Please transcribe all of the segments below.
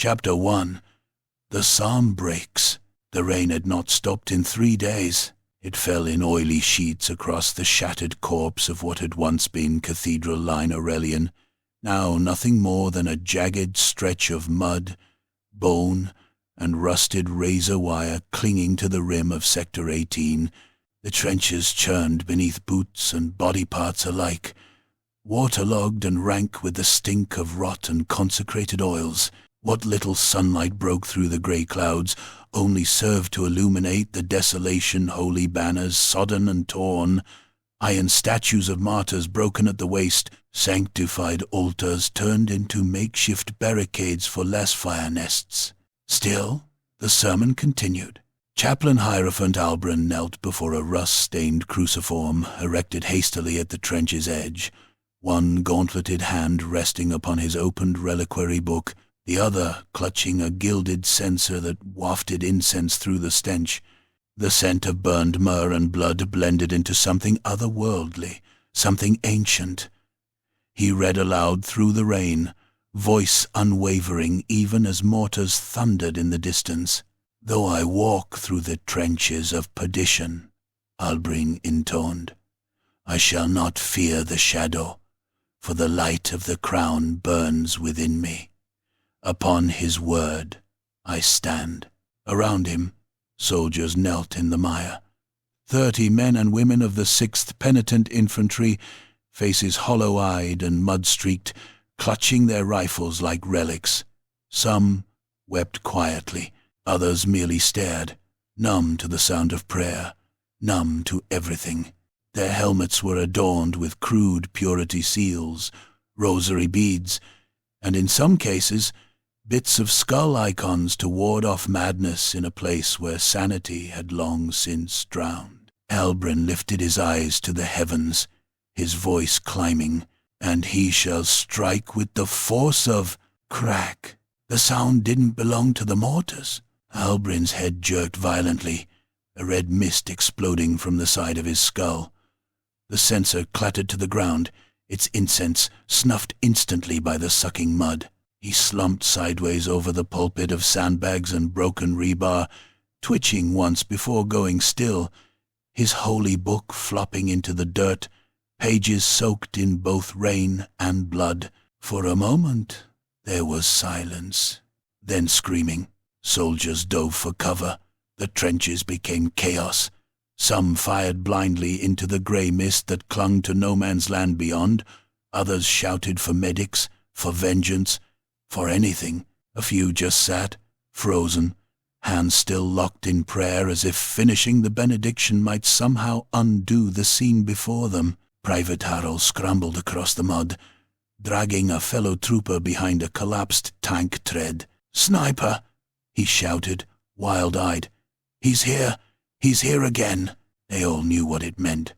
Chapter 1. The psalm breaks. The rain had not stopped in 3 days. It fell in oily sheets across the shattered corpse of what had once been Cathedral Line Aurelian, now nothing more than a jagged stretch of mud, bone, and rusted razor wire clinging to the rim of Sector 18. The trenches churned beneath boots and body parts alike, waterlogged and rank with the stink of rot and consecrated oils. What little sunlight broke through the grey clouds only served to illuminate the desolation, holy banners sodden and torn, iron statues of martyrs broken at the waist, sanctified altars turned into makeshift barricades for less fire nests. Still, the sermon continued. Chaplain Hierophant Albrin knelt before a rust-stained cruciform erected hastily at the trench's edge, one gauntleted hand resting upon his opened reliquary book, the other clutching a gilded censer that wafted incense through the stench. The scent of burned myrrh and blood blended into something otherworldly, something ancient. He read aloud through the rain, voice unwavering even as mortars thundered in the distance. "Though I walk through the trenches of perdition," Albrin intoned, "I shall not fear the shadow, for the light of the crown burns within me. Upon his word I stand." Around him, soldiers knelt in the mire. 30 men and women of the 6th Penitent Infantry, faces hollow-eyed and mud-streaked, clutching their rifles like relics. Some wept quietly, others merely stared, numb to the sound of prayer, numb to everything. Their helmets were adorned with crude purity seals, rosary beads, and in some cases, bits of skull icons to ward off madness in a place where sanity had long since drowned. Albrin lifted his eyes to the heavens, his voice climbing, "And he shall strike with the force of—" Crack! The sound didn't belong to the mortars. Albrin's head jerked violently, a red mist exploding from the side of his skull. The censer clattered to the ground, its incense snuffed instantly by the sucking mud. He slumped sideways over the pulpit of sandbags and broken rebar, twitching once before going still, his holy book flopping into the dirt, pages soaked in both rain and blood. For a moment there was silence, then screaming. Soldiers dove for cover. The trenches became chaos. Some fired blindly into the grey mist that clung to no man's land beyond. Others shouted for medics, for vengeance, for anything. A few just sat, frozen, hands still locked in prayer as if finishing the benediction might somehow undo the scene before them. Private Harold scrambled across the mud, dragging a fellow trooper behind a collapsed tank tread. "Sniper!" he shouted, wild-eyed. "He's here! He's here again!" They all knew what it meant.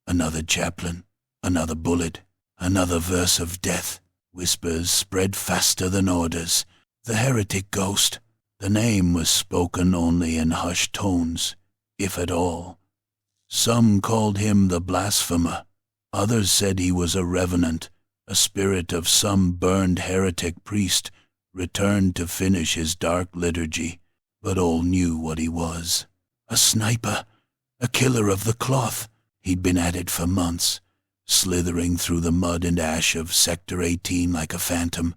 Another chaplain, another bullet, another verse of death. Whispers spread faster than orders. The heretic ghost. The name was spoken only in hushed tones, if at all. Some called him the blasphemer. Others said he was a revenant, a spirit of some burned heretic priest, returned to finish his dark liturgy. But all knew what he was. A sniper, a killer of the cloth. He'd been at it for months, slithering through the mud and ash of Sector 18 like a phantom,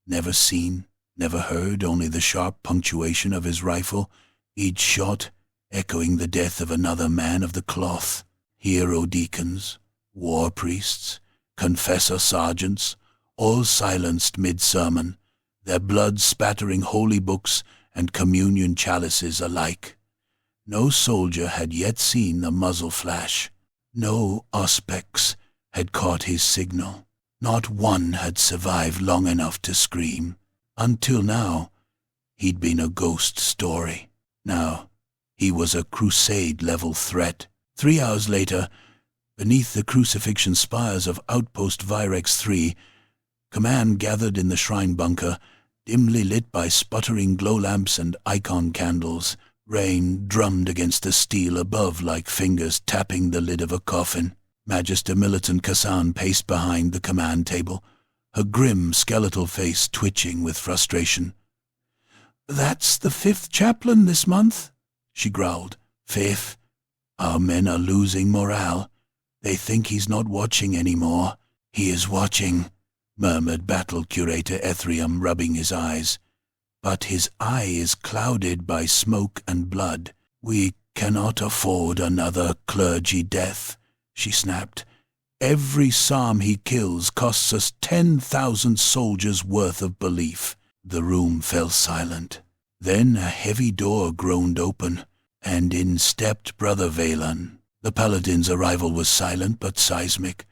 never seen, never heard, only the sharp punctuation of his rifle, each shot echoing the death of another man of the cloth. Hero deacons, war priests, confessor sergeants, all silenced mid-sermon, their blood spattering holy books and communion chalices alike. No soldier had yet seen the muzzle flash. No auspex had caught his signal. Not one had survived long enough to scream. Until now, he'd been a ghost story. Now, he was a Crusade-level threat. 3 hours later, beneath the crucifixion spires of Outpost Virex 3, command gathered in the shrine bunker, dimly lit by sputtering glow lamps and icon candles. Rain drummed against the steel above like fingers tapping the lid of a coffin. Magister Militant Kassan paced behind the command table, her grim skeletal face twitching with frustration. That's the 5th chaplain this month, she growled. 5th? Our men are losing morale. They think he's not watching anymore. He is watching, murmured Battle Curator Ethrium, rubbing his eyes. But his eye is clouded by smoke and blood. We cannot afford another clergy death, she snapped. Every psalm he kills costs us 10,000 soldiers' worth of belief. The room fell silent. Then a heavy door groaned open, and in stepped Brother Valan. The paladin's arrival was silent but seismic.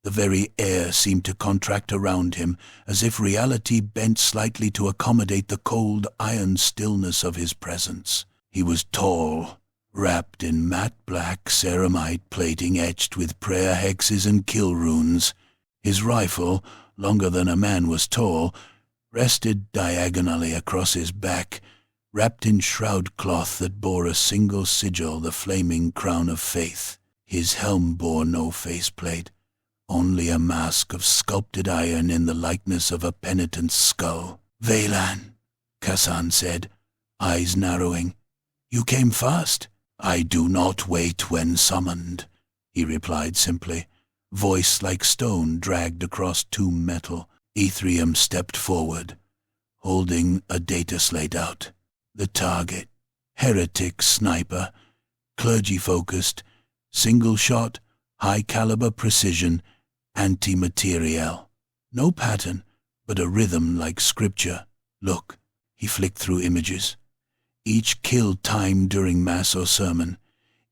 The very air seemed to contract around him, as if reality bent slightly to accommodate the cold iron stillness of his presence. He was tall, wrapped in matte black ceramite plating etched with prayer hexes and kill runes. His rifle, longer than a man was tall, rested diagonally across his back, wrapped in shroud cloth that bore a single sigil, the flaming crown of faith. His helm bore no faceplate, only a mask of sculpted iron in the likeness of a penitent's skull. "Valan," Kassan said, eyes narrowing. "You came fast." "I do not wait when summoned," he replied simply. Voice like stone dragged across tomb metal. Ethrium stepped forward, holding a data slate out. The target, heretic sniper, clergy-focused, single-shot, high-caliber precision, anti-material. No pattern, but a rhythm like scripture. Look, he flicked through images. Each kill timed during mass or sermon,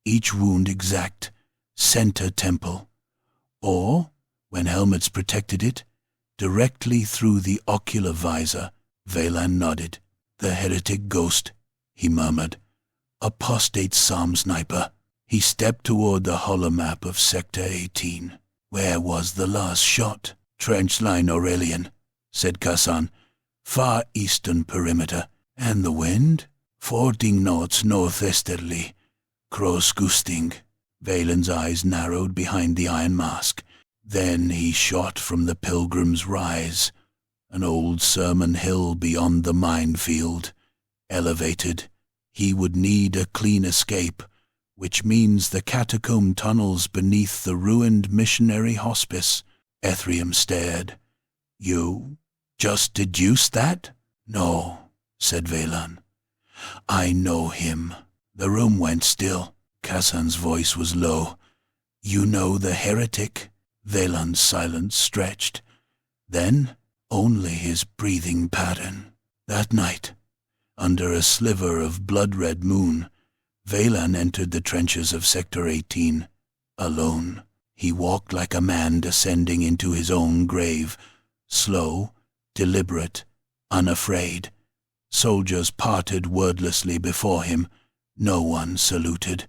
each wound exact, center temple. Or, when helmets protected it, directly through the ocular visor. Valan nodded. "The heretic ghost," he murmured. "Apostate psalm sniper." He stepped toward the holomap of Sector 18. "Where was the last shot?" "Trench line Aurelian," said Kassan. "Far eastern perimeter." "And the wind?" "14 knots northeasterly. Cross gusting." Valan's eyes narrowed behind the iron mask. Then he shot from the Pilgrim's Rise, an old sermon hill beyond the minefield. Elevated, he would need a clean escape, which means the catacomb tunnels beneath the ruined missionary hospice. Ethrium stared. "You just deduced that?" "No," said Valan. "I know him." The room went still. Kassan's voice was low. "You know the heretic?" Valan's silence stretched. Then only his breathing pattern. That night, under a sliver of blood-red moon, Valan entered the trenches of Sector 18, alone. He walked like a man descending into his own grave, slow, deliberate, unafraid. Soldiers parted wordlessly before him. No one saluted.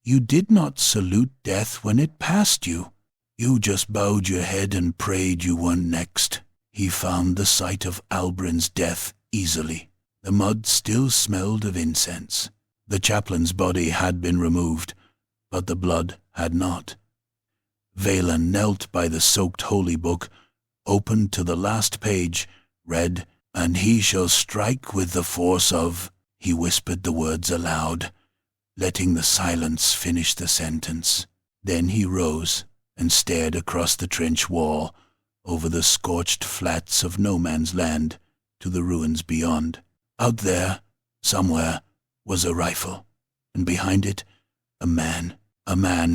"You did not salute death when it passed you. You just bowed your head and prayed you weren't next." He found the site of Albrin's death easily. The mud still smelled of incense. The chaplain's body had been removed, but the blood had not. Valan knelt by the soaked holy book, opened to the last page, read, "And he shall strike with the force of—" He whispered the words aloud, letting the silence finish the sentence. Then he rose and stared across the trench wall, over the scorched flats of no man's land, to the ruins beyond. Out there, somewhere, was a rifle, and behind it, a man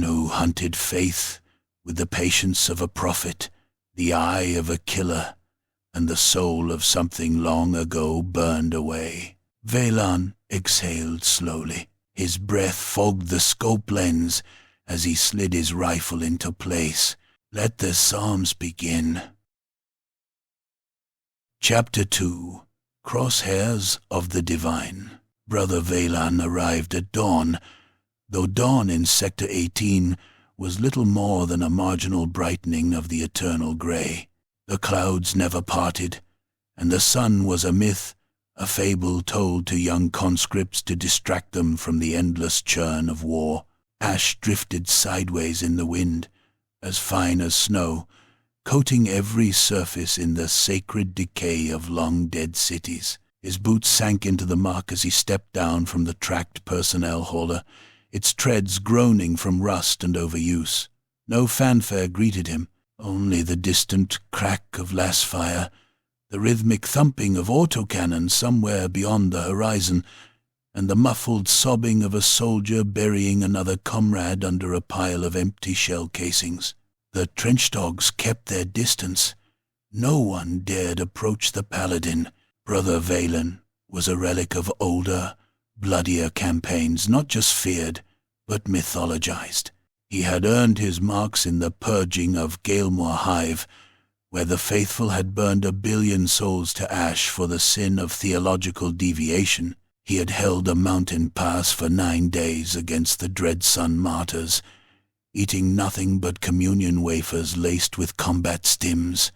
who hunted faith with the patience of a prophet, the eye of a killer, and the soul of something long ago burned away. Valan exhaled slowly. His breath fogged the scope lens as he slid his rifle into place. Let the Psalms begin. Chapter 2. Crosshairs of the Divine. Brother Valan arrived at dawn, though dawn in Sector 18 was little more than a marginal brightening of the eternal gray. The clouds never parted, and the sun was a myth, a fable told to young conscripts to distract them from the endless churn of war. Ash drifted sideways in the wind, as fine as snow, coating every surface in the sacred decay of long-dead cities. His boots sank into the muck as he stepped down from the tracked personnel hauler, its treads groaning from rust and overuse. No fanfare greeted him, only the distant crack of lass fire, the rhythmic thumping of autocannon somewhere beyond the horizon, and the muffled sobbing of a soldier burying another comrade under a pile of empty shell casings. The trench dogs kept their distance. No one dared approach the paladin. Brother Valen was a relic of older, bloodier campaigns, not just feared, but mythologized. He had earned his marks in the purging of Galemore Hive, where the faithful had burned 1 billion souls to ash for the sin of theological deviation. He had held a mountain pass for 9 days against the Dread Sun martyrs, eating nothing but communion wafers laced with combat stims.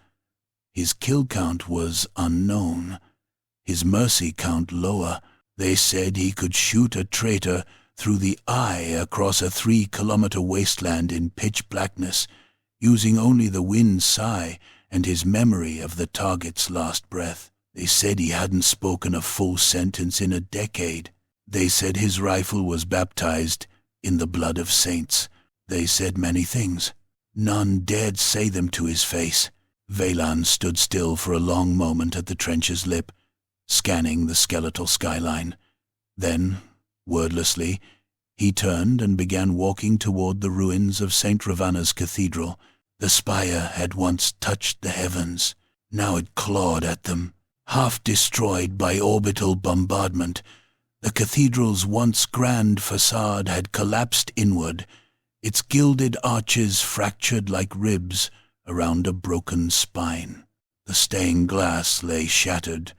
His kill count was unknown, his mercy count lower. They said he could shoot a traitor through the eye across a 3-kilometer wasteland in pitch blackness, using only the wind's sigh and his memory of the target's last breath. They said he hadn't spoken a full sentence in a decade. They said his rifle was baptized in the blood of saints. They said many things. None dared say them to his face. Valan stood still for a long moment at the trench's lip, scanning the skeletal skyline. Then, wordlessly, he turned and began walking toward the ruins of St. Ravanna's cathedral. The spire had once touched the heavens. Now it clawed at them. Half destroyed by orbital bombardment, the cathedral's once grand facade had collapsed inward, its gilded arches fractured like ribs around a broken spine. The stained glass lay shattered,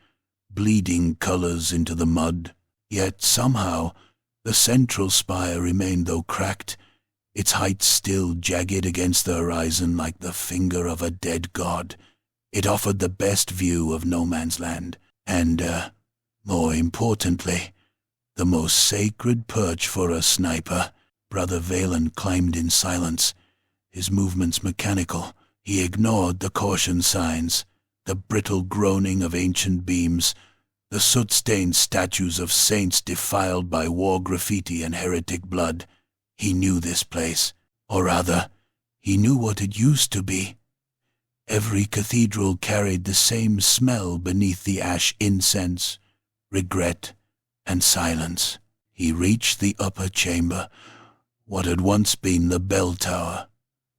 bleeding colors into the mud. Yet somehow the central spire remained, though cracked, its height still jagged against the horizon like the finger of a dead god. It offered the best view of no man's land, and, more importantly, the most sacred perch for a sniper. Brother Valen climbed in silence, his movements mechanical. He ignored the caution signs, the brittle groaning of ancient beams, the soot-stained statues of saints defiled by war graffiti and heretic blood. He knew this place, or rather, he knew what it used to be. Every cathedral carried the same smell beneath the ash incense, regret and silence. He reached the upper chamber, what had once been the bell tower.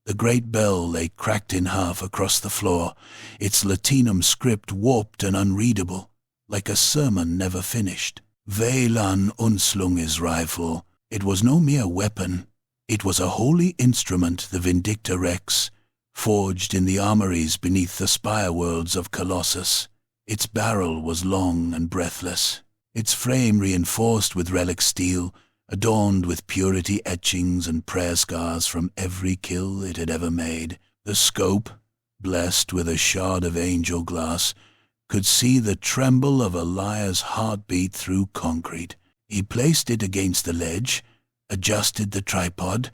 The great bell lay cracked in half across the floor, its Latinum script warped and unreadable, like a sermon never finished. Valan unslung his rifle. It was no mere weapon. It was a holy instrument, the Vindicta Rex, forged in the armories beneath the spire worlds of Colossus. Its barrel was long and breathless, its frame reinforced with relic steel, adorned with purity etchings and prayer scars from every kill it had ever made. The scope, blessed with a shard of angel glass, could see the tremble of a liar's heartbeat through concrete. He placed it against the ledge, adjusted the tripod,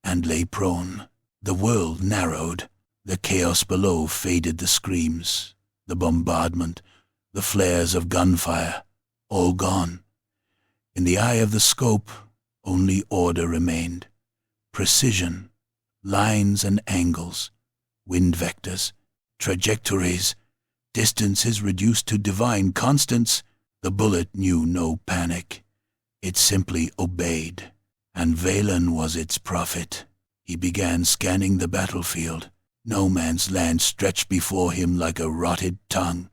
and lay prone. The world narrowed. The chaos below faded, the screams, the bombardment, the flares of gunfire, all gone. In the eye of the scope, only order remained. Precision, lines and angles, wind vectors, trajectories, distances reduced to divine constants. The bullet knew no panic. It simply obeyed, and Valen was its prophet. He began scanning the battlefield. No man's land stretched before him like a rotted tongue,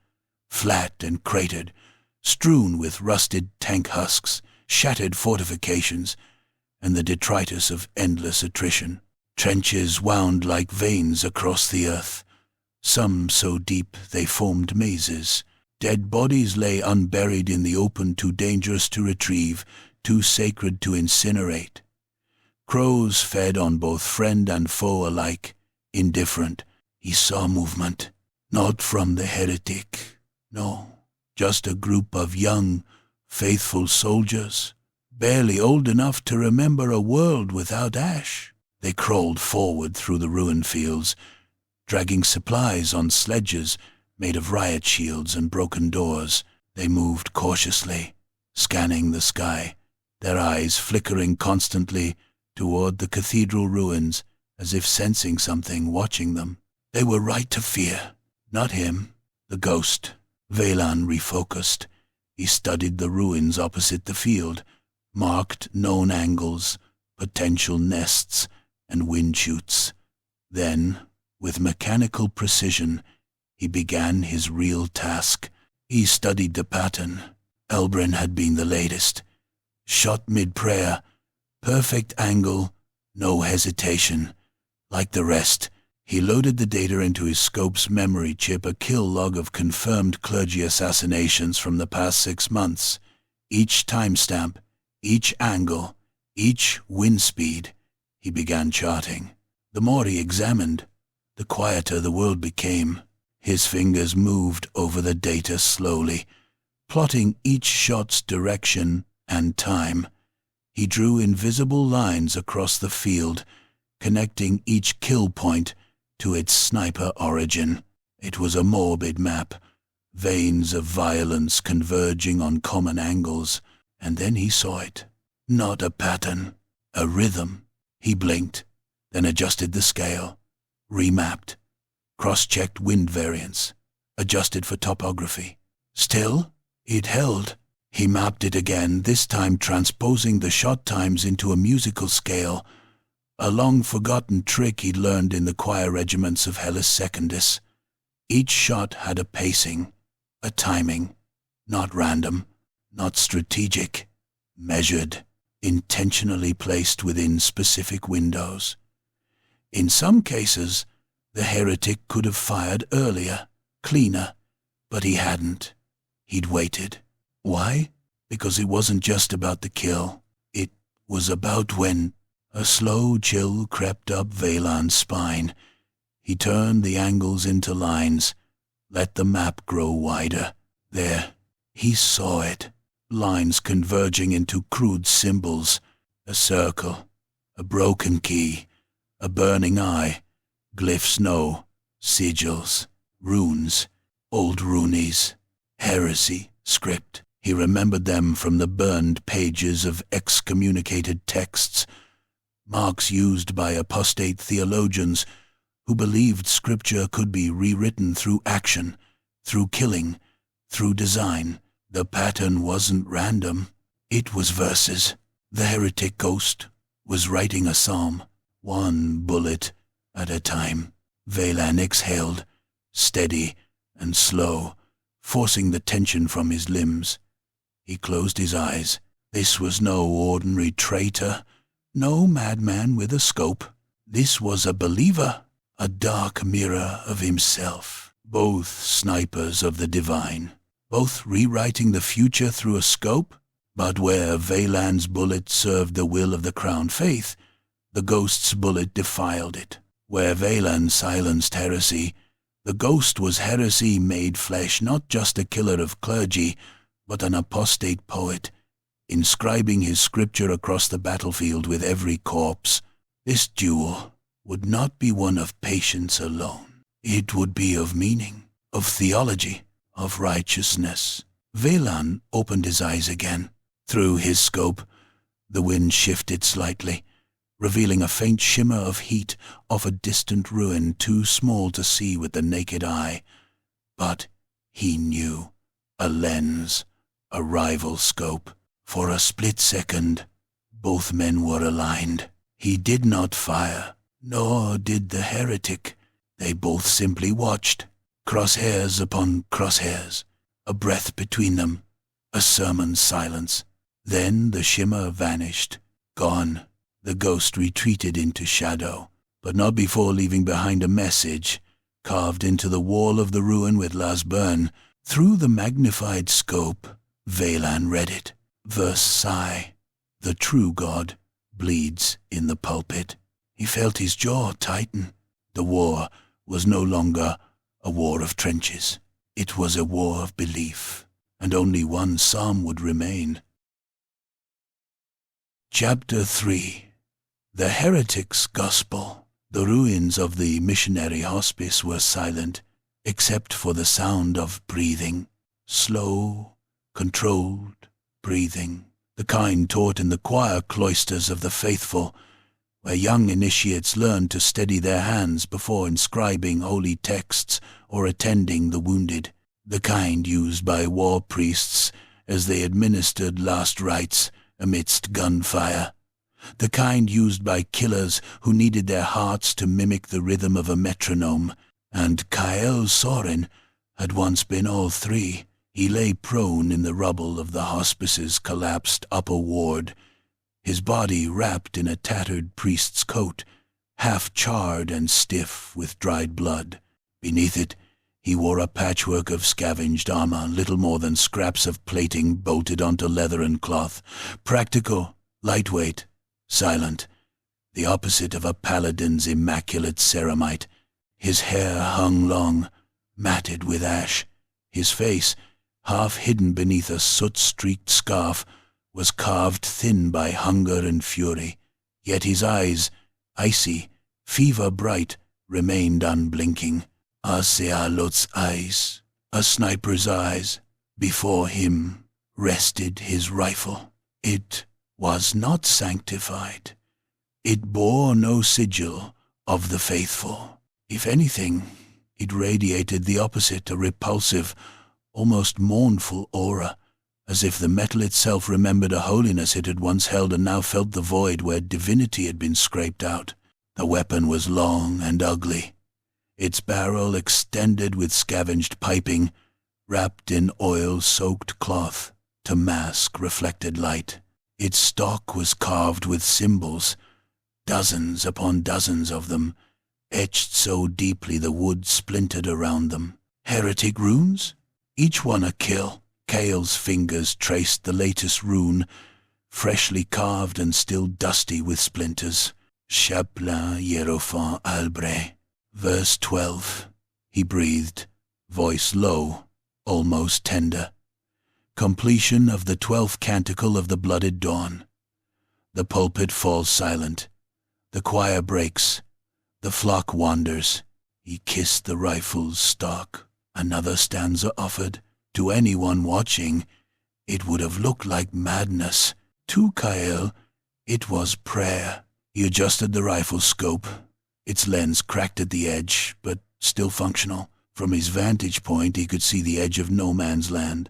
flat and cratered, strewn with rusted tank husks, shattered fortifications, and the detritus of endless attrition. Trenches wound like veins across the earth, some so deep they formed mazes. Dead bodies lay unburied in the open, too dangerous to retrieve, too sacred to incinerate. Crows fed on both friend and foe alike, indifferent. He saw movement, not from the heretic, no, just a group of young, faithful soldiers, barely old enough to remember a world without ash. They crawled forward through the ruined fields, dragging supplies on sledges made of riot shields and broken doors. They moved cautiously, scanning the sky, their eyes flickering constantly toward the cathedral ruins, as if sensing something watching them. They were right to fear. Not him, the ghost. Velan refocused. He studied the ruins opposite the field, marked known angles, potential nests, and wind chutes. Then, with mechanical precision, he began his real task. He studied the pattern. Elbrin had been the latest. Shot mid-prayer, perfect angle, no hesitation. Like the rest, he loaded the data into his scope's memory chip, a kill log of confirmed clergy assassinations from the past 6 months. Each timestamp, each angle, each wind speed, he began charting. The more he examined, the quieter the world became. His fingers moved over the data slowly, plotting each shot's direction and time. He drew invisible lines across the field, connecting each kill point to its sniper origin. It was a morbid map, veins of violence converging on common angles, and then he saw it. Not a pattern, a rhythm. He blinked, then adjusted the scale, remapped, cross-checked wind variance, adjusted for topography. Still, it held. He mapped it again, this time transposing the shot times into a musical scale, a long-forgotten trick he'd learned in the choir regiments of Hellas Secundus. Each shot had a pacing, a timing, not random, not strategic, measured, intentionally placed within specific windows. In some cases, the heretic could have fired earlier, cleaner, but he hadn't. He'd waited. Why? Because it wasn't just about the kill. It was about when a slow chill crept up Velan's spine. He turned the angles into lines, let the map grow wider. There, he saw it. Lines converging into crude symbols. A circle, a broken key, a burning eye, glyphs no, sigils, runes, old runies, heresy, script. He remembered them from the burned pages of excommunicated texts, marks used by apostate theologians who believed scripture could be rewritten through action, through killing, through design. The pattern wasn't random. It was verses. The heretic ghost was writing a psalm, one bullet at a time. Velan exhaled, steady and slow, forcing the tension from his limbs. He closed his eyes. This was no ordinary traitor, no madman with a scope. This was a believer, a dark mirror of himself. Both snipers of the divine, both rewriting the future through a scope. But where Velan's bullet served the will of the crowned faith, the ghost's bullet defiled it. Where Velan silenced heresy, the ghost was heresy made flesh, not just a killer of clergy, but an apostate poet, inscribing his scripture across the battlefield with every corpse. This duel would not be one of patience alone. It would be of meaning, of theology, of righteousness. Velan opened his eyes again. Through his scope, the wind shifted slightly, revealing a faint shimmer of heat off a distant ruin too small to see with the naked eye. But he knew. A lens, a rival scope. For a split second, both men were aligned. He did not fire, nor did the heretic. They both simply watched, crosshairs upon crosshairs, a breath between them, a sermon's silence. Then the shimmer vanished, gone. The ghost retreated into shadow, but not before leaving behind a message, carved into the wall of the ruin with Lasburn. Through the magnified scope, Velan read it. Verse Psi, the true God, bleeds in the pulpit. He felt his jaw tighten. The war was no longer a war of trenches. It was a war of belief, and only one psalm would remain. Chapter 3. The Heretic's Gospel. The ruins of the missionary hospice were silent, except for the sound of breathing, slow, controlled breathing, the kind taught in the choir cloisters of the faithful, where young initiates learn to steady their hands before inscribing holy texts or attending the wounded, the kind used by war priests as they administered last rites amidst gunfire, the kind used by killers who needed their hearts to mimic the rhythm of a metronome. And Kael Sorin had once been all three. He lay prone in the rubble of the hospice's collapsed upper ward, his body wrapped in a tattered priest's coat, half charred and stiff with dried blood. Beneath it, he wore a patchwork of scavenged armor, little more than scraps of plating bolted onto leather and cloth, practical, lightweight, silent, the opposite of a paladin's immaculate ceramite. His hair hung long, matted with ash. His face, half hidden beneath a soot-streaked scarf, was carved thin by hunger and fury, yet his eyes, icy, fever-bright, remained unblinking. Asealot's eyes, a sniper's eyes. Before him rested his rifle. It was not sanctified. It bore no sigil of the faithful. If anything, it radiated the opposite, a repulsive, almost mournful aura, as if the metal itself remembered a holiness it had once held and now felt the void where divinity had been scraped out. The weapon was long and ugly, its barrel extended with scavenged piping, wrapped in oil-soaked cloth to mask reflected light. Its stock was carved with symbols, dozens upon dozens of them, etched so deeply the wood splintered around them. Heretic runes? Each one a kill. Kael's fingers traced the latest rune, freshly carved and still dusty with splinters. Chapelain Hierophant Albre. Verse 12. He breathed, voice low, almost tender. Completion of the 12th canticle of the Blooded Dawn. The pulpit falls silent. The choir breaks. The flock wanders. He kissed the rifle's stock. Another stanza offered. To anyone watching, it would have looked like madness. To Kael, it was prayer. He adjusted the rifle's scope. Its lens cracked at the edge, but still functional. From his vantage point, he could see the edge of no man's land,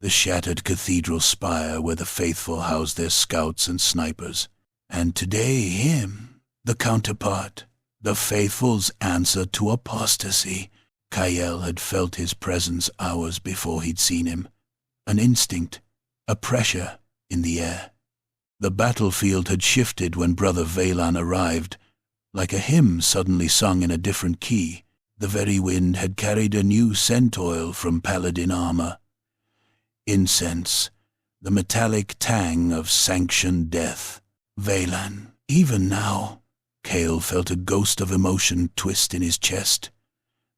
the shattered cathedral spire where the faithful housed their scouts and snipers. And today him, the counterpart, the faithful's answer to apostasy. Kael had felt his presence hours before he'd seen him. An instinct, a pressure in the air. The battlefield had shifted when Brother Valan arrived, like a hymn suddenly sung in a different key. The very wind had carried a new scent oil from paladin armor. Incense, the metallic tang of sanctioned death. Valan. Even now, Kael felt a ghost of emotion twist in his chest.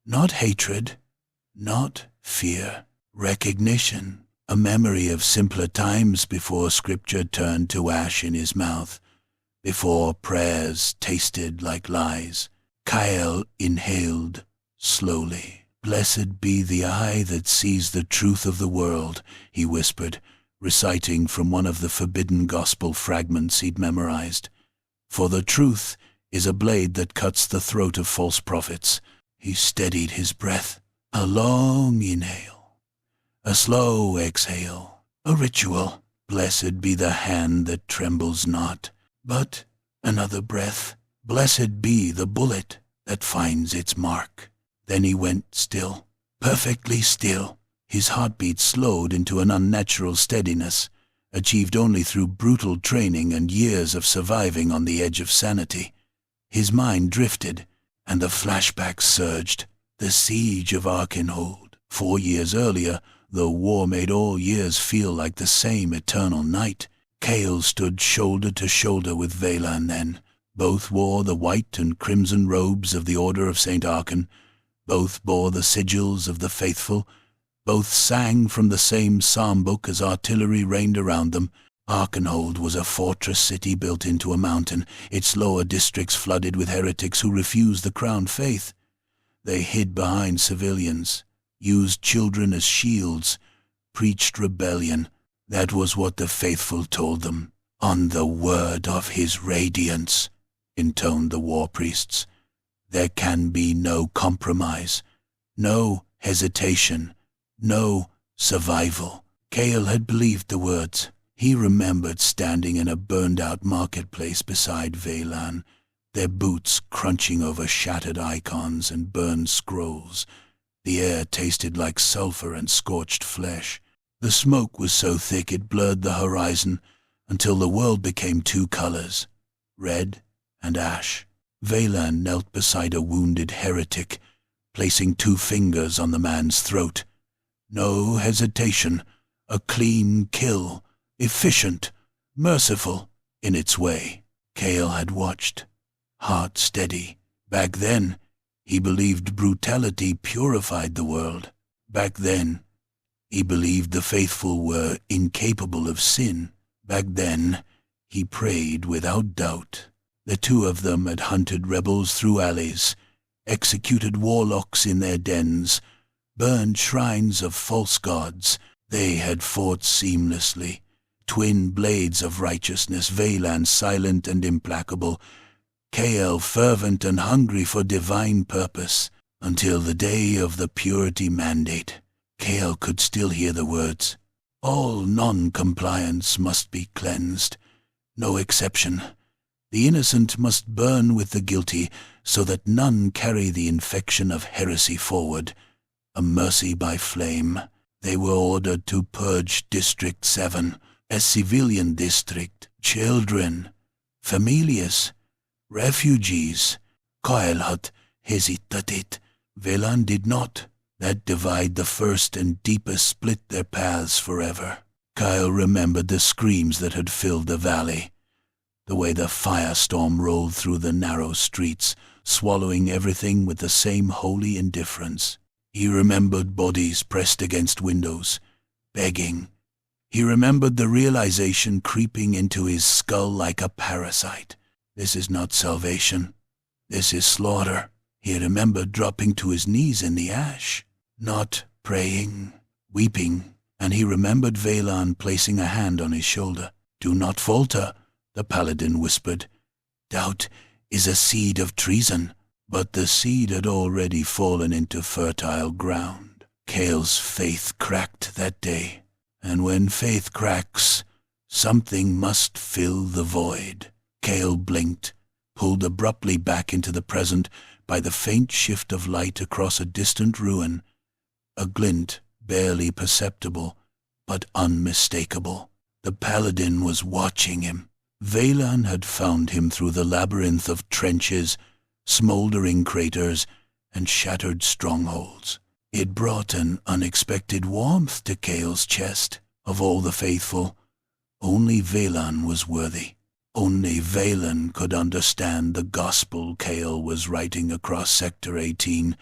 Not hatred, not fear, recognition, a memory of simpler times before scripture turned to ash in his mouth, before prayers tasted like lies. Kael inhaled slowly. Blessed be the eye that sees the truth of the world, he whispered, reciting from one of the forbidden gospel fragments he'd memorized. For the truth is a blade that cuts the throat of false prophets. He steadied his breath. A long inhale, a slow exhale, a ritual. Blessed be the hand that trembles not. But another breath. Blessed be the bullet that finds its mark. Then he went still, perfectly still. His heartbeat slowed into an unnatural steadiness, achieved only through brutal training and years of surviving on the edge of sanity. His mind drifted, and the flashbacks surged. The siege of Arkenhold. 4 years earlier, though war made all years feel like the same eternal night, Kael stood shoulder to shoulder with Valan then. Both wore the white and crimson robes of the Order of St. Arkan. Both bore the sigils of the faithful. Both sang from the same psalm book as artillery rained around them. Arkenhold was a fortress city built into a mountain, its lower districts flooded with heretics who refused the crowned faith. They hid behind civilians, used children as shields, preached rebellion. That was what the faithful told them. On the word of his radiance, intoned the war priests. There can be no compromise, no hesitation, no survival. Cale had believed the words. He remembered standing in a burned-out marketplace beside Veylan, their boots crunching over shattered icons and burned scrolls. The air tasted like sulfur and scorched flesh. The smoke was so thick it blurred the horizon until the world became two colors, red and ash. Veylan knelt beside a wounded heretic, placing 2 fingers on the man's throat. No hesitation, a clean kill, efficient, merciful in its way. Cale had watched, heart steady. Back then, he believed brutality purified the world. Back then, he believed the faithful were incapable of sin. Back then, he prayed without doubt. The 2 of them had hunted rebels through alleys, executed warlocks in their dens, burned shrines of false gods. They had fought seamlessly, twin blades of righteousness, Veylan silent and implacable, Cale fervent and hungry for divine purpose, until the day of the purity mandate. Cale could still hear the words. All non-compliance must be cleansed, no exception. The innocent must burn with the guilty, so that none carry the infection of heresy forward. A mercy by flame. They were ordered to purge District 7, a civilian district. Children, familiars, refugees. Cale had hesitated. Veylan did not. That divide, the first and deepest, split their paths forever. Cale remembered the screams that had filled the valley, the way the firestorm rolled through the narrow streets, swallowing everything with the same holy indifference. He remembered bodies pressed against windows, begging. He remembered the realization creeping into his skull like a parasite. This is not salvation. This is slaughter. He remembered dropping to his knees in the ash, not praying, weeping, and he remembered Veylan placing a hand on his shoulder. Do not falter, the paladin whispered. Doubt is a seed of treason. But the seed had already fallen into fertile ground. Cale's faith cracked that day, and when faith cracks, something must fill the void. Cale blinked, pulled abruptly back into the present by the faint shift of light across a distant ruin, a glint barely perceptible, but unmistakable. The paladin was watching him. Veylan had found him through the labyrinth of trenches, smoldering craters, and shattered strongholds. It brought an unexpected warmth to Cale's chest. Of all the faithful, only Veylan was worthy. Only Veylan could understand the gospel Cale was writing across Sector 18,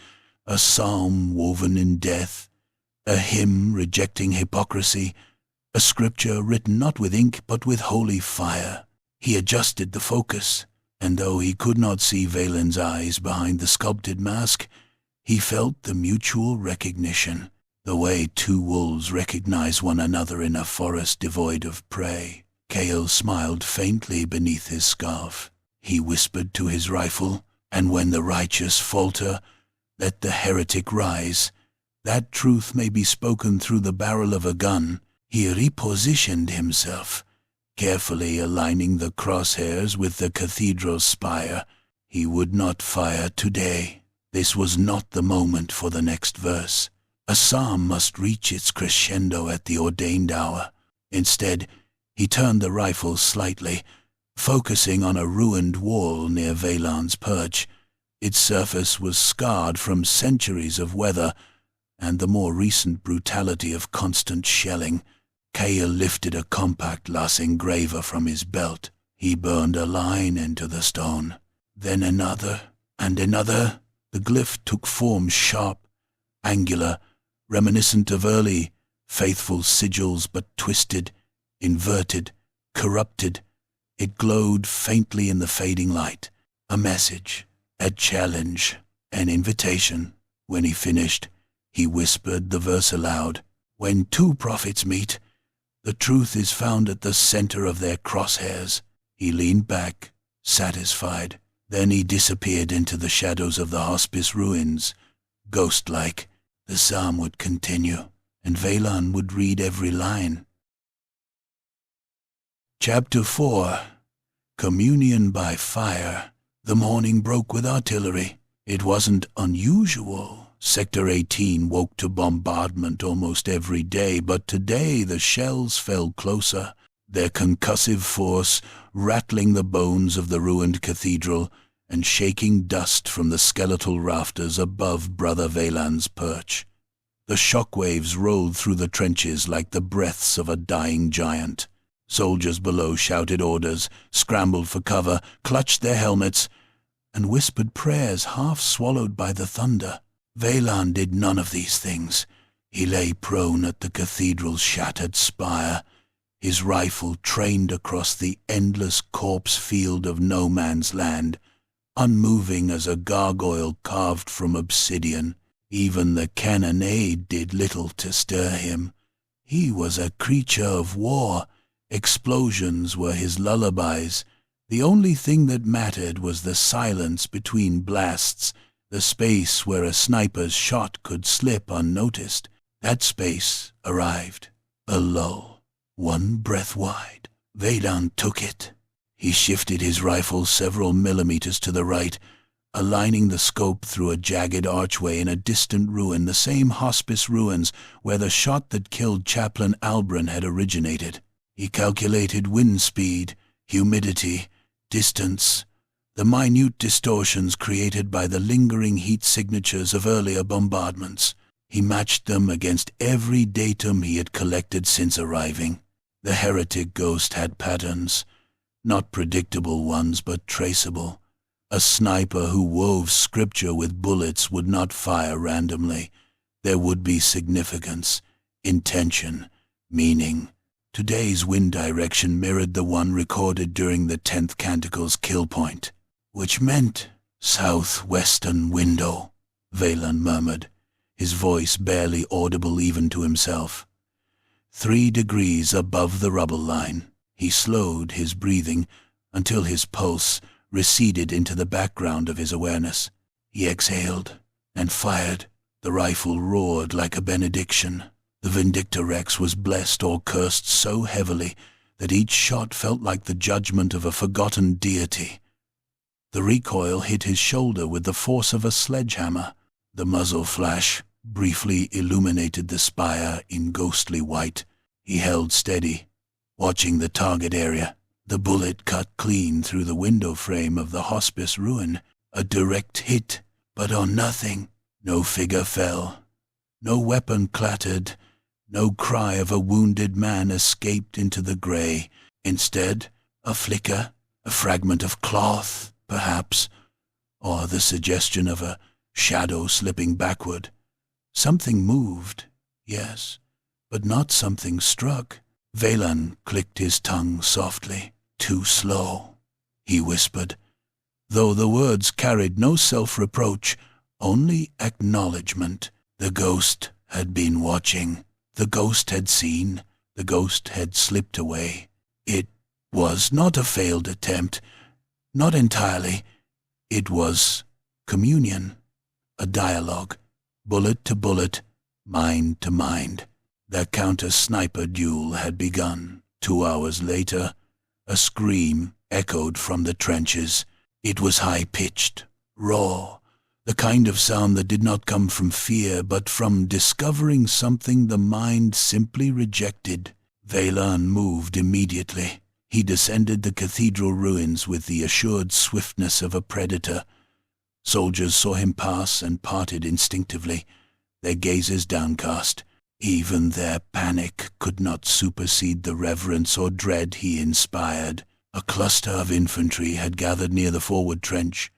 a psalm woven in death, a hymn rejecting hypocrisy, a scripture written not with ink but with holy fire. He adjusted the focus, and though he could not see Veylan's eyes behind the sculpted mask, he felt the mutual recognition, the way 2 wolves recognize one another in a forest devoid of prey. Cale smiled faintly beneath his scarf. He whispered to his rifle, and when the righteous falter, let the heretic rise. That truth may be spoken through the barrel of a gun. He repositioned himself, carefully aligning the crosshairs with the cathedral's spire. He would not fire today. This was not the moment for the next verse. A psalm must reach its crescendo at the ordained hour. Instead, he turned the rifle slightly, focusing on a ruined wall near Veylan's perch. Its surface was scarred from centuries of weather and the more recent brutality of constant shelling. Cale lifted a compact Las Engraver from his belt. He burned a line into the stone, then another, and another. The glyph took form sharp, angular, reminiscent of early, faithful sigils, but twisted, inverted, corrupted. It glowed faintly in the fading light. A message, a challenge, an invitation. When he finished, he whispered the verse aloud. When two prophets meet, the truth is found at the center of their crosshairs. He leaned back, satisfied. Then he disappeared into the shadows of the hospice ruins. Ghost-like, the psalm would continue, and Valan would read every line. Chapter 4. Communion by Fire. The morning broke with artillery. It wasn't unusual. Sector 18 woke to bombardment almost every day, but today the shells fell closer, their concussive force rattling the bones of the ruined cathedral and shaking dust from the skeletal rafters above Brother Valan's perch. The shockwaves rolled through the trenches like the breaths of a dying giant. Soldiers below shouted orders, scrambled for cover, clutched their helmets, and whispered prayers half swallowed by the thunder. Valan did none of these things. He lay prone at the cathedral's shattered spire, his rifle trained across the endless corpse field of no man's land, unmoving as a gargoyle carved from obsidian. Even the cannonade did little to stir him. He was a creature of war. Explosions were his lullabies. The only thing that mattered was the silence between blasts, the space where a sniper's shot could slip unnoticed. That space arrived. A lull, one breath wide. Valan took it. He shifted his rifle several millimeters to the right, aligning the scope through a jagged archway in a distant ruin, the same hospice ruins where the shot that killed Chaplain Albrin had originated. He calculated wind speed, humidity, distance, the minute distortions created by the lingering heat signatures of earlier bombardments. He matched them against every datum he had collected since arriving. The heretic ghost had patterns, not predictable ones but traceable. A sniper who wove scripture with bullets would not fire randomly. There would be significance, intention, meaning. Today's wind direction mirrored the one recorded during the 10th Canticle's kill point, which meant southwestern window, Valan murmured, his voice barely audible even to himself. 3 degrees above the rubble line. He slowed his breathing until his pulse receded into the background of his awareness. He exhaled and fired. The rifle roared like a benediction. The Vindicta Rex was blessed or cursed so heavily that each shot felt like the judgment of a forgotten deity. The recoil hit his shoulder with the force of a sledgehammer. The muzzle flash briefly illuminated the spire in ghostly white. He held steady, watching the target area. The bullet cut clean through the window frame of the hospice ruin. A direct hit, but on nothing. No figure fell. No weapon clattered. No cry of a wounded man escaped into the grey. Instead, a flicker, a fragment of cloth, perhaps, or the suggestion of a shadow slipping backward. Something moved, yes, but not something struck. Valan clicked his tongue softly. Too slow, he whispered, though the words carried no self-reproach, only acknowledgement. The ghost had been watching. The ghost had seen. The ghost had slipped away. It was not a failed attempt. Not entirely. It was communion. A dialogue. Bullet to bullet. Mind to mind. The counter-sniper duel had begun. 2 hours later, a scream echoed from the trenches. It was high-pitched, raw, the kind of sound that did not come from fear, but from discovering something the mind simply rejected. Valan moved immediately. He descended the cathedral ruins with the assured swiftness of a predator. Soldiers saw him pass and parted instinctively, their gazes downcast. Even their panic could not supersede the reverence or dread he inspired. A cluster of infantry had gathered near the forward trench,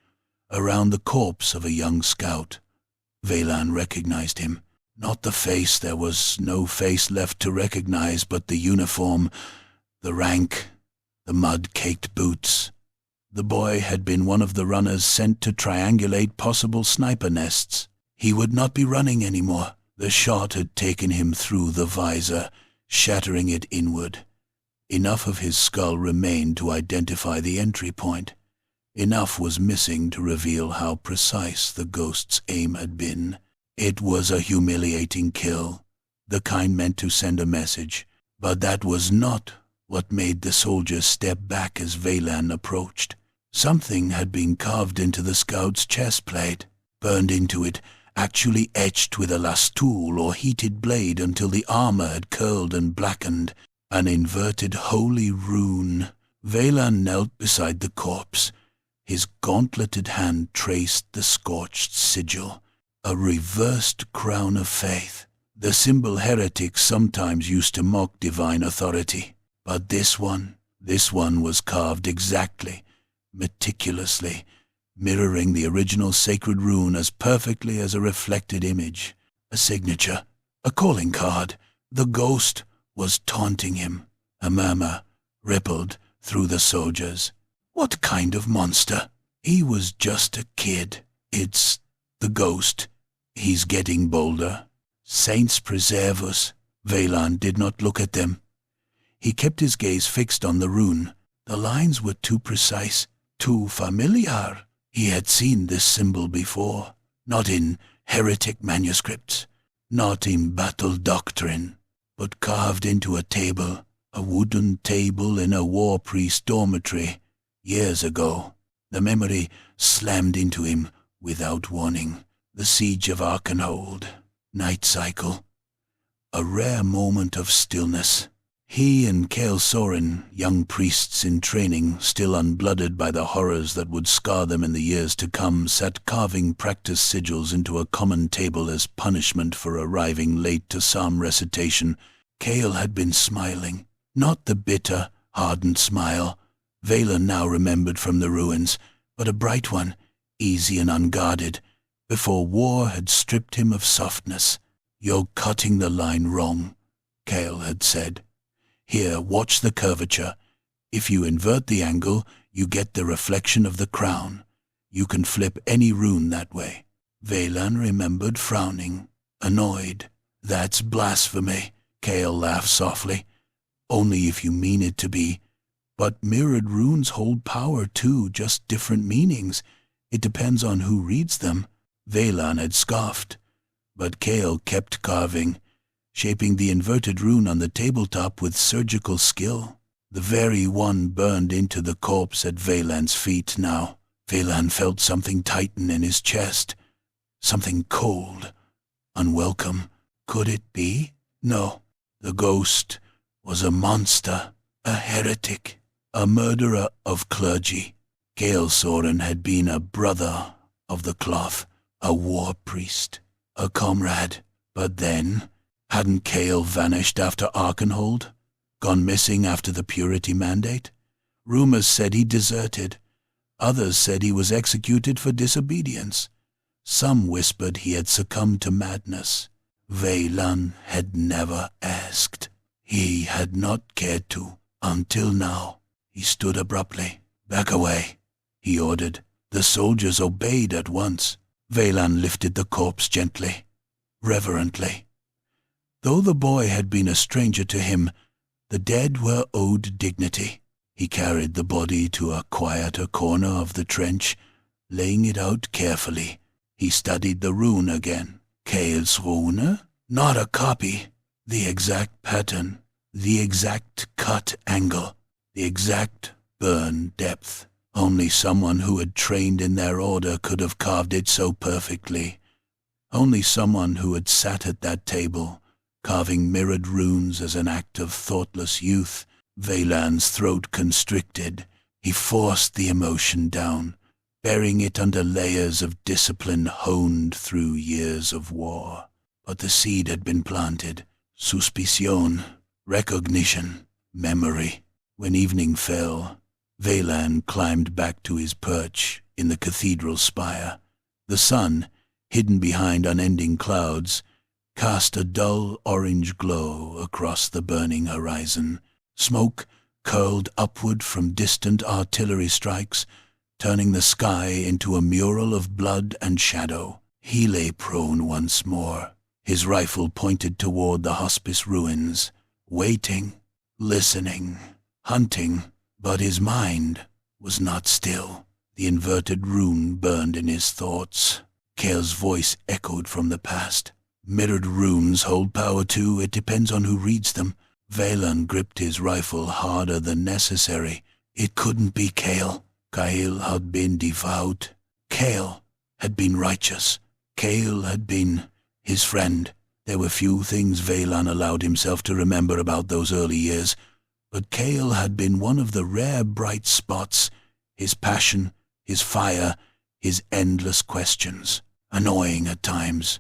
around the corpse of a young scout. Valan recognized him. Not the face, there was no face left to recognize, but the uniform, the rank, the mud-caked boots. The boy had been one of the runners sent to triangulate possible sniper nests. He would not be running anymore. The shot had taken him through the visor, shattering it inward. Enough of his skull remained to identify the entry point. Enough was missing to reveal how precise the ghost's aim had been. It was a humiliating kill, the kind meant to send a message, but that was not what made the soldier step back as Valan approached. Something had been carved into the scout's chest plate, burned into it, actually etched with a lastool or heated blade until the armor had curled and blackened. An inverted holy rune. Valan knelt beside the corpse. His gauntleted hand traced the scorched sigil, a reversed crown of faith, the symbol heretics sometimes used to mock divine authority. But this one was carved exactly, meticulously, mirroring the original sacred rune as perfectly as a reflected image, a signature, a calling card. The ghost was taunting him. A murmur rippled through the soldiers. What kind of monster? He was just a kid. It's the ghost. He's getting bolder. Saints preserve us. Valan did not look at them. He kept his gaze fixed on the rune. The lines were too precise, too familiar. He had seen this symbol before, not in heretic manuscripts, not in battle doctrine, but carved into a table, a wooden table in a war priest dormitory, years ago. The memory slammed into him without warning. The siege of Arkenhold, night cycle, a rare moment of stillness. He and Kael Sorin, young priests in training, still unblooded by the horrors that would scar them in the years to come, sat carving practice sigils into a common table as punishment for arriving late to psalm recitation. Kael had been smiling, not the bitter, hardened smile Valan now remembered from the ruins, but a bright one, easy and unguarded, before war had stripped him of softness. "You're cutting the line wrong," Kael had said. "Here, watch the curvature. If you invert the angle, you get the reflection of the crown. You can flip any rune that way." Valan remembered frowning, annoyed. "That's blasphemy," Kael laughed softly. "Only if you mean it to be. But mirrored runes hold power too, just different meanings. It depends on who reads them." Valan had scoffed, but Kael kept carving, shaping the inverted rune on the tabletop with surgical skill. The very one burned into the corpse at Valan's feet now. Valan felt something tighten in his chest, something cold, unwelcome. Could it be? No. The ghost was a monster, a heretic, a murderer of clergy. Kael Sorin had been a brother of the cloth, a war priest, a comrade. But then, hadn't Kael vanished after Arkenhold? Gone missing after the purity mandate? Rumors said he deserted. Others said he was executed for disobedience. Some whispered he had succumbed to madness. Valan had never asked. He had not cared to, until now. He stood abruptly. "Back away," he ordered. The soldiers obeyed at once. Valan lifted the corpse gently, reverently. Though the boy had been a stranger to him, the dead were owed dignity. He carried the body to a quieter corner of the trench, laying it out carefully. He studied the rune again. Kael's rune? Not a copy. The exact pattern, the exact cut angle, the exact burn depth. Only someone who had trained in their order could have carved it so perfectly. Only someone who had sat at that table, carving mirrored runes as an act of thoughtless youth. Valan's throat constricted. He forced the emotion down, burying it under layers of discipline honed through years of war. But the seed had been planted. Suspicion, recognition, memory. When evening fell, Valan climbed back to his perch in the cathedral spire. The sun, hidden behind unending clouds, cast a dull orange glow across the burning horizon. Smoke curled upward from distant artillery strikes, turning the sky into a mural of blood and shadow. He lay prone once more, his rifle pointed toward the hospice ruins, waiting, listening, hunting, but his mind was not still. The inverted rune burned in his thoughts. Kael's voice echoed from the past. Mirrored runes hold power too, it depends on who reads them. Valan gripped his rifle harder than necessary. It couldn't be Kael. Kael had been devout. Kael had been righteous. Kael had been his friend. There were few things Valan allowed himself to remember about those early years, but Kael had been one of the rare bright spots. His passion, his fire, his endless questions. Annoying at times,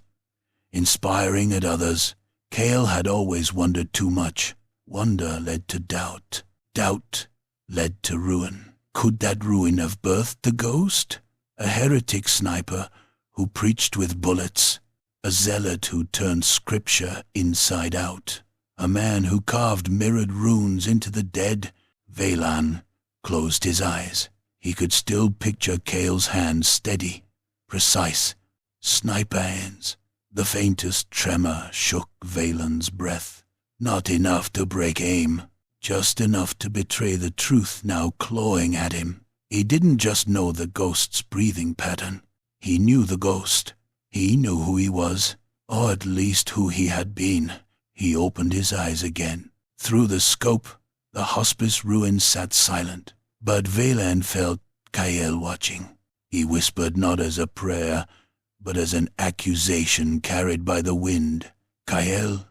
inspiring at others. Kael had always wondered too much. Wonder led to doubt. Doubt led to ruin. Could that ruin have birthed the ghost? A heretic sniper who preached with bullets. A zealot who turned scripture inside out. A man who carved mirrored runes into the dead. Valan closed his eyes. He could still picture Kael's hands steady, precise, sniper hands. The faintest tremor shook Valan's breath. Not enough to break aim, just enough to betray the truth now clawing at him. He didn't just know the ghost's breathing pattern. He knew the ghost. He knew who he was, or at least who he had been. He opened his eyes again. Through the scope, the hospice ruins sat silent, but Valan felt Kael watching. He whispered not as a prayer, but as an accusation carried by the wind. Kael,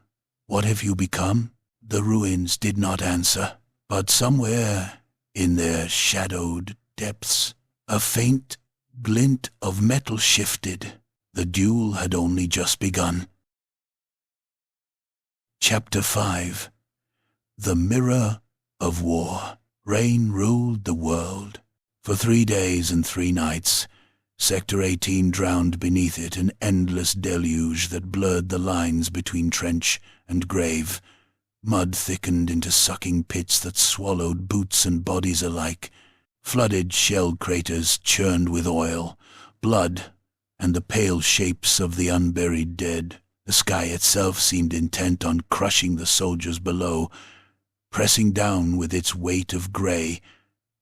what have you become? The ruins did not answer, but somewhere in their shadowed depths, a faint glint of metal shifted. The duel had only just begun. Chapter 5. The Mirror of War. Rain ruled the world. For 3 days and 3 nights, Sector 18 drowned beneath it an endless deluge that blurred the lines between trench and grave. Mud thickened into sucking pits that swallowed boots and bodies alike. Flooded shell craters churned with oil, blood, and the pale shapes of the unburied dead. The sky itself seemed intent on crushing the soldiers below, pressing down with its weight of grey,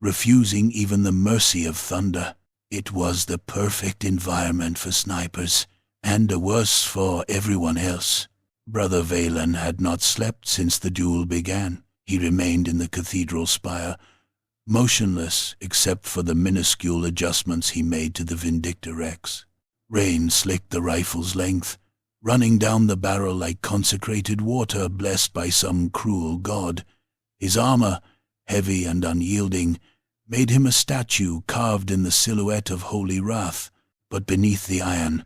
refusing even the mercy of thunder. It was the perfect environment for snipers, and a worse for everyone else. Brother Valan had not slept since the duel began. He remained in the cathedral spire, motionless except for the minuscule adjustments he made to the Vindictor Rex. Rain slicked the rifle's length, running down the barrel like consecrated water blessed by some cruel god. His armor, heavy and unyielding, made him a statue carved in the silhouette of holy wrath, but beneath the iron,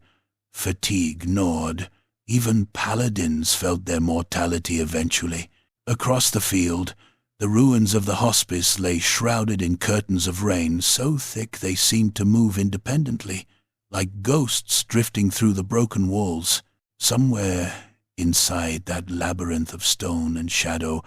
fatigue gnawed. Even paladins felt their mortality eventually. Across the field, the ruins of the hospice lay shrouded in curtains of rain so thick they seemed to move independently, like ghosts drifting through the broken walls. Somewhere inside that labyrinth of stone and shadow,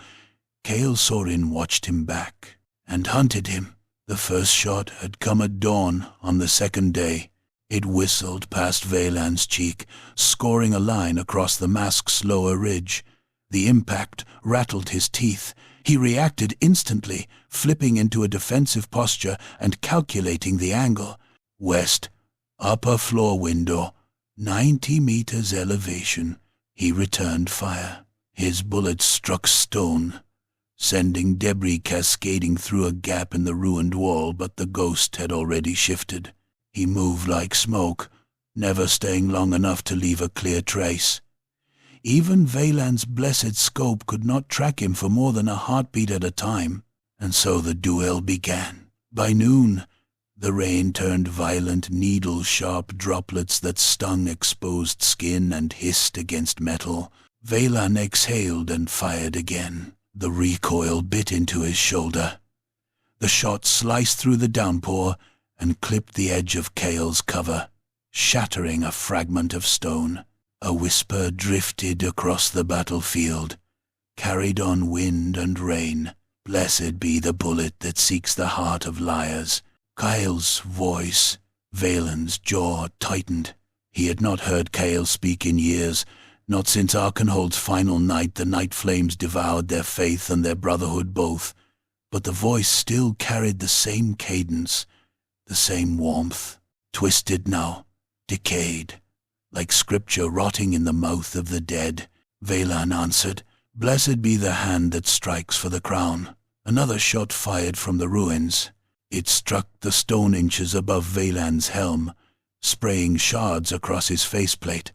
Kael Sorin watched him back and hunted him. The first shot had come at dawn on the second day. It whistled past Valan's cheek, scoring a line across the mask's lower ridge. The impact rattled his teeth. He reacted instantly, flipping into a defensive posture and calculating the angle. West, upper floor window, 90 meters elevation. He returned fire. His bullets struck stone, sending debris cascading through a gap in the ruined wall, but the ghost had already shifted. He moved like smoke, never staying long enough to leave a clear trace. Even Valan's blessed scope could not track him for more than a heartbeat at a time, and so the duel began. By noon, the rain turned violent needle-sharp droplets that stung exposed skin and hissed against metal. Valan exhaled and fired again. The recoil bit into his shoulder. The shot sliced through the downpour and clipped the edge of Kael's cover, shattering a fragment of stone. A whisper drifted across the battlefield, carried on wind and rain. Blessed be the bullet that seeks the heart of liars. Kael's voice, Valan's jaw tightened. He had not heard Kael speak in years, Not since Arkenhold's final night the night flames devoured their faith and their brotherhood both, but the voice still carried the same cadence, the same warmth, twisted now, decayed, like scripture rotting in the mouth of the dead. Valan answered, "Blessed be the hand that strikes for the crown." Another shot fired from the ruins. It struck the stone inches above Valan's helm, spraying shards across his faceplate.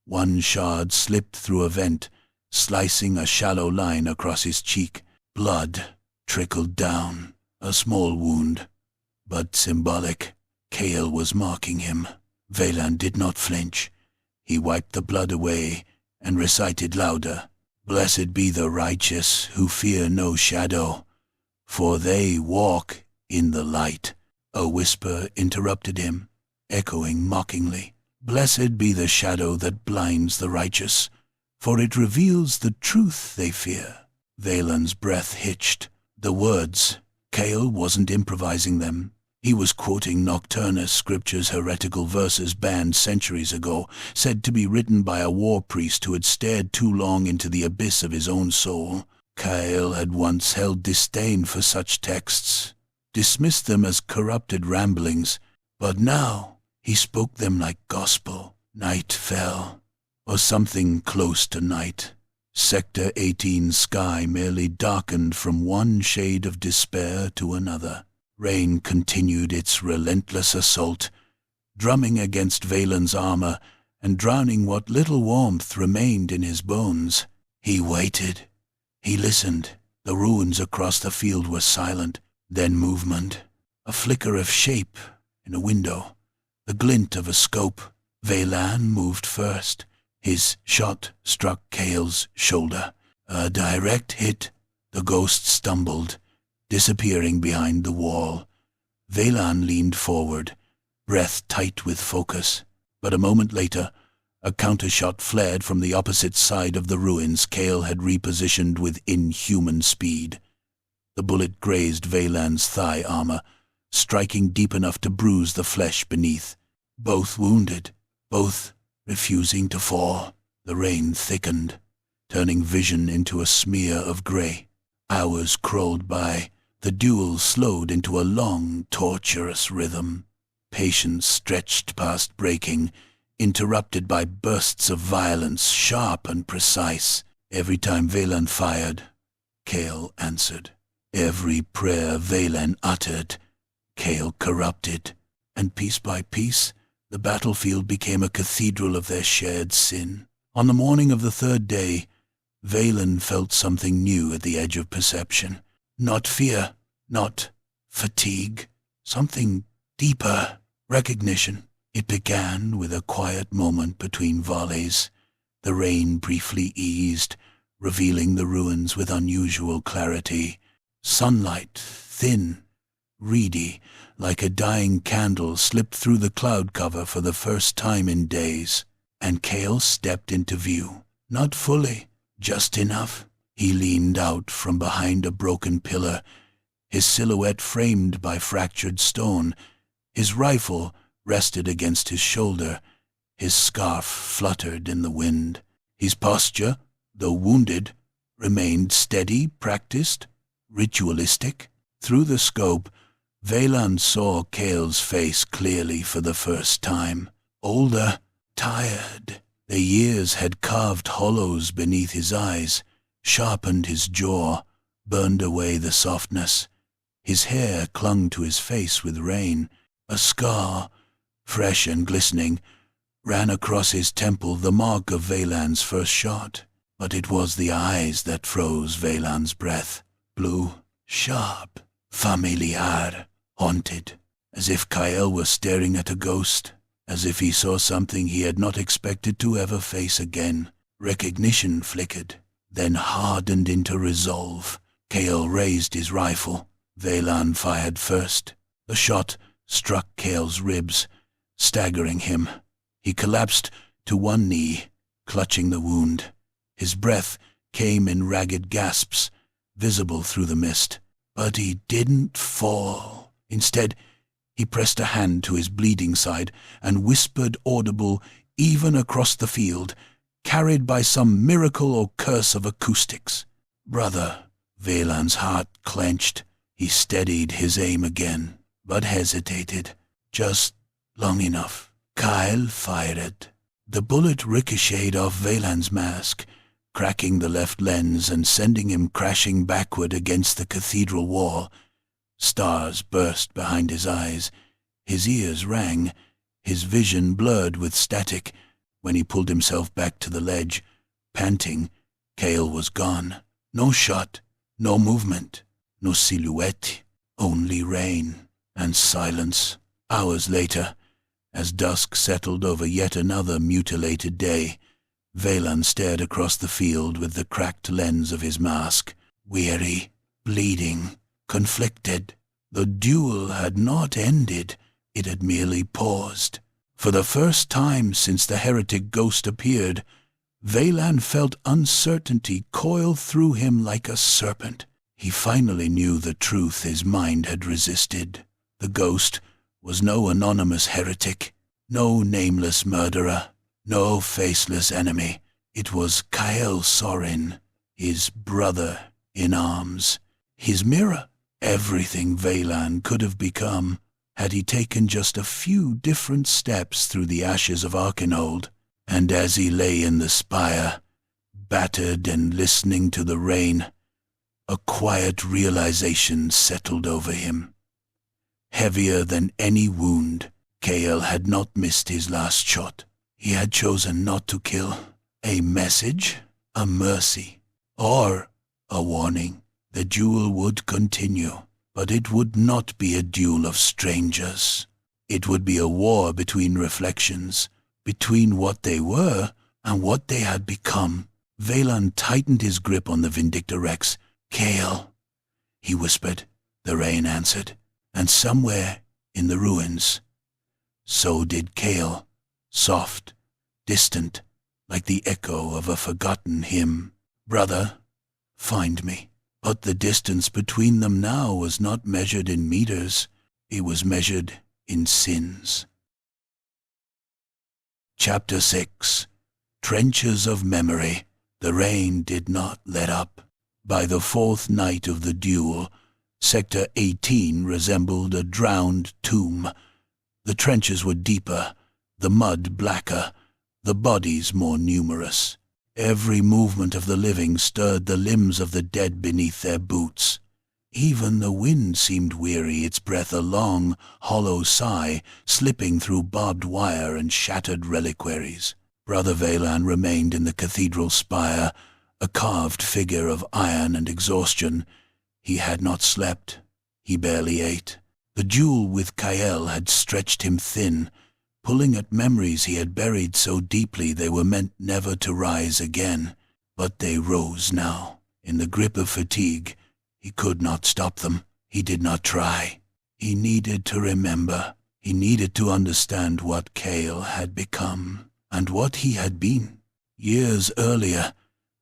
One shard slipped through a vent, slicing a shallow line across his cheek. Blood trickled down, a small wound, but symbolic. Kael was marking him. Valan did not flinch. He wiped the blood away and recited louder, "Blessed be the righteous who fear no shadow, for they walk in the light." A whisper interrupted him, echoing mockingly, "Blessed be the shadow that blinds the righteous, for it reveals the truth they fear." Valan's breath hitched. The words, Kael wasn't improvising them. He was quoting Nocturnus, Scripture's heretical verses banned centuries ago, said to be written by a war priest who had stared too long into the abyss of his own soul. Kael had once held disdain for such texts, dismissed them as corrupted ramblings, but now he spoke them like gospel. Night fell, or something close to night. Sector 18's sky merely darkened from one shade of despair to another. Rain continued its relentless assault, drumming against Valan's armor and drowning what little warmth remained in his bones. He waited. He listened. The ruins across the field were silent. Then movement. A flicker of shape in a window. The glint of a scope. Valan moved first. His shot struck Kael's shoulder. A direct hit. The ghost stumbled, disappearing behind the wall. Valan leaned forward, breath tight with focus. But a moment later, a countershot flared from the opposite side of the ruins Kael had repositioned with inhuman speed. The bullet grazed Valan's thigh armor, striking deep enough to bruise the flesh beneath. Both wounded, both refusing to fall. The rain thickened, turning vision into a smear of gray. Hours crawled by. The duel slowed into a long, torturous rhythm. Patience stretched past breaking, interrupted by bursts of violence, sharp and precise. Every time Valan fired, Kael answered. Every prayer Valan uttered, Kael corrupted. And piece by piece, the battlefield became a cathedral of their shared sin. On the morning of the third day, Valan felt something new at the edge of perception. Not fear, not fatigue, something deeper, recognition. It began with a quiet moment between volleys. The rain briefly eased, revealing the ruins with unusual clarity. Sunlight, thin, reedy, like a dying candle, slipped through the cloud cover for the first time in days. And Kael stepped into view. Not fully, just enough. He leaned out from behind a broken pillar, his silhouette framed by fractured stone. His rifle rested against his shoulder. His scarf fluttered in the wind. His posture, though wounded, remained steady, practiced, ritualistic. Through the scope, Valan saw Kael's face clearly for the first time. Older, tired. The years had carved hollows beneath his eyes, sharpened his jaw, burned away the softness. His hair clung to his face with rain. A scar, fresh and glistening, ran across his temple, the mark of Valan's first shot. But it was the eyes that froze Valan's breath. Blue, sharp, familiar, haunted, as if Kael were staring at a ghost, as if he saw something he had not expected to ever face again. Recognition flickered, then hardened into resolve. Kael raised his rifle. Valan fired first. The shot struck Kael's ribs, staggering him. He collapsed to one knee, clutching the wound. His breath came in ragged gasps, visible through the mist. But he didn't fall. Instead, he pressed a hand to his bleeding side and whispered audible even across the field, carried by some miracle or curse of acoustics. "Brother," Valan's heart clenched. He steadied his aim again, but hesitated, just long enough. Kyle fired. The bullet ricocheted off Valan's mask, cracking the left lens and sending him crashing backward against the cathedral wall. Stars burst behind his eyes. His ears rang, his vision blurred with static. When he pulled himself back to the ledge, panting, Cale was gone. No shot, no movement, no silhouette, only rain and silence. Hours later, as dusk settled over yet another mutilated day, Valan stared across the field with the cracked lens of his mask, weary, bleeding, conflicted. The duel had not ended, it had merely paused. For the first time since the heretic ghost appeared, Valan felt uncertainty coil through him like a serpent. He finally knew the truth his mind had resisted. The ghost was no anonymous heretic, no nameless murderer, no faceless enemy. It was Kael Sorin, his brother in arms, his mirror, everything Valan could have become had he taken just a few different steps through the ashes of Arkenhold. And as he lay in the spire, battered and listening to the rain, a quiet realization settled over him. Heavier than any wound, Kael had not missed his last shot. He had chosen not to kill. A message, a mercy, or a warning. The duel would continue, but it would not be a duel of strangers. It would be a war between reflections, between what they were and what they had become. Valan tightened his grip on the Vindictor Rex. "Kael," he whispered. The rain answered, and somewhere in the ruins, so did Kael, soft, distant, like the echo of a forgotten hymn. "Brother, find me." But the distance between them now was not measured in meters. It was measured in sins. Chapter 6. Trenches of Memory. The rain did not let up. By the fourth night of the duel, Sector 18 resembled a drowned tomb. The trenches were deeper, the mud blacker, the bodies more numerous. Every movement of the living stirred the limbs of the dead beneath their boots. Even the wind seemed weary, its breath a long, hollow sigh, slipping through barbed wire and shattered reliquaries. Brother Valan remained in the cathedral spire, a carved figure of iron and exhaustion. He had not slept. He barely ate. The duel with Kael had stretched him thin, pulling at memories he had buried so deeply they were meant never to rise again. But they rose now. In the grip of fatigue, he could not stop them. He did not try. He needed to remember. He needed to understand what Kael had become, and what he had been. Years earlier,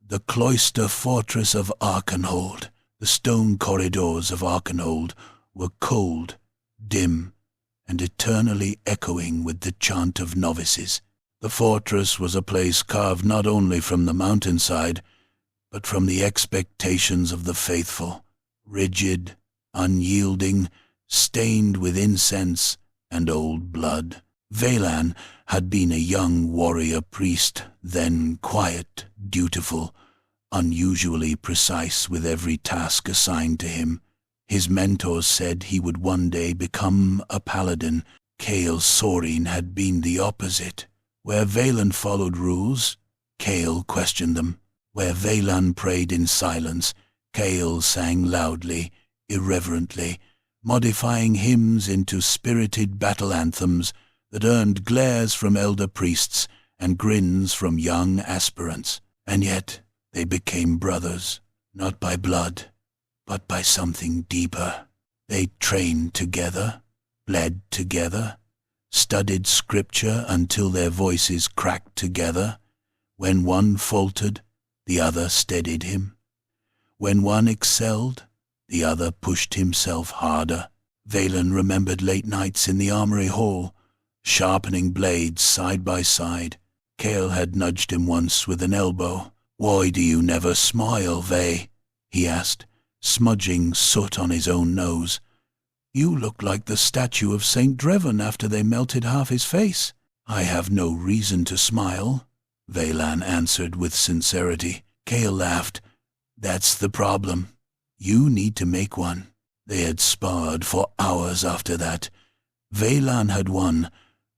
the cloister fortress of Arkenhold, the stone corridors of Arkenhold, were cold, dim, and eternally echoing with the chant of novices. The fortress was a place carved not only from the mountainside, but from the expectations of the faithful, rigid, unyielding, stained with incense and old blood. Valan had been a young warrior priest, then quiet, dutiful, unusually precise with every task assigned to him. His mentors said he would one day become a paladin. Kael Sorin had been the opposite. Where Valan followed rules, Kael questioned them. Where Valan prayed in silence, Kael sang loudly, irreverently, modifying hymns into spirited battle anthems that earned glares from elder priests and grins from young aspirants. And yet they became brothers, not by blood, but by something deeper. They trained together, bled together, studied scripture until their voices cracked together. When one faltered, the other steadied him. When one excelled, the other pushed himself harder. Valan remembered late nights in the armory hall, sharpening blades side by side, Cale had nudged him once with an elbow. "Why do you never smile, Vey?" he asked, smudging soot on his own nose. "You look like the statue of St. Dreven after they melted half his face." "I have no reason to smile," Veylan answered with sincerity. Cale laughed. "That's the problem. You need to make one." They had sparred for hours after that. Veylan had won,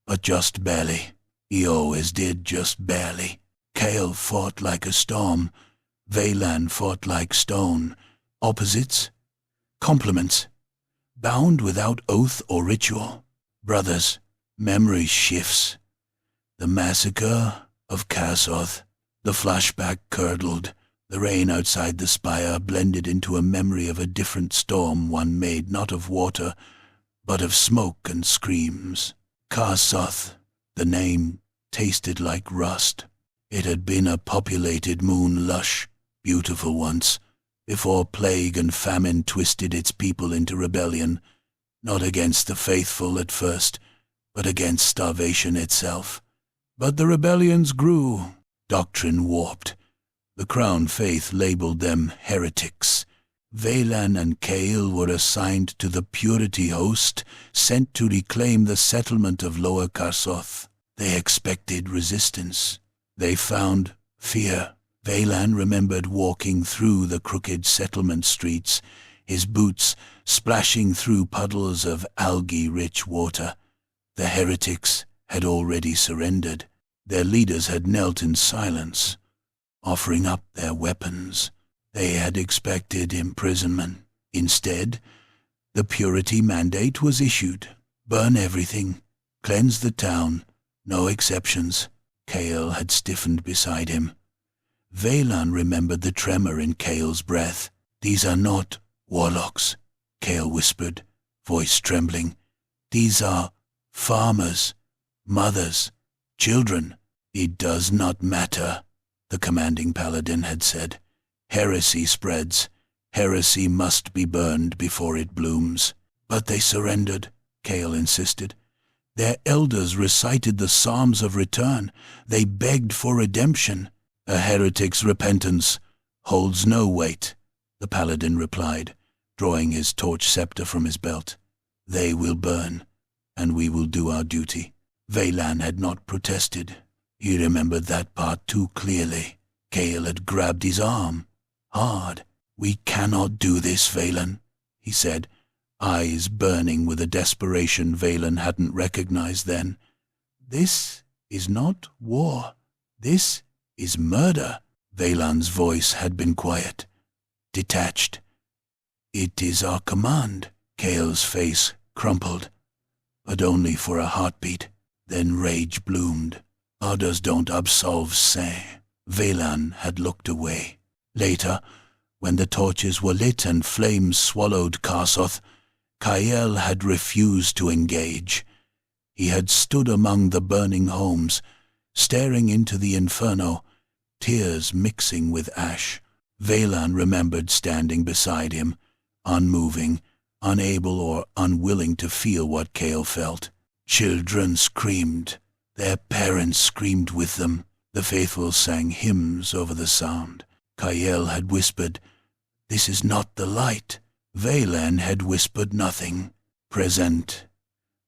but just barely. He always did, just barely. Cale fought like a storm. Veylan fought like stone. Opposites, complements, bound without oath or ritual. Brothers, memory shifts. The massacre of Karsoth. The flashback curdled. The rain outside the spire blended into a memory of a different storm, one made not of water, but of smoke and screams. Karsoth, the name, tasted like rust. It had been a populated moon, lush, beautiful once, before plague and famine twisted its people into rebellion, not against the faithful at first, but against starvation itself. But the rebellions grew, doctrine warped. The Crown Faith labeled them heretics. Veylan and Cale were assigned to the Purity Host, sent to reclaim the settlement of Lower Karsoth. They expected resistance. They found fear. Veylan remembered walking through the crooked settlement streets, his boots splashing through puddles of algae-rich water. The heretics had already surrendered. Their leaders had knelt in silence, offering up their weapons. They had expected imprisonment. Instead, the purity mandate was issued. Burn everything. Cleanse the town. No exceptions. Cale had stiffened beside him. Veylan remembered the tremor in Cale's breath. "These are not warlocks," Cale whispered, voice trembling. "These are farmers, mothers, children." "It does not matter," the commanding paladin had said. "Heresy spreads. Heresy must be burned before it blooms." "But they surrendered," Cale insisted. "Their elders recited the Psalms of Return. They begged for redemption." "A heretic's repentance holds no weight," the paladin replied, drawing his torch scepter from his belt. "They will burn, and we will do our duty." Veylan had not protested. He remembered that part too clearly. Cale had grabbed his arm, hard. "We cannot do this, Veylan," he said, eyes burning with a desperation Veylan hadn't recognized then. "This is not war. This is murder." Veylan's voice had been quiet, detached. "It is our command." Cale's face crumpled, but only for a heartbeat. Then rage bloomed. "Others don't absolve Saint." Veylan had looked away. Later, when the torches were lit and flames swallowed Karsoth, Cale had refused to engage. He had stood among the burning homes, staring into the inferno, tears mixing with ash. Veylan remembered standing beside him, unmoving, unable or unwilling to feel what Cale felt. Children screamed. Their parents screamed with them. The faithful sang hymns over the sound. Cale had whispered, "This is not the light." Veylan had whispered nothing. Present.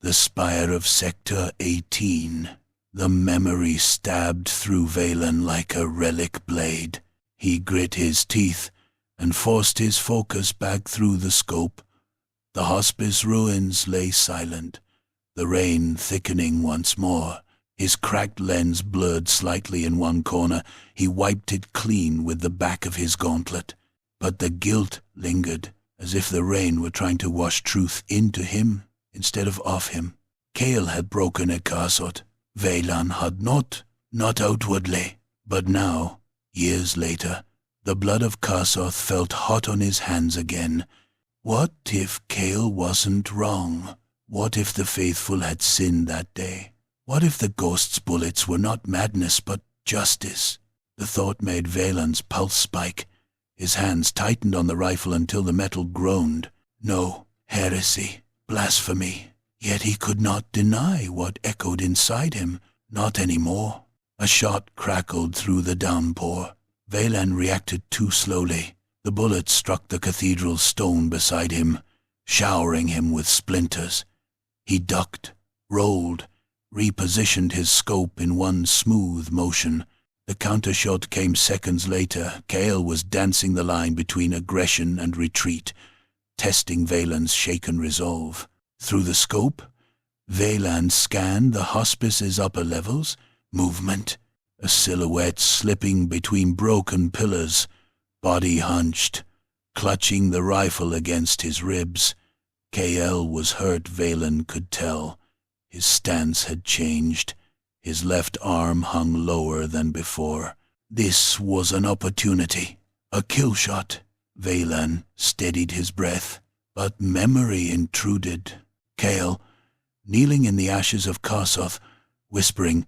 The spire of Sector 18. The memory stabbed through Veylan like a relic blade. He grit his teeth and forced his focus back through the scope. The hospice ruins lay silent, the rain thickening once more. His cracked lens blurred slightly in one corner. He wiped it clean with the back of his gauntlet. But the guilt lingered, as if the rain were trying to wash truth into him instead of off him. Cale had broken at Karsoth. Veylan had not outwardly. But now, years later, the blood of Karsoth felt hot on his hands again. What if Cale wasn't wrong? What if the faithful had sinned that day? What if the ghost's bullets were not madness but justice? The thought made Veylan's pulse spike. His hands tightened on the rifle until the metal groaned. No, heresy, blasphemy. Yet he could not deny what echoed inside him. Not anymore. A shot crackled through the downpour. Valan reacted too slowly. The bullet struck the cathedral stone beside him, showering him with splinters. He ducked, rolled, repositioned his scope in one smooth motion. The countershot came seconds later. Kael was dancing the line between aggression and retreat, testing Valan's shaken resolve. Through the scope, Valan scanned the hospice's upper levels. Movement, a silhouette slipping between broken pillars, body hunched, clutching the rifle against his ribs. Kael was hurt, Valan could tell. His stance had changed. His left arm hung lower than before. This was an opportunity, a kill shot. Valan steadied his breath, but memory intruded. Kael, kneeling in the ashes of Karsoth, whispering,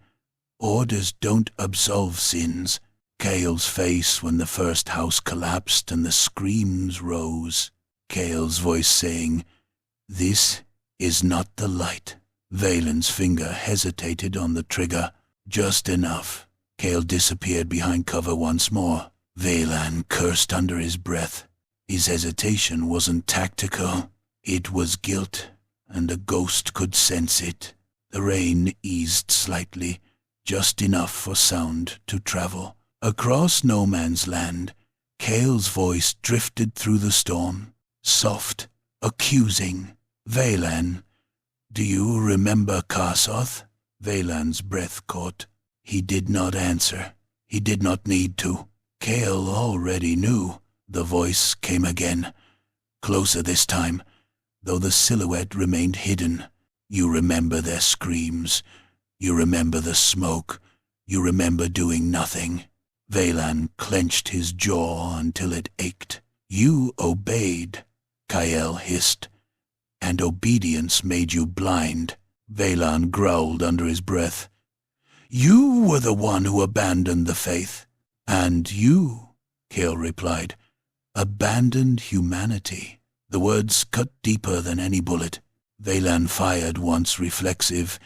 "Orders don't absolve sins." Kael's face when the first house collapsed and the screams rose. Kael's voice saying, "This is not the light." Valan's finger hesitated on the trigger. Just enough. Kael disappeared behind cover once more. Valan cursed under his breath. His hesitation wasn't tactical. It was guilt, and a ghost could sense it. The rain eased slightly, just enough for sound to travel. Across no man's land, Kael's voice drifted through the storm, soft, accusing. "Valan, do you remember Karsoth?" Valan's breath caught. He did not answer. He did not need to. Kael already knew. The voice came again, closer this time, though the silhouette remained hidden. "You remember their screams. You remember the smoke. You remember doing nothing." Valan clenched his jaw until it ached. "You obeyed," Kael hissed, "and obedience made you blind." Valan growled under his breath. "You were the one who abandoned the faith." "And you," Kael replied, "abandoned humanity." The words cut deeper than any bullet. Valan fired once, reflexive,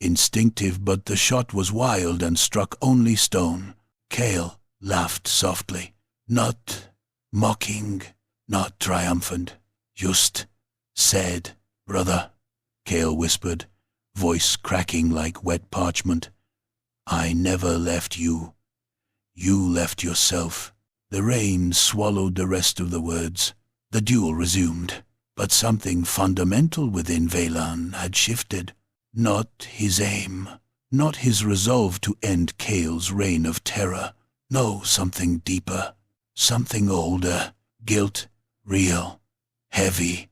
instinctive, but the shot was wild and struck only stone. Kael laughed softly, not mocking, not triumphant, just sad. "Brother," Kael whispered, voice cracking like wet parchment, "I never left you. You left yourself." The rain swallowed the rest of the words. The duel resumed, but something fundamental within Valan had shifted. Not his aim, not his resolve to end Kael's reign of terror. No, something deeper, something older. Guilt, real, heavy,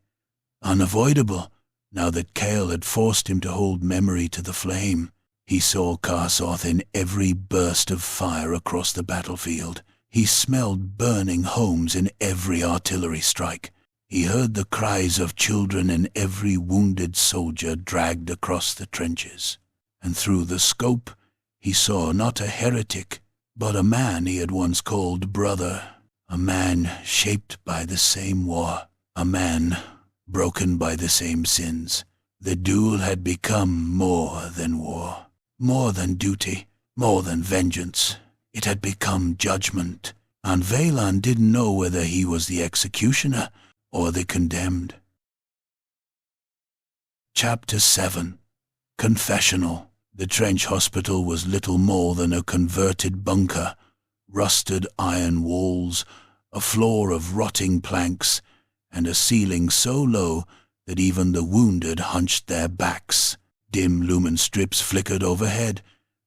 unavoidable, now that Kael had forced him to hold memory to the flame. He saw Karsoth in every burst of fire across the battlefield. He smelled burning homes in every artillery strike. He heard the cries of children in every wounded soldier dragged across the trenches. And through the scope, he saw not a heretic, but a man he had once called brother. A man shaped by the same war. A man broken by the same sins. The duel had become more than war, more than duty, more than vengeance. It had become judgment, and Valan didn't know whether he was the executioner or the condemned. Chapter 7. Confessional. The trench hospital was little more than a converted bunker. Rusted iron walls, a floor of rotting planks, and a ceiling so low that even the wounded hunched their backs. Dim lumen strips flickered overhead,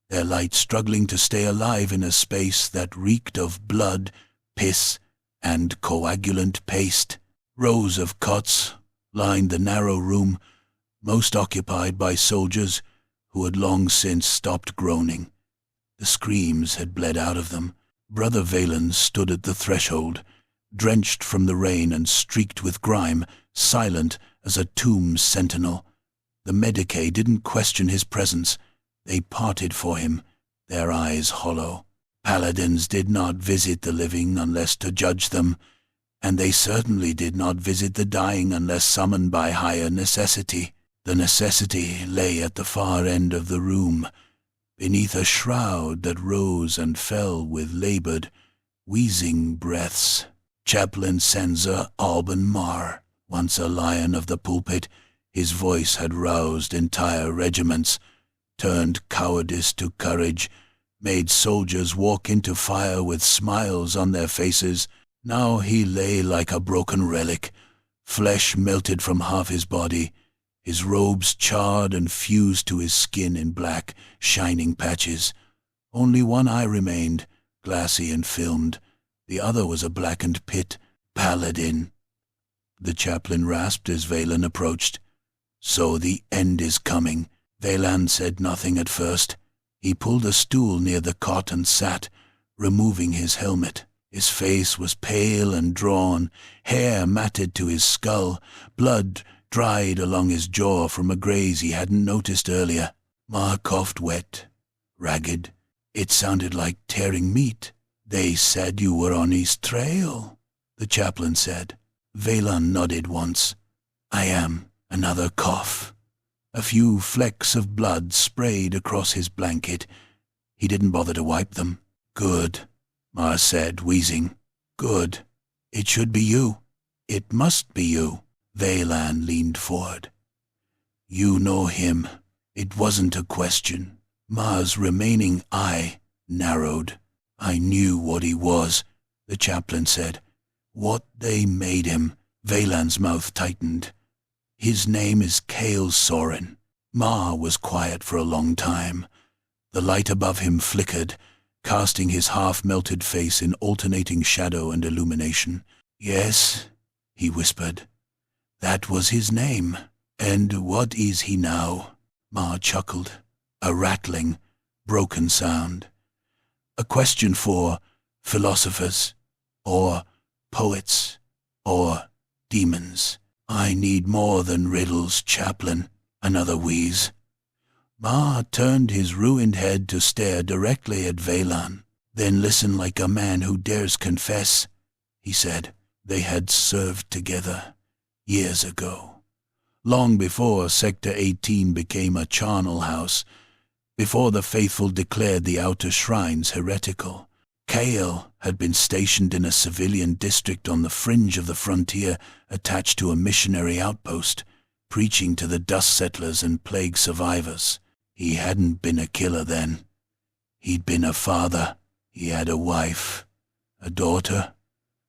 their light struggling to stay alive in a space that reeked of blood, piss, and coagulant paste. Rows of cots lined the narrow room, most occupied by soldiers who had long since stopped groaning. The screams had bled out of them. Brother Valan stood at the threshold, drenched from the rain and streaked with grime, silent as a tomb's sentinel. The Medicae didn't question his presence. They parted for him, their eyes hollow. Paladins did not visit the living unless to judge them, and they certainly did not visit the dying unless summoned by higher necessity. The necessity lay at the far end of the room, beneath a shroud that rose and fell with labored, wheezing breaths. Chaplain Senza Alban Mar, once a lion of the pulpit, his voice had roused entire regiments, turned cowardice to courage, made soldiers walk into fire with smiles on their faces. Now he lay like a broken relic, flesh melted from half his body, his robes charred and fused to his skin in black, shining patches. Only one eye remained, glassy and filmed. The other was a blackened pit. Paladin. The chaplain rasped as Valan approached. So the end is coming. Valan said nothing at first. He pulled a stool near the cot and sat, removing his helmet. His face was pale and drawn, hair matted to his skull, blood dried along his jaw from a graze he hadn't noticed earlier. Mar coughed wet, ragged. It sounded like tearing meat. They said you were on his trail, the chaplain said. Valan nodded once. I am. Another cough. A few flecks of blood sprayed across his blanket. He didn't bother to wipe them. Good, Mar said, wheezing. Good. It should be you. It must be you. Valan leaned forward. You know him. It wasn't a question. Mar's remaining eye narrowed. I knew what he was, the chaplain said. What they made him. Valan's mouth tightened. His name is Kale Sorin. Mar was quiet for a long time. The light above him flickered, casting his half-melted face in alternating shadow and illumination. Yes, he whispered. That was his name. And what is he now? Mar chuckled. A rattling, broken sound. A question for philosophers, or poets, or demons. I need more than riddles, chaplain. Another wheeze. Mar turned his ruined head to stare directly at Valan. Then listen like a man who dares confess, he said. They had served together years ago. Long before Sector 18 became a charnel house, before the faithful declared the outer shrines heretical. Kale had been stationed in a civilian district on the fringe of the frontier attached to a missionary outpost, preaching to the dust settlers and plague survivors. He hadn't been a killer then. He'd been a father. He had a wife, a daughter,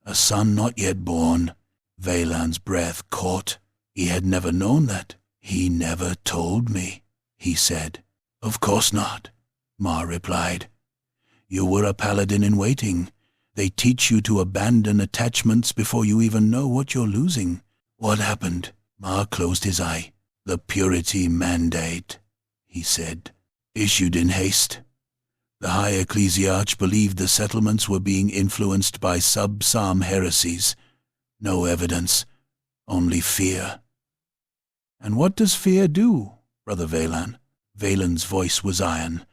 a son not yet born. Valan's breath caught. He had never known that. He never told me, he said. Of course not, Mar replied. You were a paladin in waiting. They teach you to abandon attachments before you even know what you're losing. What happened? Mar closed his eye. The purity mandate, he said, issued in haste. The high ecclesiarch believed the settlements were being influenced by sub-psalm heresies. No evidence, only fear. And what does fear do, Brother Valan? Valan's voice was iron.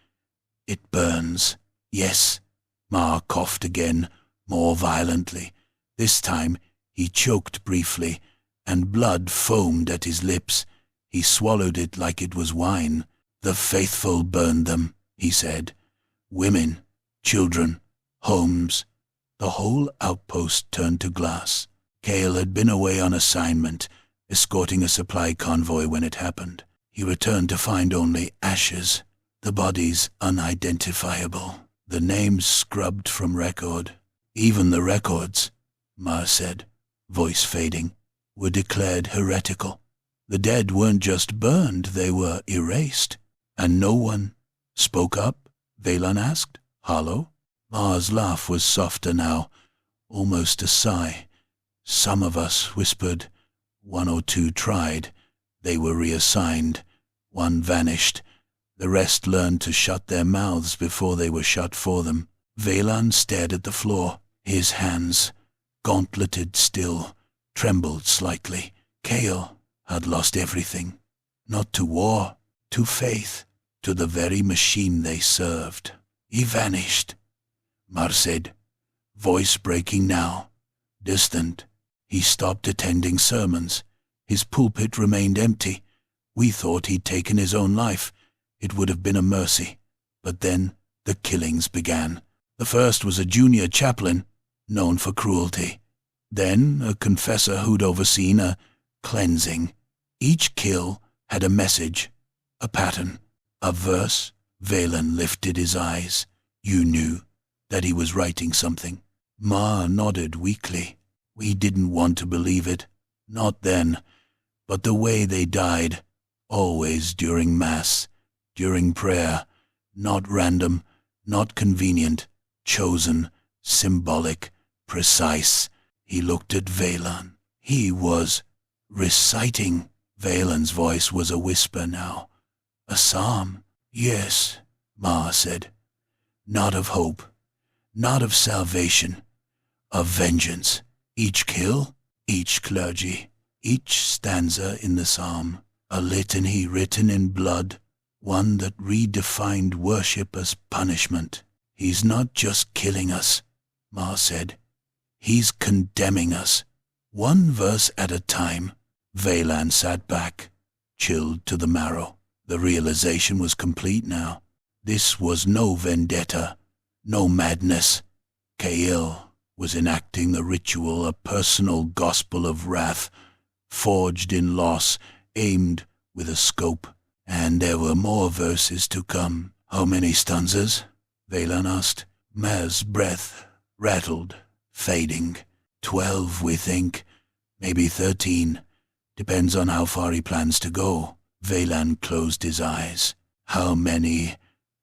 It burns. Yes. Mar coughed again, more violently. This time he choked briefly, and blood foamed at his lips. He swallowed it like it was wine. The faithful burned them, he said. Women, children, homes. The whole outpost turned to glass. Kale had been away on assignment, escorting a supply convoy when it happened. He returned to find only ashes, the bodies unidentifiable, the names scrubbed from record. Even the records, Mar said, voice fading, were declared heretical. The dead weren't just burned, they were erased. And no one spoke up? Valan asked, hollow. Mar's laugh was softer now, almost a sigh. Some of us whispered. 1 or 2 tried. They were reassigned. 1 vanished. The rest learned to shut their mouths before they were shut for them. Valan stared at the floor. His hands, gauntleted still, trembled slightly. Kale had lost everything. Not to war, to faith, to the very machine they served. He vanished, Mar said, voice breaking now, distant. He stopped attending sermons. His pulpit remained empty. We thought he'd taken his own life. It would have been a mercy. But then the killings began. The first was a junior chaplain, known for cruelty. Then a confessor who'd overseen a cleansing. Each kill had a message, a pattern, a verse. Valen lifted his eyes. You knew that he was writing something. Ma nodded weakly. We didn't want to believe it. Not then. But the way they died, always during Mass, during prayer, not random, not convenient, chosen, symbolic, precise. He looked at Valen. He was reciting. Valen's voice was a whisper now. A psalm. Yes, Ma said. Not of hope, not of salvation, of vengeance. Each kill, each clergy, each stanza in the psalm, a litany written in blood, one that redefined worship as punishment. He's not just killing us, Ma said. He's condemning us, one verse at a time. Valan sat back, chilled to the marrow. The realization was complete now. This was no vendetta, no madness. Kael was enacting the ritual, a personal gospel of wrath, forged in loss, aimed with a scope. And there were more verses to come. How many stanzas? Valan asked. Ma's breath rattled, fading. 12, we think. Maybe 13. Depends on how far he plans to go. Valan closed his eyes. How many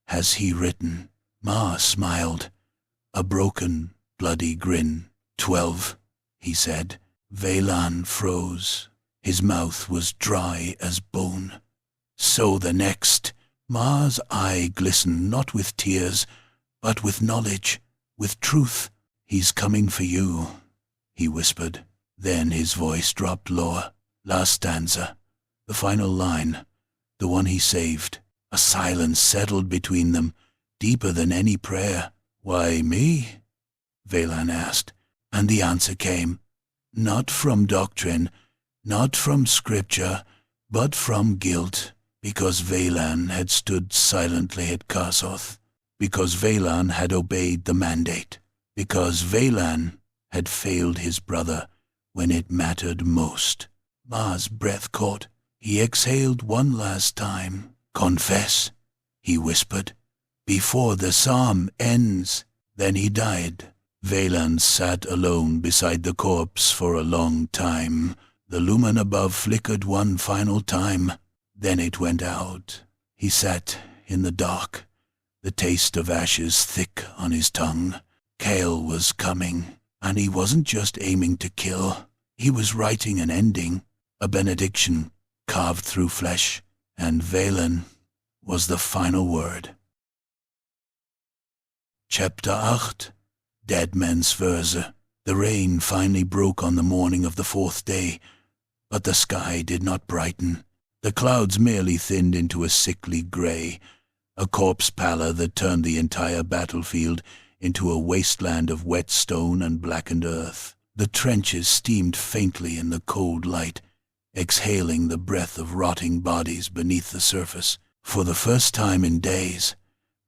has he written? Ma smiled. A broken, bloody grin. 12, he said. Valan froze. His mouth was dry as bone. So the next. Ma's eye glistened not with tears, but with knowledge, with truth. He's coming for you, he whispered. Then his voice dropped lower. Last stanza. The final line, the one he saved. A silence settled between them, deeper than any prayer. Why me? Valan asked, and the answer came. Not from doctrine, not from scripture, but from guilt, because Valan had stood silently at Karsoth, because Valan had obeyed the mandate, because Valan had failed his brother when it mattered most. Ma's breath caught. He exhaled one last time. Confess, he whispered, before the psalm ends. Then he died. Valan sat alone beside the corpse for a long time. The lumen above flickered one final time. Then it went out. He sat in the dark, the taste of ashes thick on his tongue. Kael was coming, and he wasn't just aiming to kill. He was writing an ending, a benediction carved through flesh, and Valan was the final word. Chapter 8. Dead Men's Verse. The rain finally broke on the morning of the 4th day, but the sky did not brighten. The clouds merely thinned into a sickly grey, a corpse pallor that turned the entire battlefield into a wasteland of wet stone and blackened earth. The trenches steamed faintly in the cold light, exhaling the breath of rotting bodies beneath the surface. For the first time in days,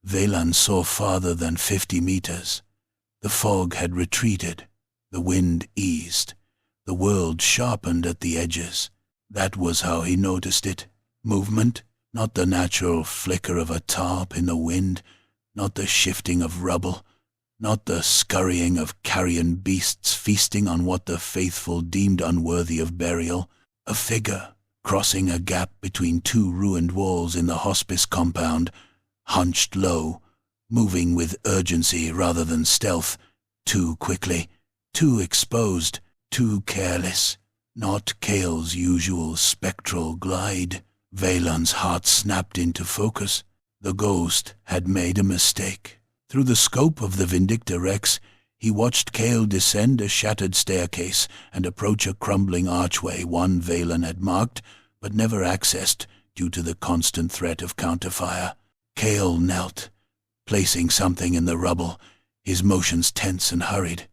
Valan saw farther than 50 meters. The fog had retreated, the wind eased, the world sharpened at the edges. That was how he noticed it. Movement, not the natural flicker of a tarp in the wind, not the shifting of rubble, not the scurrying of carrion beasts feasting on what the faithful deemed unworthy of burial. A figure, crossing a gap between two ruined walls in the hospice compound, hunched low, moving with urgency rather than stealth, too quickly, too exposed, too careless. Not Kael's usual spectral glide. Valan's heart snapped into focus. The ghost had made a mistake. Through the scope of the Vindicta Rex, he watched Kael descend a shattered staircase and approach a crumbling archway one Valan had marked, but never accessed due to the constant threat of counterfire. Kael knelt, placing something in the rubble, his motions tense and hurried.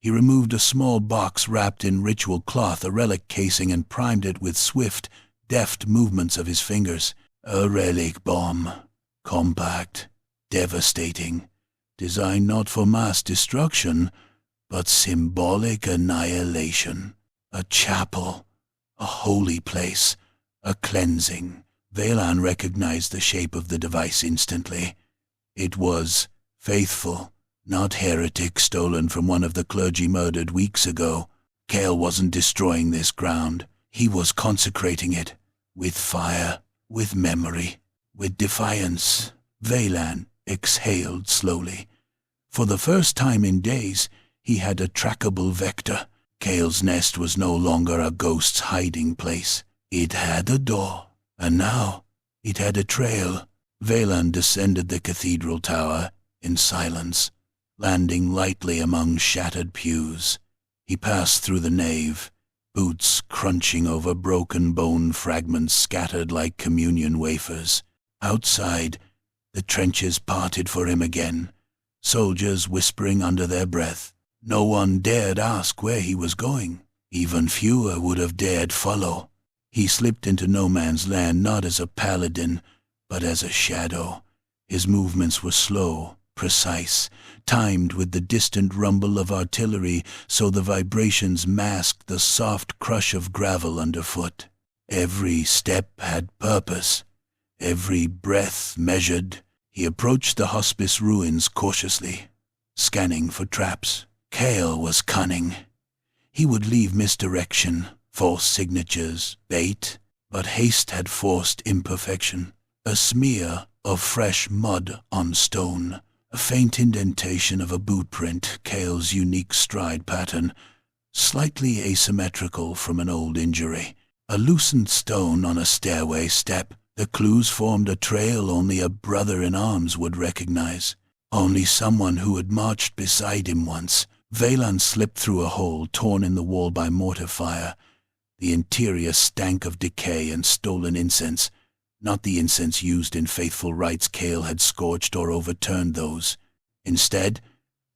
He removed a small box wrapped in ritual cloth, a relic casing, and primed it with swift, deft movements of his fingers. A relic bomb, compact, devastating, designed not for mass destruction, but symbolic annihilation. A chapel, a holy place, a cleansing. Valan recognized the shape of the device instantly. It was faithful, not heretic stolen from one of the clergy murdered weeks ago. Kael wasn't destroying this ground. He was consecrating it, with fire, with memory, with defiance. Valan exhaled slowly. For the first time in days, he had a trackable vector. Kael's nest was no longer a ghost's hiding place. It had a door, and now it had a trail. Valan descended the cathedral tower in silence, landing lightly among shattered pews. He passed through the nave, boots crunching over broken bone fragments scattered like communion wafers. Outside, the trenches parted for him again, soldiers whispering under their breath. No one dared ask where he was going. Even fewer would have dared follow. He slipped into no man's land not as a paladin, but as a shadow. His movements were slow, precise, timed with the distant rumble of artillery so the vibrations masked the soft crush of gravel underfoot. Every step had purpose, every breath measured. He approached the hospice ruins cautiously, scanning for traps. Kael was cunning. He would leave misdirection, false signatures, bait, but haste had forced imperfection. A smear of fresh mud on stone, a faint indentation of a boot print, Kael's unique stride pattern, slightly asymmetrical from an old injury. A loosened stone on a stairway step. The clues formed a trail only a brother-in-arms would recognize, only someone who had marched beside him once. Valan slipped through a hole torn in the wall by mortar fire. The interior stank of decay and stolen incense, not the incense used in faithful rites. Kael had scorched or overturned those. Instead,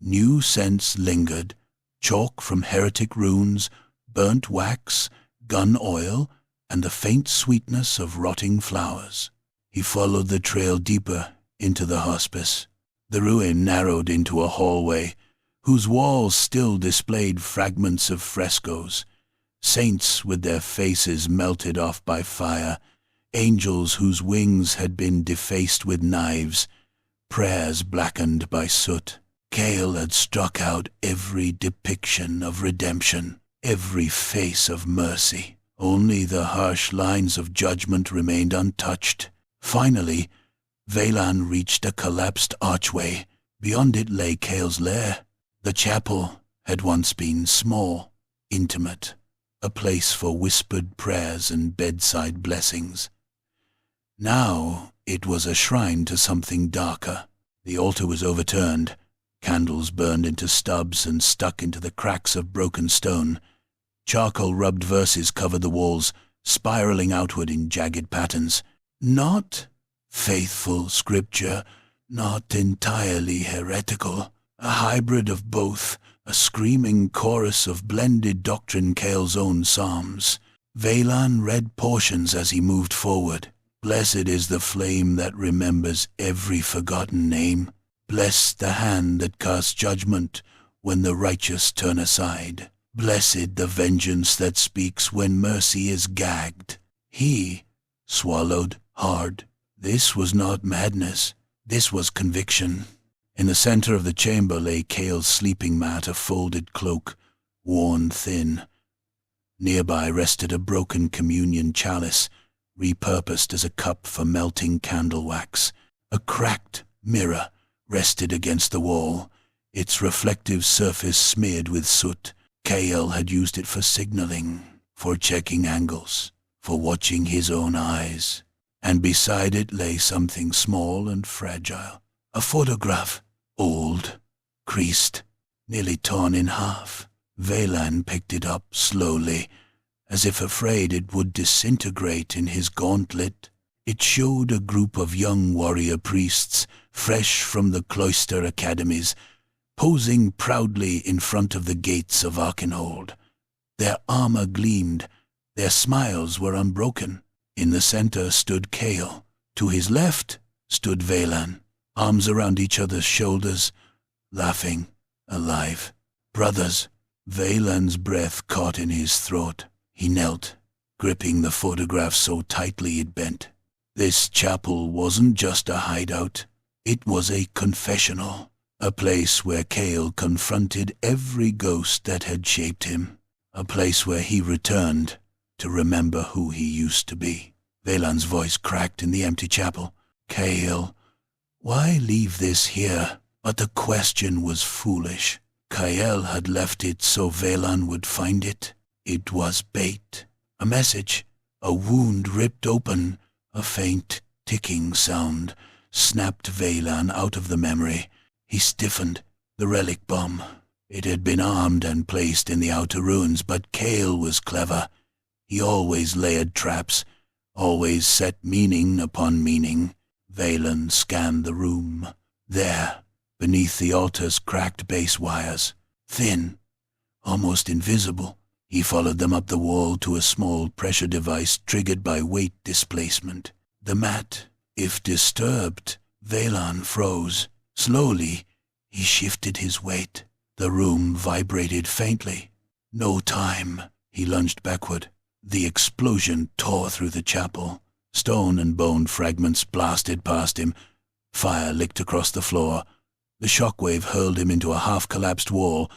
new scents lingered, chalk from heretic runes, burnt wax, gun oil, and the faint sweetness of rotting flowers. He followed the trail deeper into the hospice. The ruin narrowed into a hallway, whose walls still displayed fragments of frescoes, saints with their faces melted off by fire, angels whose wings had been defaced with knives, prayers blackened by soot. Kael had struck out every depiction of redemption, every face of mercy. Only the harsh lines of judgment remained untouched. Finally, Valan reached a collapsed archway. Beyond it lay Kael's lair. The chapel had once been small, intimate, a place for whispered prayers and bedside blessings. Now it was a shrine to something darker. The altar was overturned, candles burned into stubs and stuck into the cracks of broken stone. Charcoal-rubbed verses covered the walls, spiraling outward in jagged patterns. Not faithful scripture, not entirely heretical. A hybrid of both, a screaming chorus of blended doctrine, Kael's own psalms. Valan read portions as he moved forward. Blessed is the flame that remembers every forgotten name. Blessed the hand that casts judgment when the righteous turn aside. Blessed the vengeance that speaks when mercy is gagged. He swallowed hard. This was not madness. This was conviction. In the center of the chamber lay Kael's sleeping mat, a folded cloak, worn thin. Nearby rested a broken communion chalice, repurposed as a cup for melting candle wax. A cracked mirror rested against the wall, its reflective surface smeared with soot. Kael had used it for signaling, for checking angles, for watching his own eyes. And beside it lay something small and fragile. A photograph, old, creased, nearly torn in half. Valan picked it up slowly, as if afraid it would disintegrate in his gauntlet. It showed a group of young warrior priests, fresh from the cloister academies, posing proudly in front of the gates of Arkenhold. Their armor gleamed, their smiles were unbroken. In the center stood Kael. To his left stood Valan, arms around each other's shoulders, laughing, alive. Brothers. Vaelan's breath caught in his throat. He knelt, gripping the photograph so tightly it bent. This chapel wasn't just a hideout. It was a confessional, a place where Cale confronted every ghost that had shaped him, a place where he returned to remember who he used to be. Vaelan's voice cracked in the empty chapel. Cale, why leave this here? But the question was foolish. Kael had left it so Vaelan would find it. It was bait. A message. A wound ripped open. A faint, ticking sound snapped Vaelan out of the memory. He stiffened. The relic bomb. It had been armed and placed in the outer ruins, but Cale was clever. He always layered traps, always set meaning upon meaning. Vaelan scanned the room. There, beneath the altar's cracked base wires, thin, almost invisible, he followed them up the wall to a small pressure device triggered by weight displacement. The mat, if disturbed, Vaelan froze. Slowly, he shifted his weight. The room vibrated faintly. No time. He lunged backward. The explosion tore through the chapel. Stone and bone fragments blasted past him. Fire licked across the floor. The shockwave hurled him into a half-collapsed wall,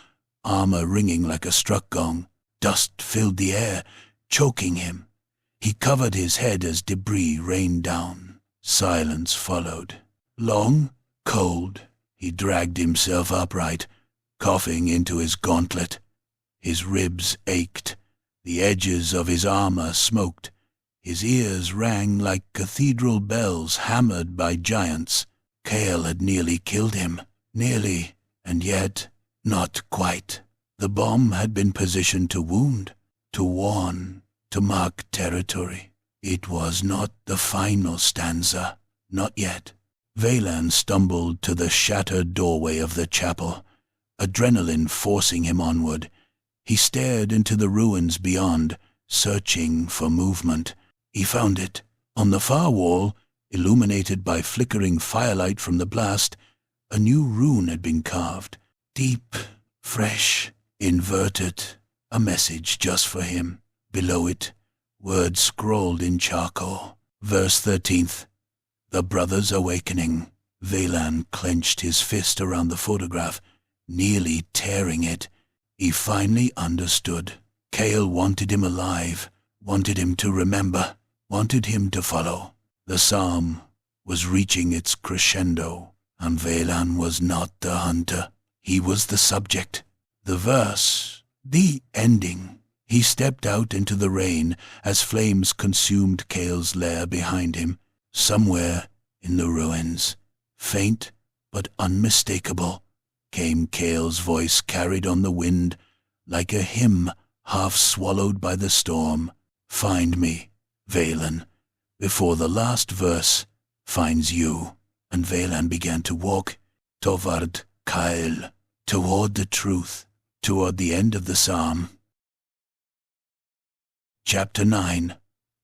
armor ringing like a struck gong. Dust filled the air, choking him. He covered his head as debris rained down. Silence followed. Long, cold, he dragged himself upright, coughing into his gauntlet. His ribs ached. The edges of his armor smoked. His ears rang like cathedral bells hammered by giants. Cale had nearly killed him. Nearly, and yet not quite. The bomb had been positioned to wound, to warn, to mark territory. It was not the final stanza. Not yet. Vaelan stumbled to the shattered doorway of the chapel, adrenaline forcing him onward. He stared into the ruins beyond, searching for movement. He found it. On the far wall, illuminated by flickering firelight from the blast, a new rune had been carved. Deep, fresh, inverted. A message just for him. Below it, words scrawled in charcoal. Verse 13th. The Brothers' Awakening. Vaelan clenched his fist around the photograph, nearly tearing it. He finally understood. Cale wanted him alive, wanted him to remember, wanted him to follow. The psalm was reaching its crescendo, and Vaelan was not the hunter. He was the subject. The verse, the ending. He stepped out into the rain as flames consumed Cale's lair behind him. Somewhere in the ruins, faint but unmistakable, came Cale's voice carried on the wind like a hymn half swallowed by the storm. Find me, Vaelan, before the last verse finds you. And Vaelan began to walk toward Cale, toward the truth, toward the end of the psalm. Chapter 9.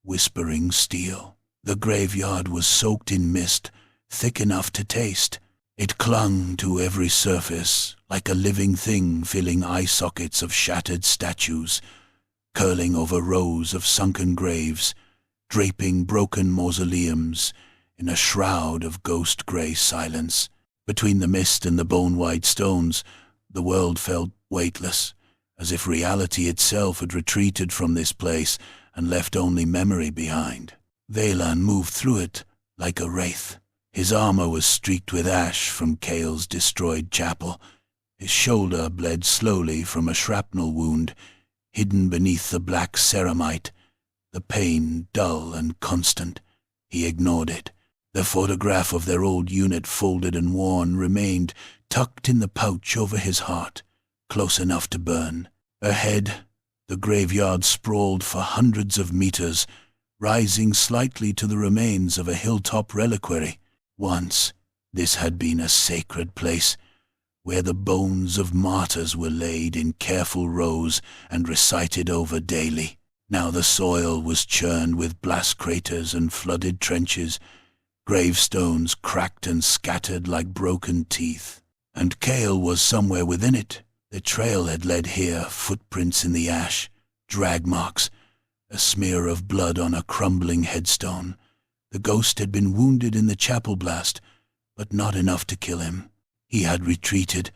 Whispering Steel. The graveyard was soaked in mist, thick enough to taste. It clung to every surface, like a living thing filling eye sockets of shattered statues, curling over rows of sunken graves, draping broken mausoleums in a shroud of ghost-grey silence. Between the mist and the bone-white stones, the world felt weightless, as if reality itself had retreated from this place and left only memory behind. Vaelan moved through it like a wraith. His armor was streaked with ash from Cale's destroyed chapel. His shoulder bled slowly from a shrapnel wound, hidden beneath the black ceramite. The pain dull and constant. He ignored it. The photograph of their old unit, folded and worn, remained tucked in the pouch over his heart, close enough to burn. Ahead, the graveyard sprawled for hundreds of meters, rising slightly to the remains of a hilltop reliquary. Once, this had been a sacred place, where the bones of martyrs were laid in careful rows and recited over daily. Now the soil was churned with blast craters and flooded trenches. Gravestones cracked and scattered like broken teeth. And Cale was somewhere within it. The trail had led here, footprints in the ash, drag marks, a smear of blood on a crumbling headstone. The ghost had been wounded in the chapel blast, but not enough to kill him. He had retreated,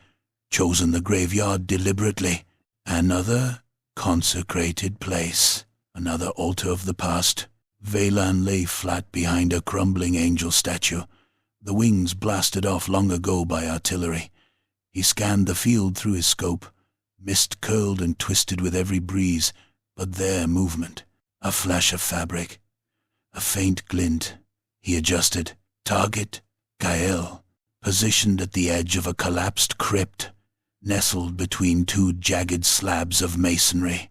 chosen the graveyard deliberately. Another consecrated place, another altar of the past. Valan lay flat behind a crumbling angel statue, the wings blasted off long ago by artillery. He scanned the field through his scope. Mist curled and twisted with every breeze, but there movement, a flash of fabric, a faint glint. He adjusted. Target, Gael, positioned at the edge of a collapsed crypt, nestled between two jagged slabs of masonry.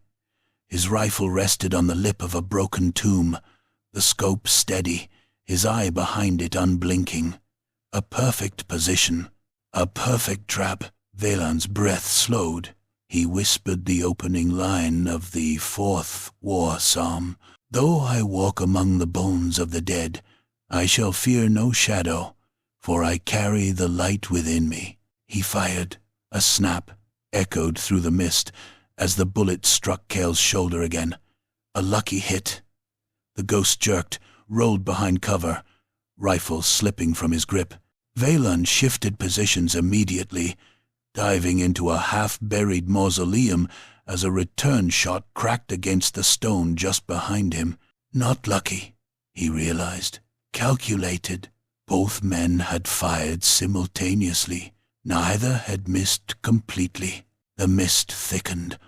His rifle rested on the lip of a broken tomb, the scope steady, his eye behind it unblinking. A perfect position, a perfect trap. Valan's breath slowed. He whispered the opening line of the 4th war psalm. Though I walk among the bones of the dead, I shall fear no shadow, for I carry the light within me. He fired. A snap echoed through the mist as the bullet struck Cale's shoulder again. A lucky hit. The ghost jerked, rolled behind cover, rifle slipping from his grip. Valan shifted positions immediately, diving into a half-buried mausoleum as a return shot cracked against the stone just behind him. Not lucky, he realized. Calculated. Both men had fired simultaneously. Neither had missed completely. The mist thickened,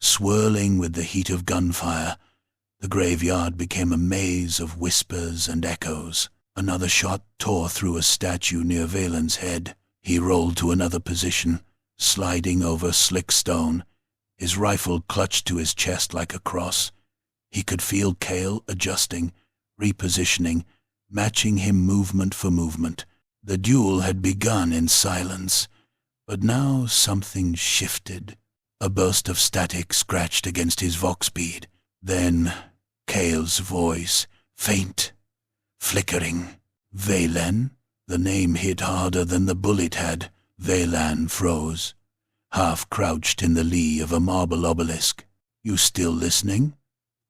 swirling with the heat of gunfire. The graveyard became a maze of whispers and echoes. Another shot tore through a statue near Valan's head. He rolled to another position, sliding over slick stone, his rifle clutched to his chest like a cross. He could feel Cale adjusting, repositioning, matching him movement for movement. The duel had begun in silence, but now something shifted. A burst of static scratched against his vox bead. Then Cale's voice, faint, flickering. Valan? The name hit harder than the bullet had. Valan froze, half crouched in the lee of a marble obelisk. You still listening?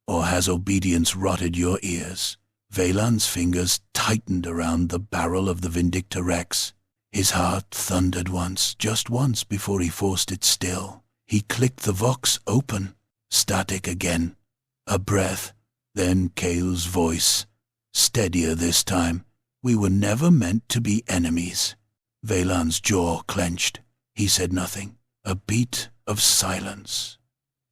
Or has obedience rotted your ears? Valan's fingers tightened around the barrel of the Vindicta Rex. His heart thundered once, just once before he forced it still. He clicked the vox open. Static again. A breath. Then Cale's voice, steadier this time. We were never meant to be enemies. Valan's jaw clenched. He said nothing. A beat of silence.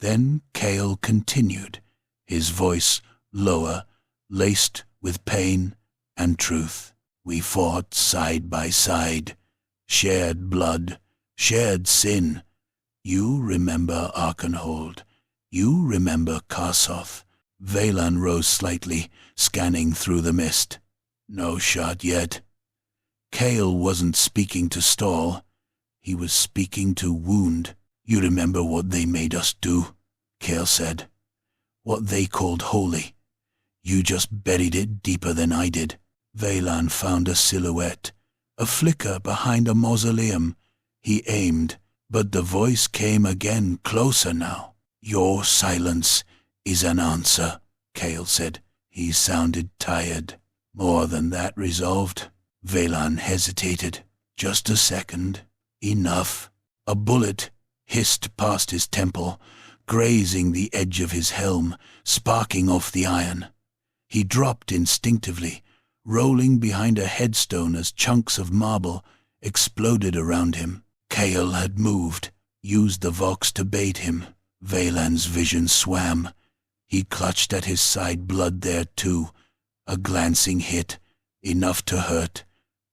Then Cale continued, his voice lower, laced with pain and truth. We fought side by side, shared blood, shared sin. You remember Arkenhold. You remember Karsoth. Valan rose slightly, scanning through the mist. No shot yet. Cale wasn't speaking to stall. He was speaking to wound. You remember what they made us do, Cale said. What they called holy. You just buried it deeper than I did. Valan found a silhouette, a flicker behind a mausoleum. He aimed, but the voice came again, closer now. Your silence is an answer, Cale said. He sounded tired. More than that, resolved. Valan hesitated. Just a second. Enough. A bullet hissed past his temple, grazing the edge of his helm, sparking off the iron. He dropped instinctively, rolling behind a headstone as chunks of marble exploded around him. Cale had moved, used the vox to bait him. Valan's vision swam. He clutched at his side, blood there too. A glancing hit, enough to hurt,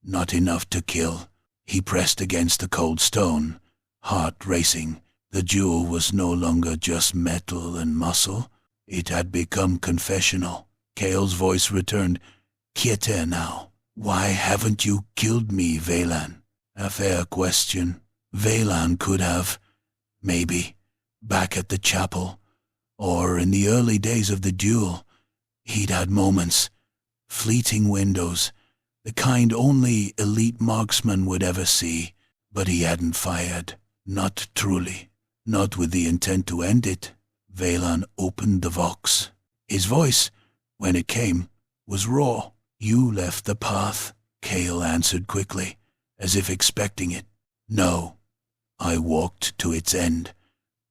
not enough to kill. He pressed against the cold stone, heart racing. The duel was no longer just metal and muscle. It had become confessional. Cale's voice returned. Quiete now. Why haven't you killed me, Valan? A fair question. Valan could have. Maybe. Back at the chapel. Or in the early days of the duel. He'd had moments. Fleeting windows. the kind only elite marksman would ever see, but he hadn't fired. Not truly. Not with the intent to end it. Valan opened the vox. His voice, when it came, was raw. "You left the path," Cale answered quickly, as if expecting it. "No, I walked to its end.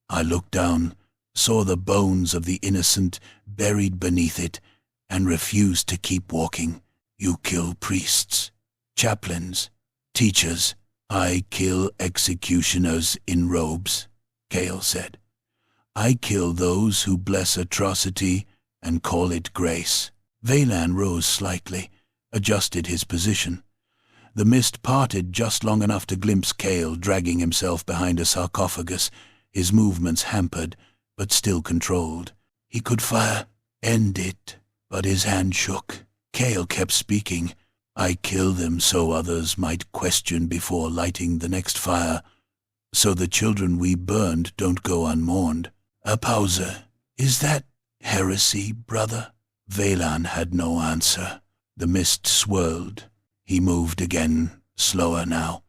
I looked down, saw the bones of the innocent buried beneath it, and refused to keep walking. You kill priests, chaplains, teachers. I kill executioners in robes," Cale said. "I kill those who bless atrocity and call it grace." Valan rose slightly, adjusted his position. The mist parted just long enough to glimpse Cale dragging himself behind a sarcophagus, his movements hampered, but still controlled. He could fire, end it, but his hand shook. Cale kept speaking. "I kill them so others might question before lighting the next fire, so the children we burned don't go unmourned." A pause. "Is that heresy, brother?" Valan had no answer. The mist swirled. He moved again, slower now.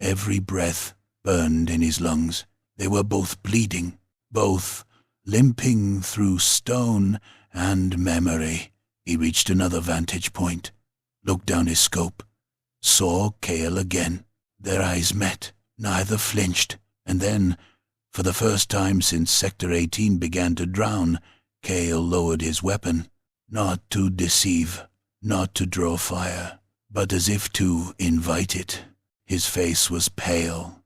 Every breath burned in his lungs. They were both bleeding, both limping through stone and memory. He reached another vantage point, looked down his scope, saw Cale again. Their eyes met, neither flinched, and then, for the first time since Sector 18 began to drown, Cale lowered his weapon, not to deceive, not to draw fire, but as if to invite it. His face was pale,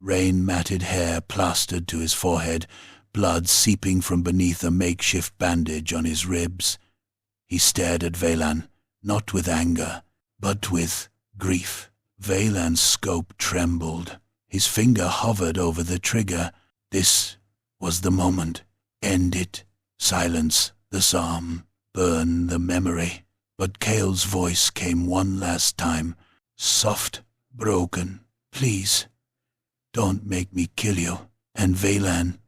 rain-matted hair plastered to his forehead, blood seeping from beneath a makeshift bandage on his ribs. He stared at Valan, not with anger, but with grief. Valan's scope trembled. His finger hovered over the trigger. This was the moment. End it. Silence the psalm. Burn the memory. But Cale's voice came one last time, soft, broken. "Please, don't make me kill you." And Valan,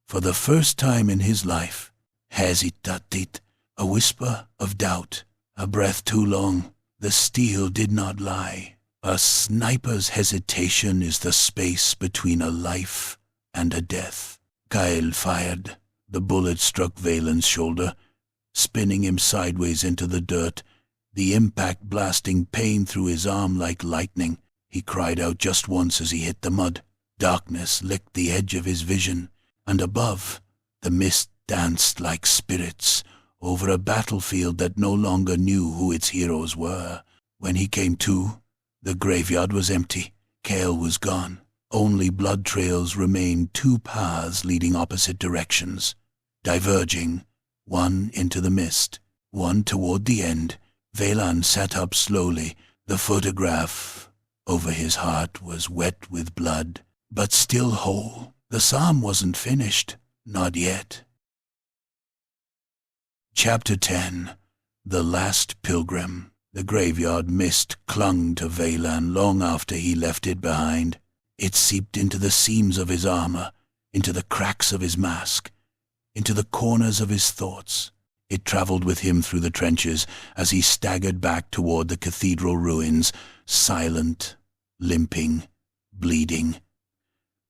for the first time in his life, hesitated, a whisper of doubt, a breath too long. The steel did not lie. A sniper's hesitation is the space between a life and a death. Cale fired. The bullet struck Valan's shoulder, spinning him sideways into the dirt, the impact blasting pain through his arm like lightning. He cried out just once as he hit the mud. Darkness licked the edge of his vision, and above, the mist danced like spirits over a battlefield that no longer knew who its heroes were. When he came to, the graveyard was empty. Cale was gone. Only blood trails remained, two paths leading opposite directions, diverging, one into the mist, one toward the end. Valan sat up slowly. The photograph over his heart was wet with blood, but still whole. The psalm wasn't finished, not yet. Chapter 10. The Last Pilgrim. The graveyard mist clung to Valan long after he left it behind. It seeped into the seams of his armor, into the cracks of his mask, into the corners of his thoughts. It traveled with him through the trenches as he staggered back toward the cathedral ruins, silent, limping, bleeding.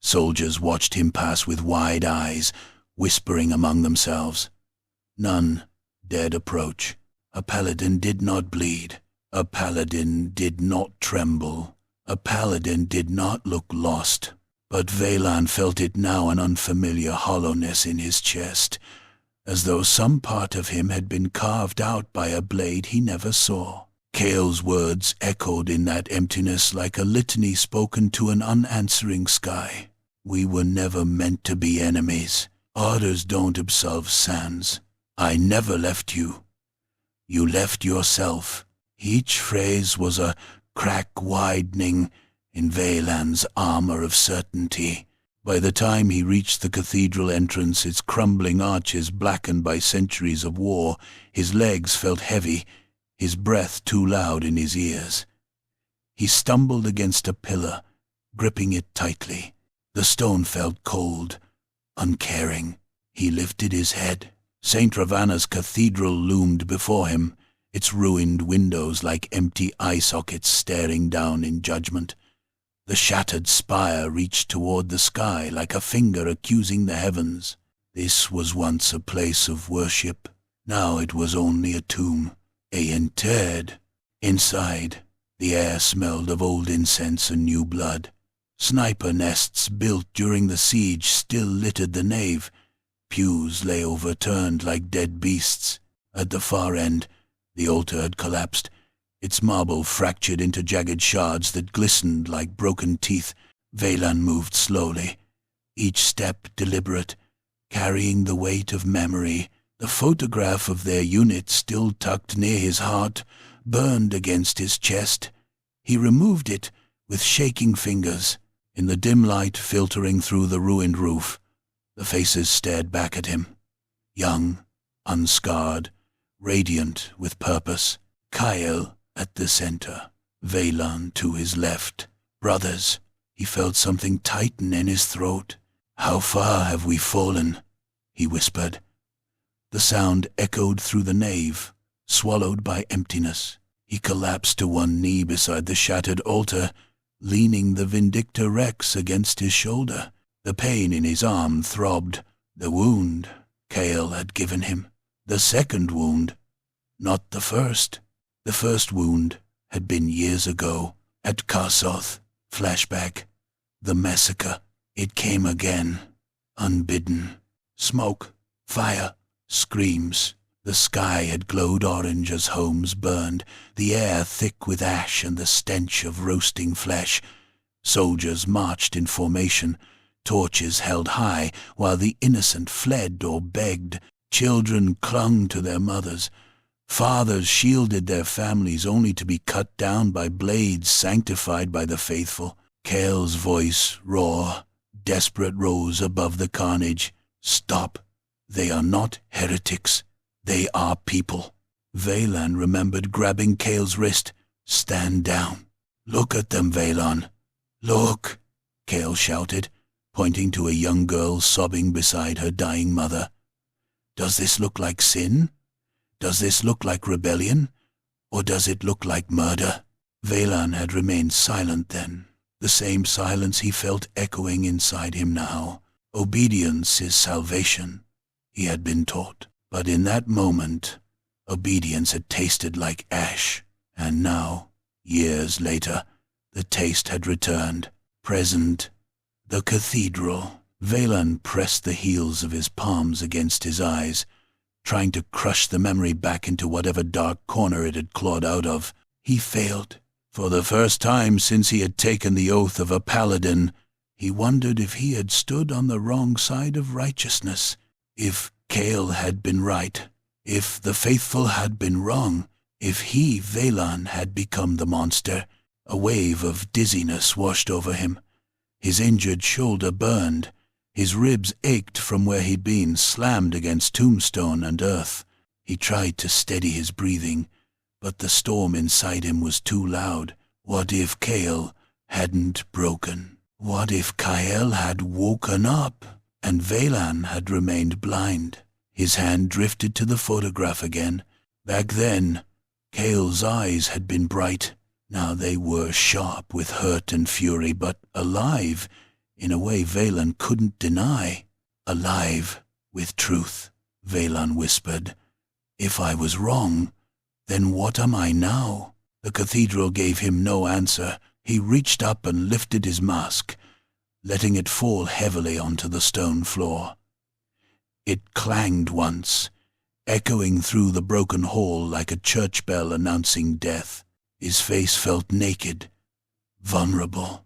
Soldiers watched him pass with wide eyes, whispering among themselves. None dared approach. A paladin did not bleed. A paladin did not tremble. A paladin did not look lost. But Valan felt it now, an unfamiliar hollowness in his chest, as though some part of him had been carved out by a blade he never saw. Cale's words echoed in that emptiness like a litany spoken to an unanswering sky. "We were never meant to be enemies. Orders don't absolve Sans. I never left you. You left yourself." Each phrase was a crack widening in Valan's armor of certainty. By the time he reached the cathedral entrance, its crumbling arches blackened by centuries of war, his legs felt heavy, his breath too loud in his ears. He stumbled against a pillar, gripping it tightly. The stone felt cold, uncaring. He lifted his head. St. Ravana's cathedral loomed before him, its ruined windows like empty eye sockets staring down in judgment. The shattered spire reached toward the sky like a finger accusing the heavens. This was once a place of worship. Now it was only a tomb, interred. Inside, the air smelled of old incense and new blood. Sniper nests built during the siege still littered the nave. Pews lay overturned like dead beasts. At the far end, the altar had collapsed, its marble fractured into jagged shards that glistened like broken teeth. Valan moved slowly, each step deliberate, carrying the weight of memory. The photograph of their unit still tucked near his heart burned against his chest. He removed it with shaking fingers. In the dim light filtering through the ruined roof, the faces stared back at him. Young, unscarred, radiant with purpose. Kyle at the center, Valan to his left. Brothers, he felt something tighten in his throat. "How far have we fallen?" he whispered. The sound echoed through the nave, swallowed by emptiness. He collapsed to one knee beside the shattered altar, leaning the Vindicta Rex against his shoulder. The pain in his arm throbbed. The wound Kale had given him. The second wound, not the first. The first wound had been years ago, at Karsoth. Flashback. The massacre. It came again, unbidden. Smoke, fire, screams. The sky had glowed orange as homes burned, the air thick with ash and the stench of roasting flesh. Soldiers marched in formation, torches held high, while the innocent fled or begged. Children clung to their mothers. Fathers shielded their families only to be cut down by blades sanctified by the faithful. Kale's voice, raw, desperate, rose above the carnage. "Stop. They are not heretics. They are people." Valan remembered grabbing Kale's wrist. "Stand down. Look at them, Valan. Look," Kale shouted, pointing to a young girl sobbing beside her dying mother. "Does this look like sin? Does this look like rebellion? Or does it look like murder?" Valan had remained silent then, the same silence he felt echoing inside him now. Obedience is salvation, he had been taught. But in that moment, obedience had tasted like ash, and now, years later, the taste had returned. Present, the cathedral. Valan pressed the heels of his palms against his eyes, trying to crush the memory back into whatever dark corner it had clawed out of. He failed. For the first time since he had taken the oath of a paladin, he wondered if he had stood on the wrong side of righteousness. If Kale had been right, if the faithful had been wrong, if he, Valan, had become the monster. A wave of dizziness washed over him. His injured shoulder burned. His ribs ached from where he'd been slammed against tombstone and earth. He tried to steady his breathing, but the storm inside him was too loud. What if Kale hadn't broken? What if Kyle had woken up? And Valan had remained blind. His hand drifted to the photograph again. Back then, Kale's eyes had been bright. Now they were sharp with hurt and fury, but alive in a way Valan couldn't deny. Alive with truth, Valan whispered. "If I was wrong, then what am I now?" The cathedral gave him no answer. He reached up and lifted his mask, letting it fall heavily onto the stone floor. It clanged once, echoing through the broken hall like a church bell announcing death. His face felt naked, vulnerable.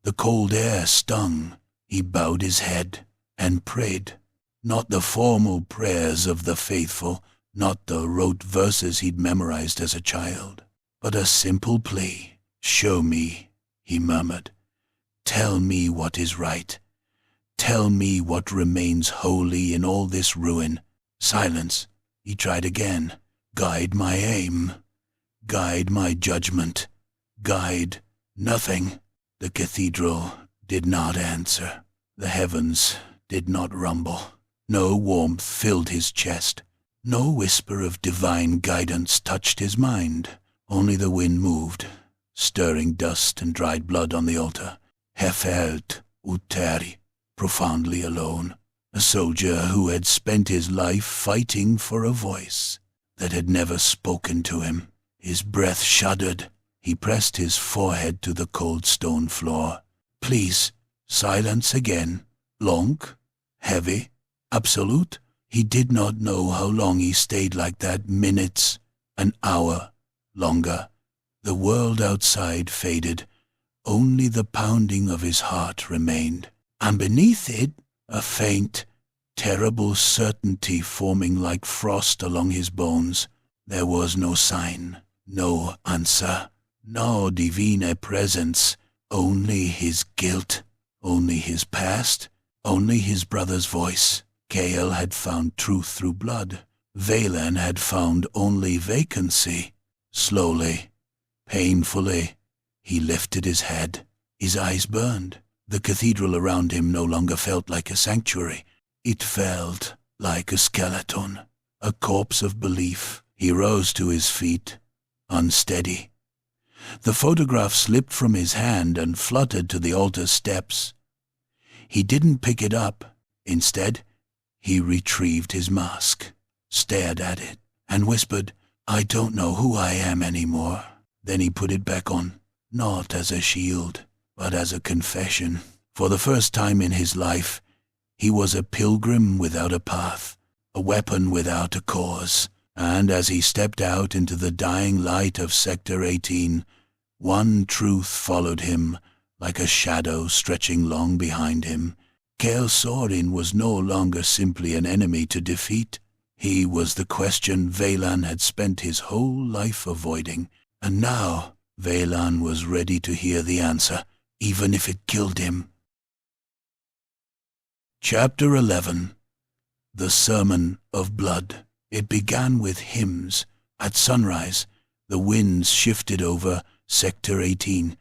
The cold air stung. He bowed his head and prayed. Not the formal prayers of the faithful, not the rote verses he'd memorized as a child, but a simple plea. "Show me," he murmured. "Tell me what is right. Tell me what remains holy in all this ruin." Silence. He tried again. "Guide my aim. Guide my judgment. Guide nothing." The cathedral did not answer. The heavens did not rumble. No warmth filled his chest. No whisper of divine guidance touched his mind. Only the wind moved, stirring dust and dried blood on the altar. He felt uteri, profoundly alone, a soldier who had spent his life fighting for a voice that had never spoken to him. His breath shuddered. He pressed his forehead to the cold stone floor. Please, silence again. Long? Heavy? Absolute? He did not know how long he stayed like that. Minutes, an hour, longer. The world outside faded. Only the pounding of his heart remained. And beneath it, a faint, terrible certainty forming like frost along his bones. There was no sign, no answer, no divine presence, only his guilt, only his past, only his brother's voice. Kael had found truth through blood. Valen had found only vacancy. Slowly, painfully, he lifted his head. His eyes burned. The cathedral around him no longer felt like a sanctuary. It felt like a skeleton, a corpse of belief. He rose to his feet, unsteady. The photograph slipped from his hand and fluttered to the altar steps. He didn't pick it up. Instead, he retrieved his mask, stared at it, and whispered, "I don't know who I am anymore." Then he put it back on, not as a shield, but as a confession. For the first time in his life, he was a pilgrim without a path, a weapon without a cause. And as he stepped out into the dying light of Sector 18, one truth followed him like a shadow stretching long behind him. Kael Sorin was no longer simply an enemy to defeat. He was the question Valen had spent his whole life avoiding. And now Valen was ready to hear the answer, even if it killed him. Chapter 11. The Sermon of Blood. It began with hymns. At sunrise, the winds shifted over Sector 18.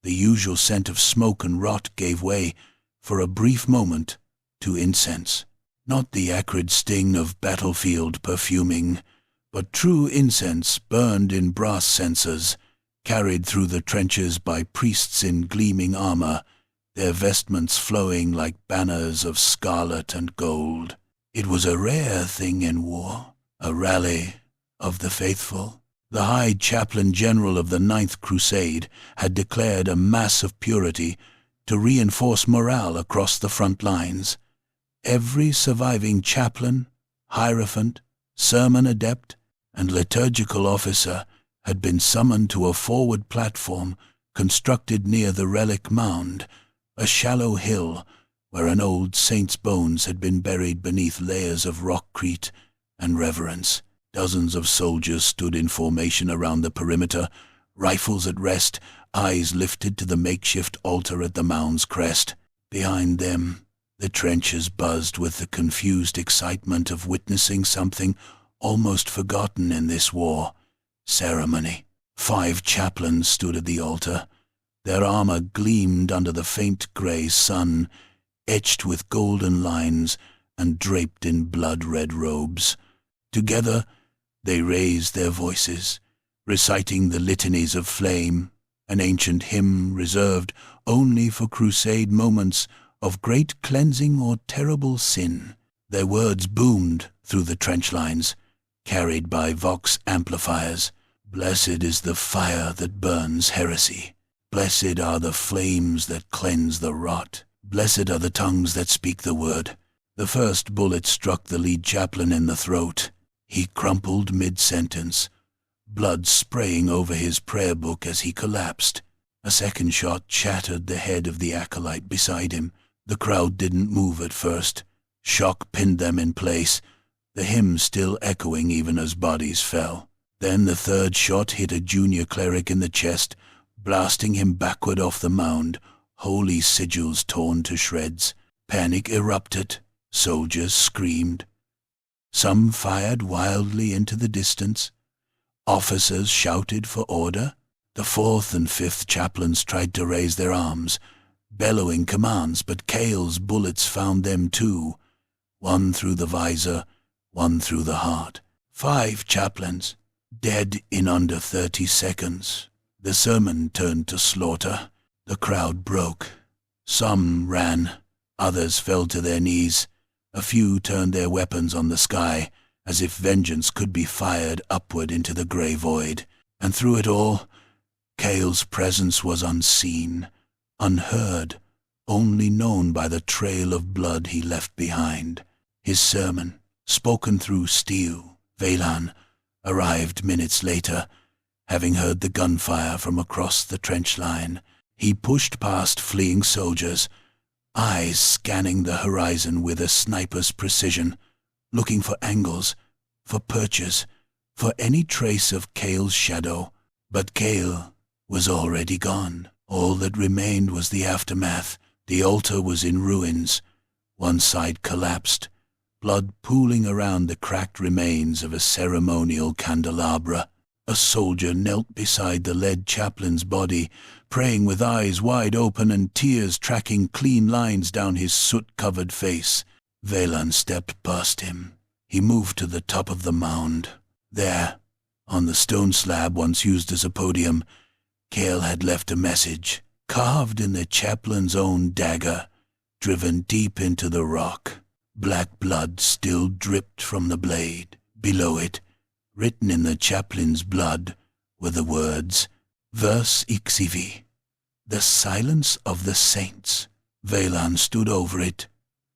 The usual scent of smoke and rot gave way, for a brief moment, to incense. Not the acrid sting of battlefield perfuming, but true incense burned in brass censers, carried through the trenches by priests in gleaming armor, their vestments flowing like banners of scarlet and gold. It was a rare thing in war, a rally of the faithful. The High Chaplain General of the Ninth Crusade had declared a mass of purity to reinforce morale across the front lines. Every surviving chaplain, hierophant, sermon adept, and liturgical officer had been summoned to a forward platform constructed near the relic mound, a shallow hill where an old saint's bones had been buried beneath layers of rockcrete and reverence. Dozens of soldiers stood in formation around the perimeter, rifles at rest, eyes lifted to the makeshift altar at the mound's crest. Behind them, the trenches buzzed with the confused excitement of witnessing something almost forgotten in this war: ceremony. 5 chaplains stood at the altar. Their armor gleamed under the faint grey sun, etched with golden lines and draped in blood-red robes. Together, they raised their voices, reciting the litanies of flame, an ancient hymn reserved only for crusade moments of great cleansing or terrible sin. Their words boomed through the trench lines, carried by vox amplifiers. Blessed is the fire that burns heresy. Blessed are the flames that cleanse the rot. Blessed are the tongues that speak the word. The first bullet struck the lead chaplain in the throat. He crumpled mid-sentence, blood spraying over his prayer book as he collapsed. A second shot shattered the head of the acolyte beside him. The crowd didn't move at first. Shock pinned them in place, the hymn still echoing even as bodies fell. Then the third shot hit a junior cleric in the chest, blasting him backward off the mound, holy sigils torn to shreds. Panic erupted. Soldiers screamed. Some fired wildly into the distance. Officers shouted for order. The 4th and 5th chaplains tried to raise their arms, bellowing commands, but Kael's bullets found them too, one through the visor, one through the heart. 5 chaplains, dead in under 30 seconds. The sermon turned to slaughter. The crowd broke. Some ran, others fell to their knees. A few turned their weapons on the sky, as if vengeance could be fired upward into the grey void. And through it all, Cale's presence was unseen, unheard, only known by the trail of blood he left behind. His sermon, spoken through steel, Valan, arrived minutes later, having heard the gunfire from across the trench line. He pushed past fleeing soldiers, eyes scanning the horizon with a sniper's precision, looking for angles, for perches, for any trace of Cale's shadow. But Cale was already gone. All that remained was the aftermath. The altar was in ruins. One side collapsed, blood pooling around the cracked remains of a ceremonial candelabra. A soldier knelt beside the lead chaplain's body, praying with eyes wide open and tears tracking clean lines down his soot-covered face. Valan stepped past him. He moved to the top of the mound. There, on the stone slab once used as a podium, Cale had left a message, carved in the chaplain's own dagger, driven deep into the rock. Black blood still dripped from the blade. Below it, written in the chaplain's blood, were the words, Verse Ixivi, the silence of the saints. Valan stood over it,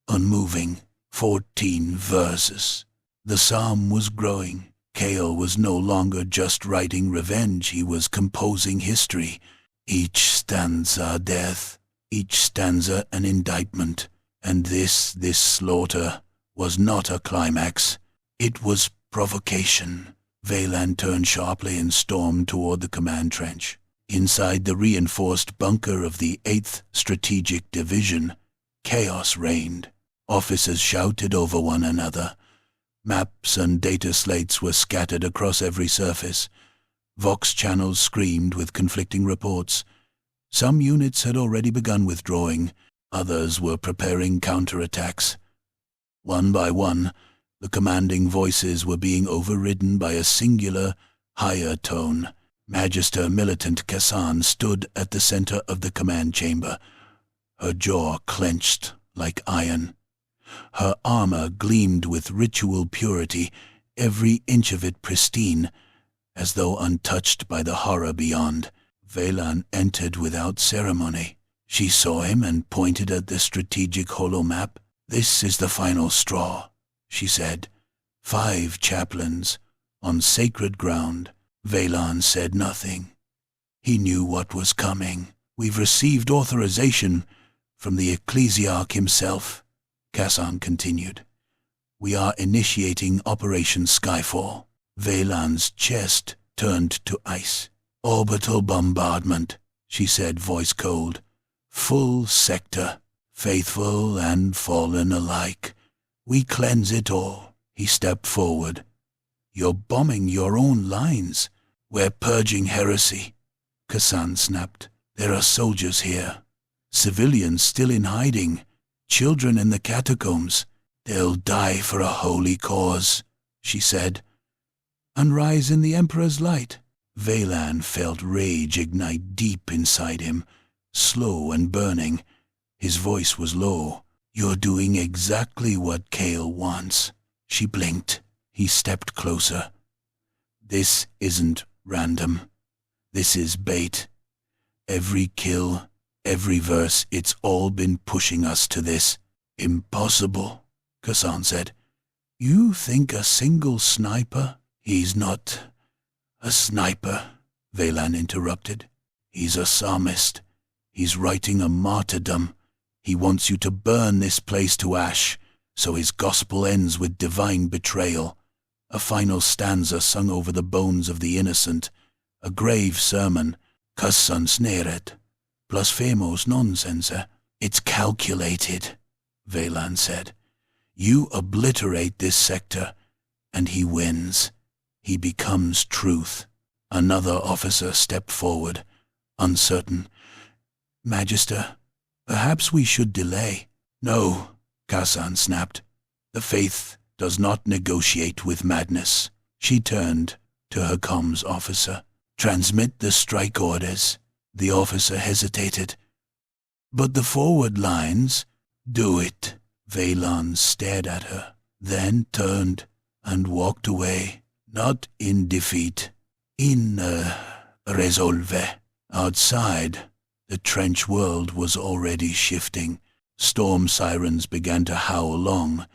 unmoving. 14 verses. The psalm was growing. Cale was no longer just writing revenge, he was composing history. Each stanza death, each stanza an indictment. And this slaughter was not a climax. It was provocation. Valan turned sharply and stormed toward the command trench. Inside the reinforced bunker of the 8th Strategic Division, chaos reigned. Officers shouted over one another. Maps and data slates were scattered across every surface. Vox channels screamed with conflicting reports. Some units had already begun withdrawing. Others were preparing counterattacks. One by one, the commanding voices were being overridden by a singular, higher tone. Magister Militant Kassan stood at the center of the command chamber, her jaw clenched like iron. Her armor gleamed with ritual purity, every inch of it pristine, as though untouched by the horror beyond. Valan entered without ceremony. She saw him and pointed at the strategic holomap. This is the final straw, she said. 5 chaplains, on sacred ground. Valan said nothing. He knew what was coming. We've received authorization from the ecclesiarch himself, Kassan continued. We are initiating Operation Skyfall. Valan's chest turned to ice. Orbital bombardment, she said, voice cold. Full sector, faithful and fallen alike. We cleanse it all. He stepped forward. You're bombing your own lines. We're purging heresy. Kassan snapped. There are soldiers here. Civilians still in hiding. Children in the catacombs. They'll die for a holy cause, she said. And rise in the Emperor's light. Valan felt rage ignite deep inside him, slow and burning. His voice was low. You're doing exactly what Cale wants. She blinked. He stepped closer. This isn't random. This is bait. Every kill, every verse, it's all been pushing us to this. Impossible, Kassan said. You think a single sniper? He's not a sniper, Valan interrupted. He's a psalmist. He's writing a martyrdom. He wants you to burn this place to ash, so his gospel ends with divine betrayal. A final stanza sung over the bones of the innocent, a grave sermon, Kassan sneret, blasphemos nonsense. It's calculated, Valan said. You obliterate this sector, and he wins. He becomes truth. Another officer stepped forward, uncertain. Magister, perhaps we should delay. No, Kassan snapped. The faith does not negotiate with madness. She turned to her comms officer. "Transmit the strike orders." The officer hesitated. "But the forward lines—" "Do it." Vaylon stared at her, then turned and walked away. Not in defeat, in resolve. Outside, the trench world was already shifting. Storm sirens began to howl long,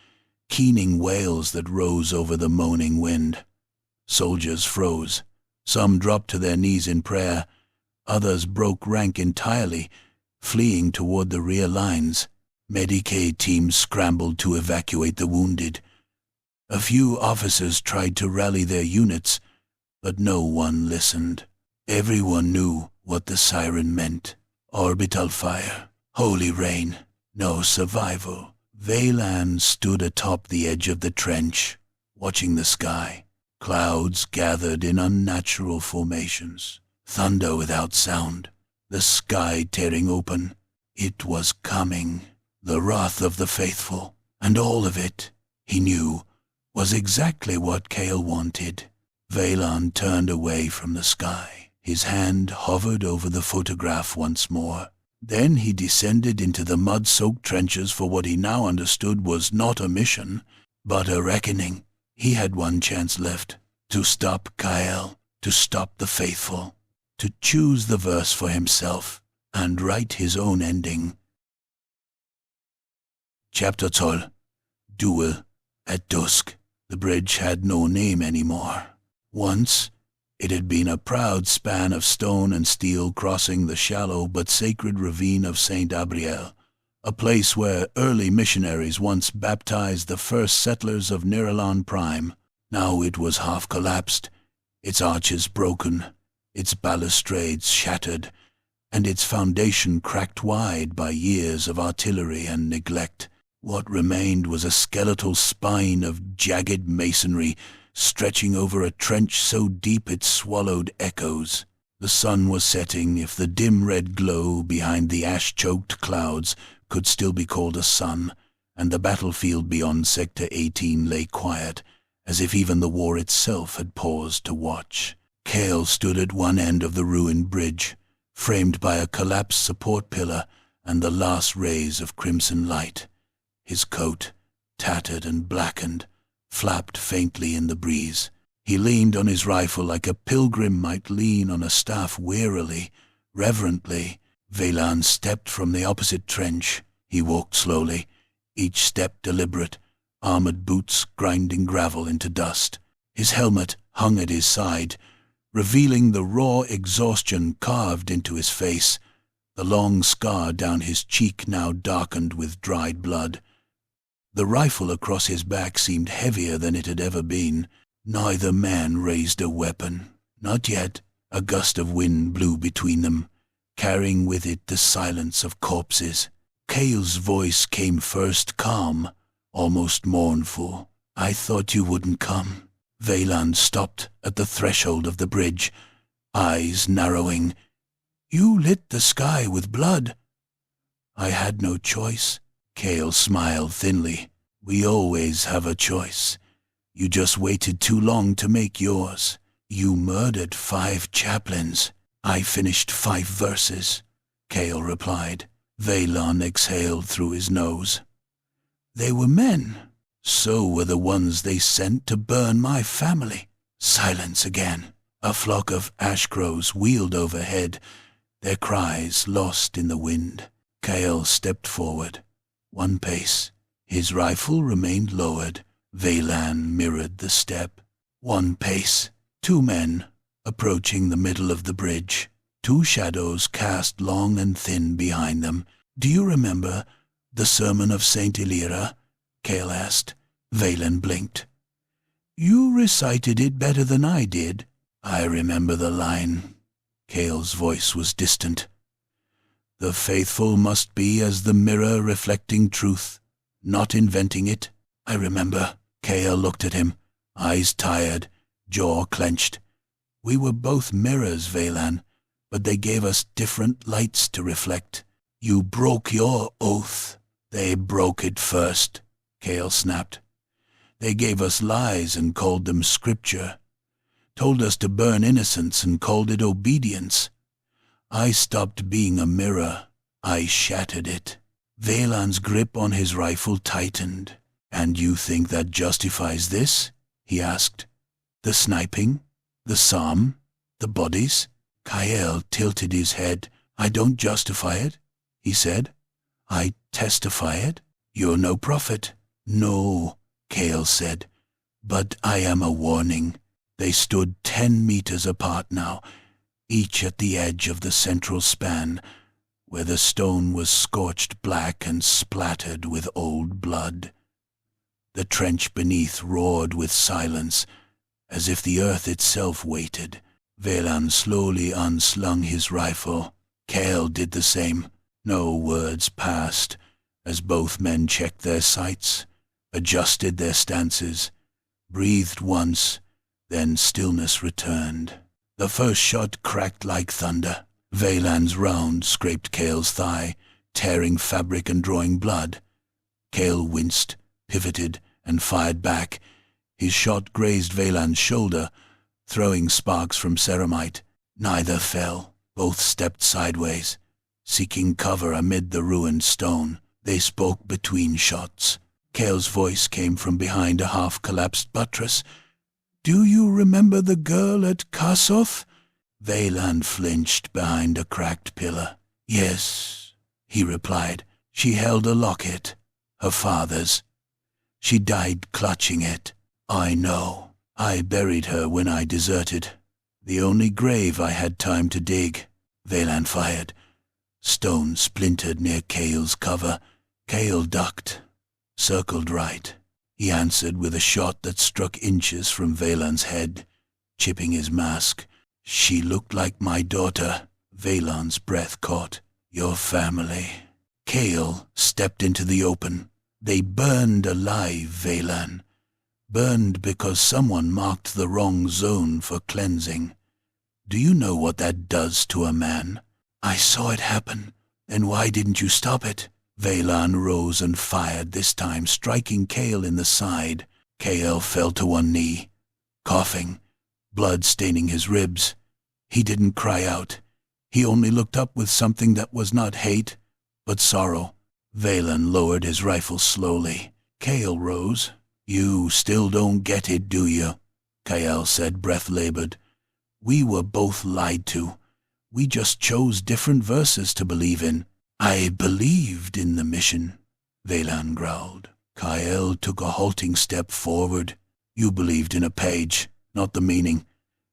keening wails that rose over the moaning wind. Soldiers froze. Some dropped to their knees in prayer. Others broke rank entirely, fleeing toward the rear lines. Medicaid teams scrambled to evacuate the wounded. A few officers tried to rally their units, but no one listened. Everyone knew what the siren meant. Orbital fire, holy rain, no survival. Vaylon stood atop the edge of the trench, watching the sky. Clouds gathered in unnatural formations. Thunder without sound. The sky tearing open. It was coming. The wrath of the faithful. And all of it, he knew, was exactly what Cale wanted. Vaylon turned away from the sky. His hand hovered over the photograph once more. Then he descended into the mud-soaked trenches for what he now understood was not a mission, but a reckoning. He had one chance left, to stop Kael, to stop the faithful, to choose the verse for himself and write his own ending. Chapter 12. Duel. At dusk. The bridge had no name anymore. Once, it had been a proud span of stone and steel crossing the shallow but sacred ravine of St. Abriel, a place where early missionaries once baptized the first settlers of Nirelon Prime. Now it was half collapsed, its arches broken, its balustrades shattered, and its foundation cracked wide by years of artillery and neglect. What remained was a skeletal spine of jagged masonry stretching over a trench so deep it swallowed echoes. The sun was setting, if the dim red glow behind the ash-choked clouds could still be called a sun, and the battlefield beyond Sector 18 lay quiet, as if even the war itself had paused to watch. Cale stood at one end of the ruined bridge, framed by a collapsed support pillar and the last rays of crimson light. His coat, tattered and blackened, flapped faintly in the breeze. He leaned on his rifle like a pilgrim might lean on a staff wearily, reverently. Vaylon stepped from the opposite trench. He walked slowly, each step deliberate, armored boots grinding gravel into dust. His helmet hung at his side, revealing the raw exhaustion carved into his face, the long scar down his cheek now darkened with dried blood. The rifle across his back seemed heavier than it had ever been. Neither man raised a weapon. Not yet. A gust of wind blew between them, carrying with it the silence of corpses. Cale's voice came first, calm, almost mournful. "I thought you wouldn't come." Vaylon stopped at the threshold of the bridge, eyes narrowing. "You lit the sky with blood." "I had no choice." Cale smiled thinly. "We always have a choice. You just waited too long to make yours. You murdered 5 chaplains. I finished 5 verses," Cale replied. Vaylon exhaled through his nose. "They were men. So were the ones they sent to burn my family." Silence again. A flock of ash crows wheeled overhead, their cries lost in the wind. Cale stepped forward. 1 pace. His rifle remained lowered. Vaylon mirrored the step. 1 pace. 2 men, approaching the middle of the bridge. 2 shadows cast long and thin behind them. "Do you remember the Sermon of Saint Elira?" Cale asked. Vaylon blinked. "You recited it better than I did." "I remember the line." Cale's voice was distant. "The faithful must be as the mirror reflecting truth, not inventing it." "I remember." Cale looked at him, eyes tired, jaw clenched. "We were both mirrors, Vaylon, but they gave us different lights to reflect. You broke your oath." "They broke it first," Cale snapped. They gave us lies and called them scripture, told us to burn innocents and called it obedience. I stopped being a mirror. I shattered it. Valan's grip on his rifle tightened. And you think that justifies this? He asked. The sniping? The psalm? The bodies? Kael tilted his head. I don't justify it, he said. I testify it. You're no prophet. No, Kael said. But I am a warning. They stood 10 meters apart now, each at the edge of the central span, where the stone was scorched black and splattered with old blood. The trench beneath roared with silence, as if the earth itself waited. Valan slowly unslung his rifle. Kael did the same. No words passed, as both men checked their sights, adjusted their stances, breathed once, then stillness returned. The first shot cracked like thunder. Valan's round scraped Kael's thigh, tearing fabric and drawing blood. Kael winced, pivoted, and fired back. His shot grazed Valan's shoulder, throwing sparks from ceramite. Neither fell. Both stepped sideways, seeking cover amid the ruined stone. They spoke between shots. Kael's voice came from behind a half-collapsed buttress. "Do you remember the girl at Kasoth?" Valan flinched behind a cracked pillar. "Yes," he replied. "She held a locket, her father's. She died clutching it. I know. I buried her when I deserted. The only grave I had time to dig." Valan fired. Stone splintered near Kael's cover. Kael ducked, circled right. He answered with a shot that struck inches from Valan's head, chipping his mask. "She looked like my daughter." Valan's breath caught. "Your family." Kael stepped into the open. "They burned alive, Valan. Burned because someone marked the wrong zone for cleansing. Do you know what that does to a man?" "I saw it happen. Then why didn't you stop it?" Valan rose and fired, this time striking Kael in the side. Kael fell to one knee, coughing, blood staining his ribs. He didn't cry out. He only looked up with something that was not hate, but sorrow. Valan lowered his rifle slowly. Kael rose. "You still don't get it, do you?" Kael said, breath labored. "We were both lied to. We just chose different verses to believe in." "I believed in the mission," Valan growled. Kael took a halting step forward. "You believed in a page, not the meaning.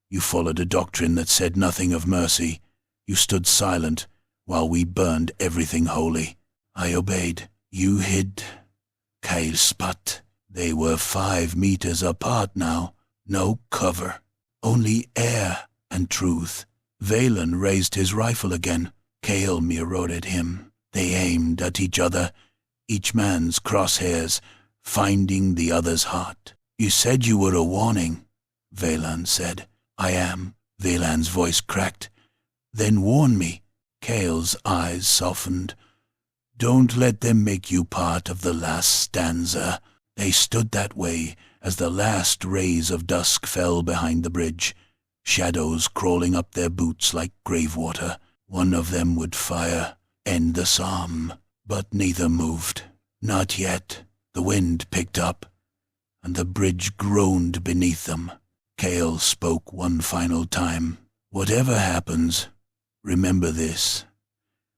You followed a doctrine that said nothing of mercy. You stood silent while we burned everything holy. I obeyed. You hid." Kael spat. They were 5 meters apart now. No cover. Only air and truth. Valan raised his rifle again. Kael mirrored him. They aimed at each other, each man's crosshairs, finding the other's heart. "You said you were a warning," Valan said. "I am." Valan's voice cracked. "Then warn me." Kael's eyes softened. "Don't let them make you part of the last stanza." They stood that way as the last rays of dusk fell behind the bridge, shadows crawling up their boots like grave water. One of them would fire, end the psalm, but neither moved. Not yet. The wind picked up, and the bridge groaned beneath them. Kael spoke one final time. "Whatever happens, remember this.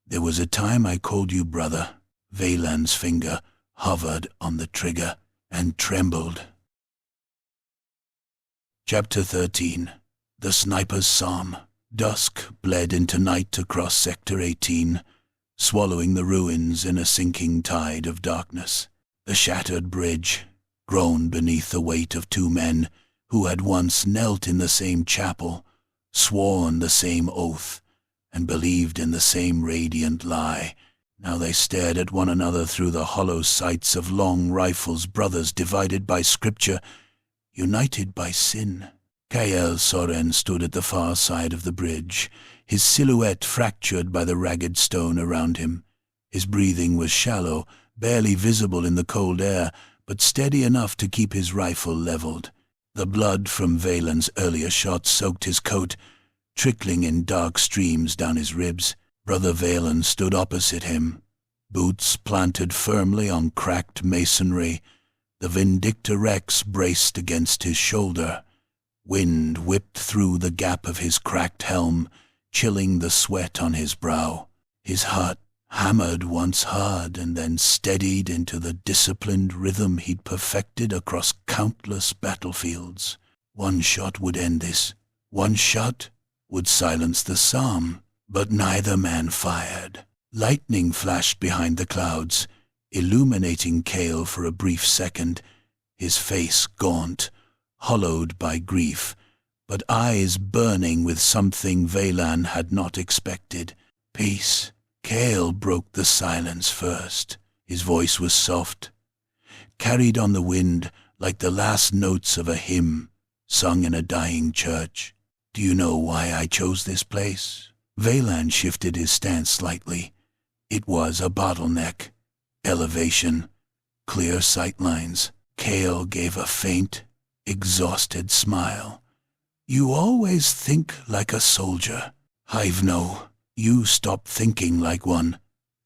There was a time I called you brother." Valan's finger hovered on the trigger and trembled. Chapter 13. The Sniper's Psalm. Dusk bled into night across Sector 18, swallowing the ruins in a sinking tide of darkness. The shattered bridge groaned beneath the weight of 2 men who had once knelt in the same chapel, sworn the same oath, and believed in the same radiant lie. Now they stared at one another through the hollow sights of long rifles, brothers divided by scripture, united by sin. Kael Soren stood at the far side of the bridge, his silhouette fractured by the ragged stone around him. His breathing was shallow, barely visible in the cold air, but steady enough to keep his rifle leveled. The blood from Valen's earlier shots soaked his coat, trickling in dark streams down his ribs. Brother Valen stood opposite him, boots planted firmly on cracked masonry, the Vindicta Rex braced against his shoulder. Wind whipped through the gap of his cracked helm, chilling the sweat on his brow. His heart hammered once hard and then steadied into the disciplined rhythm he'd perfected across countless battlefields. One shot would end this. One shot would silence the psalm, but neither man fired. Lightning flashed behind the clouds, illuminating Cale for a brief second, his face gaunt, hollowed by grief, but eyes burning with something Valan had not expected. Peace. Cale broke the silence first. His voice was soft, carried on the wind like the last notes of a hymn sung in a dying church. Do you know why I chose this place? Valan shifted his stance slightly. It was a bottleneck. Elevation. Clear sightlines. Cale gave a faint, exhausted smile. You always think like a soldier. I've no. You stop thinking like one,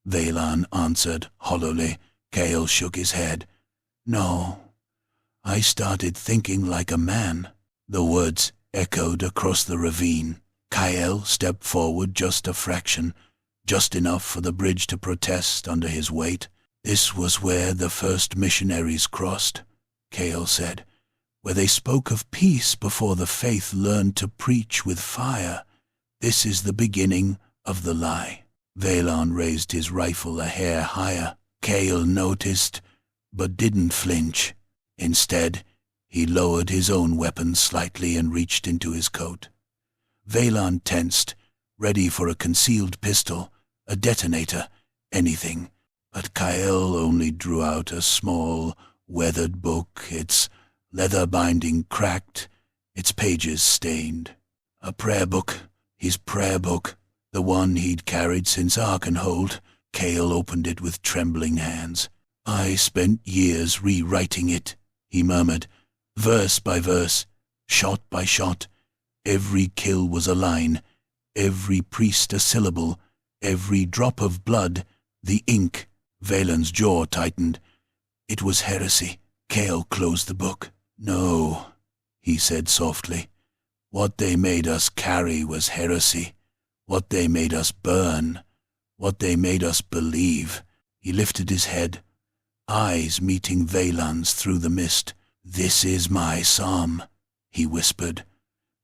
Valan answered hollowly. Cale shook his head. No, I started thinking like a man. The words echoed across the ravine. Cale stepped forward just a fraction, just enough for the bridge to protest under his weight. This was where the first missionaries crossed, Cale said, where they spoke of peace before the faith learned to preach with fire. This is the beginning of the lie. Valan raised his rifle a hair higher. Cale noticed, but didn't flinch. Instead, he lowered his own weapon slightly and reached into his coat. Valan tensed, ready for a concealed pistol, a detonator, anything. But Cale only drew out a small, weathered book, its leather binding cracked, its pages stained. A prayer book, his prayer book. The one he'd carried since Arkenhold. Cale opened it with trembling hands. I spent years rewriting it, he murmured, verse by verse, shot by shot. Every kill was a line, every priest a syllable, every drop of blood, the ink. Valen's jaw tightened. It was heresy. Cale closed the book. No, he said softly. What they made us carry was heresy. What they made us burn, what they made us believe. He lifted his head, eyes meeting Valan's through the mist. This is my psalm, he whispered.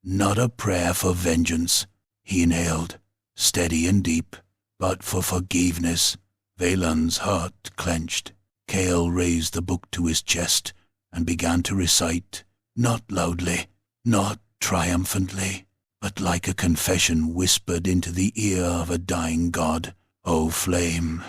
Not a prayer for vengeance, he inhaled, steady and deep, but for forgiveness. Valan's heart clenched. Cale raised the book to his chest and began to recite, not loudly, not triumphantly, but like a confession whispered into the ear of a dying god. O flame,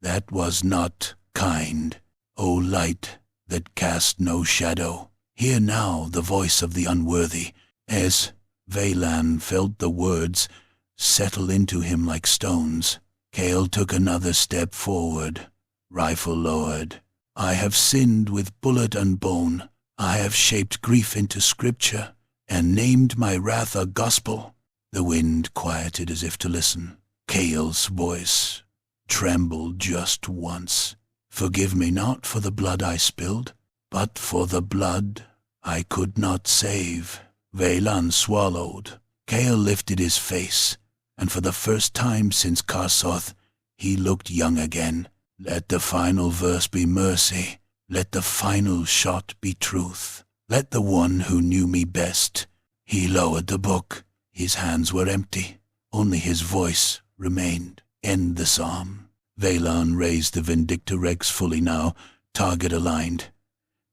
that was not kind. O light, that cast no shadow. Hear now the voice of the unworthy. As Valan felt the words settle into him like stones, Cale took another step forward, rifle lowered. I have sinned with bullet and bone. I have shaped grief into scripture, and named my wrath a gospel. The wind quieted as if to listen. Cale's voice trembled just once. Forgive me not for the blood I spilled, but for the blood I could not save. Valan swallowed. Cale lifted his face, and for the first time since Karsoth, he looked young again. Let the final verse be mercy. Let the final shot be truth. Let the one who knew me best. He lowered the book. His hands were empty. Only his voice remained. End the psalm. Valan raised the Vindicta Rex fully now, target aligned.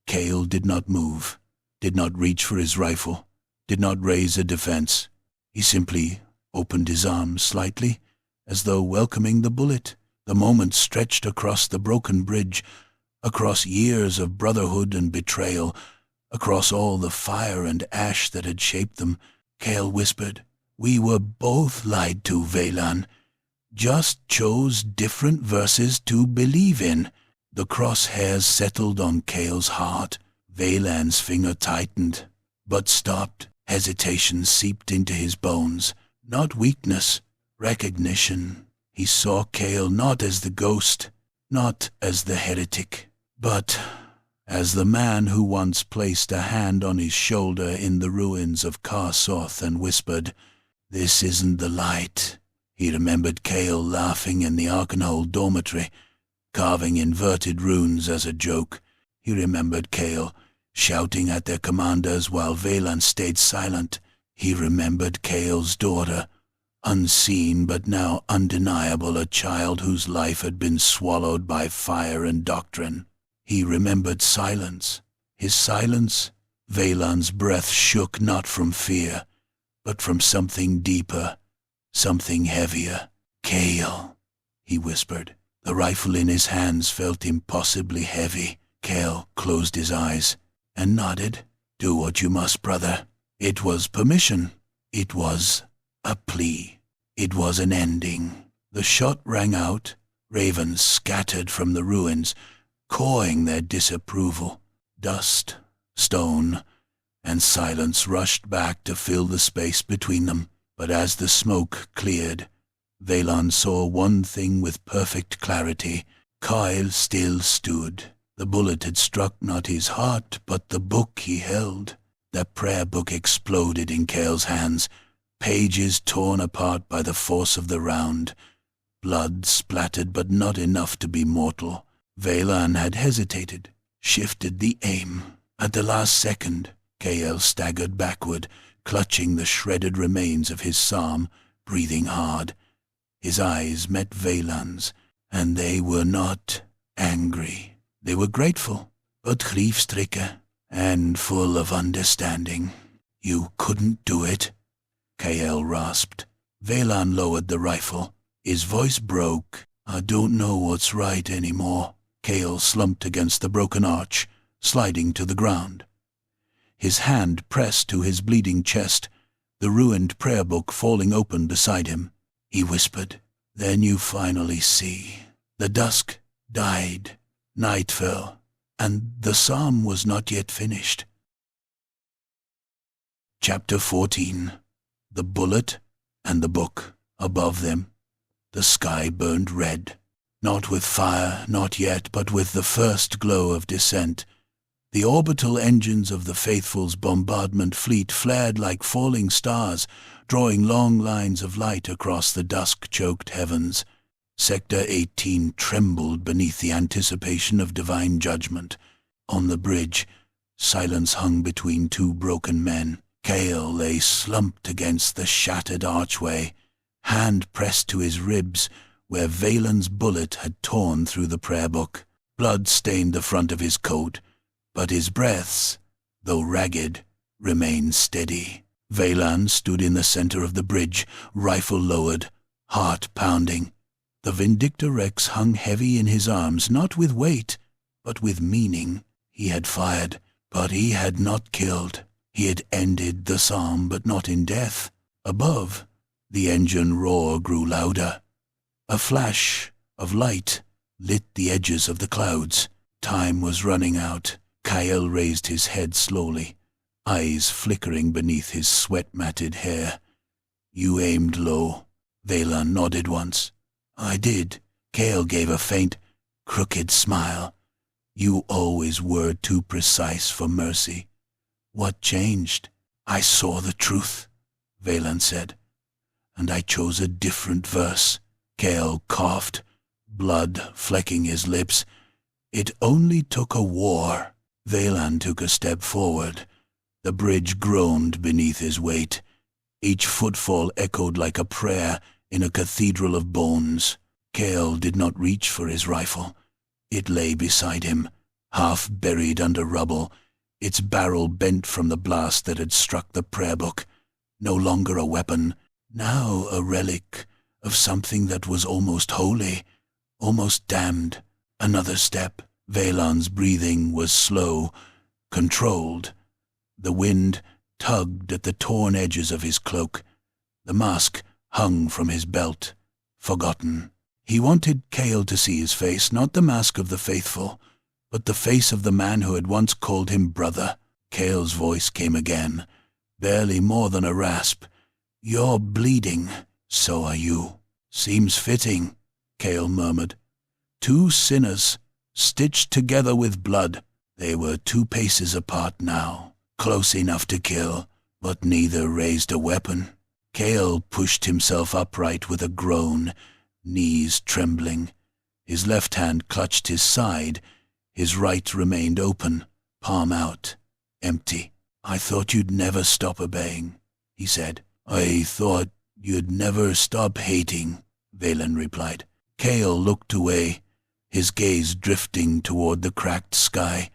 Cale did not move, did not reach for his rifle, did not raise a defense. He simply opened his arms slightly, as though welcoming the bullet. The moment stretched across the broken bridge, across years of brotherhood and betrayal, across all the fire and ash that had shaped them. Cale whispered, We were both lied to, Valan. Just chose different verses to believe in. The crosshairs settled on Cale's heart. Valan's finger tightened, but stopped. Hesitation seeped into his bones. Not weakness, recognition. He saw Cale not as the ghost, not as the heretic, but as the man who once placed a hand on his shoulder in the ruins of Karsoth and whispered, "This isn't the light." He remembered Cale laughing in the Arkenhold dormitory, carving inverted runes as a joke. He remembered Cale shouting at their commanders while Valan stayed silent. He remembered Cale's daughter, unseen but now undeniable, a child whose life had been swallowed by fire and doctrine. He remembered silence. His silence, Valan's breath shook not from fear, but from something deeper, something heavier. "Cale," he whispered. The rifle in his hands felt impossibly heavy. Cale closed his eyes and nodded. "Do what you must, brother." It was permission. It was a plea. It was an ending. The shot rang out. Ravens scattered from the ruins, cawing their disapproval. Dust, stone, and silence rushed back to fill the space between them. But as the smoke cleared, Valan saw one thing with perfect clarity. Kyle still stood. The bullet had struck not his heart, but the book he held. The prayer book exploded in Cale's hands, pages torn apart by the force of the round. Blood splattered, but not enough to be mortal. Valan had hesitated, shifted the aim. At the last second, Cale staggered backward, clutching the shredded remains of his psalm, breathing hard. His eyes met Valan's, and they were not angry. They were grateful, but grief-stricken and full of understanding. "You couldn't do it," Cale rasped. Valan lowered the rifle. His voice broke. "I don't know what's right anymore." Cale slumped against the broken arch, sliding to the ground. His hand pressed to his bleeding chest, the ruined prayer book falling open beside him. He whispered, "Then you finally see." The dusk died. Night fell, and the psalm was not yet finished. Chapter 14. The bullet and the book. Above them, the sky burned red. Not with fire, not yet, but with the first glow of descent. The orbital engines of the Faithful's bombardment fleet flared like falling stars, drawing long lines of light across the dusk-choked heavens. Sector 18 trembled beneath the anticipation of divine judgment. On the bridge, silence hung between two broken men. Cale lay slumped against the shattered archway, hand pressed to his ribs where Valan's bullet had torn through the prayer book. Blood stained the front of his coat, but his breaths, though ragged, remained steady. Valan stood in the center of the bridge, rifle lowered, heart pounding. The Vindictor Rex hung heavy in his arms, not with weight, but with meaning. He had fired, but he had not killed. He had ended the psalm, but not in death. Above, the engine roar grew louder. A flash of light lit the edges of the clouds. Time was running out. Cale raised his head slowly, eyes flickering beneath his sweat-matted hair. "You aimed low." Valan nodded once. "I did." Cale gave a faint, crooked smile. "You always were too precise for mercy." "What changed?" "I saw the truth," Valan said, "and I chose a different verse." Cale coughed, blood flecking his lips. "It only took a war." Valan took a step forward. The bridge groaned beneath his weight. Each footfall echoed like a prayer in a cathedral of bones. Cale did not reach for his rifle. It lay beside him, half buried under rubble, its barrel bent from the blast that had struck the prayer book. No longer a weapon, now a relic of something that was almost holy, almost damned. Another step. Valan's breathing was slow, controlled. The wind tugged at the torn edges of his cloak. The mask hung from his belt, forgotten. He wanted Cale to see his face, not the mask of the faithful, but the face of the man who had once called him brother. Cale's voice came again, barely more than a rasp. "You're bleeding. So are you." "Seems fitting," Cale murmured. Two sinners, stitched together with blood. They were 2 paces apart now, close enough to kill, but neither raised a weapon. Cale pushed himself upright with a groan, knees trembling. His left hand clutched his side. His right remained open, palm out, empty. "I thought you'd never stop obeying," he said. "I thought you'd never stop hating," Valen replied. Cale looked away, his gaze drifting toward the cracked sky.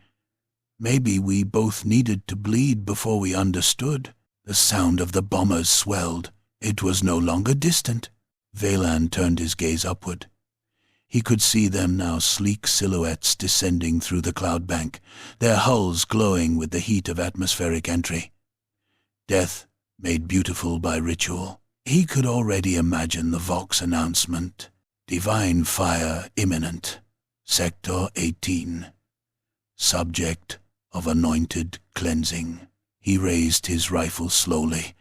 "Maybe we both needed to bleed before we understood." The sound of the bombers swelled. It was no longer distant. Valan turned his gaze upward. He could see them now, sleek silhouettes descending through the cloud bank, their hulls glowing with the heat of atmospheric entry. Death made beautiful by ritual. He could already imagine the Vox announcement. "Divine fire imminent. Sector 18. Subject of anointed cleansing." He raised his rifle slowly,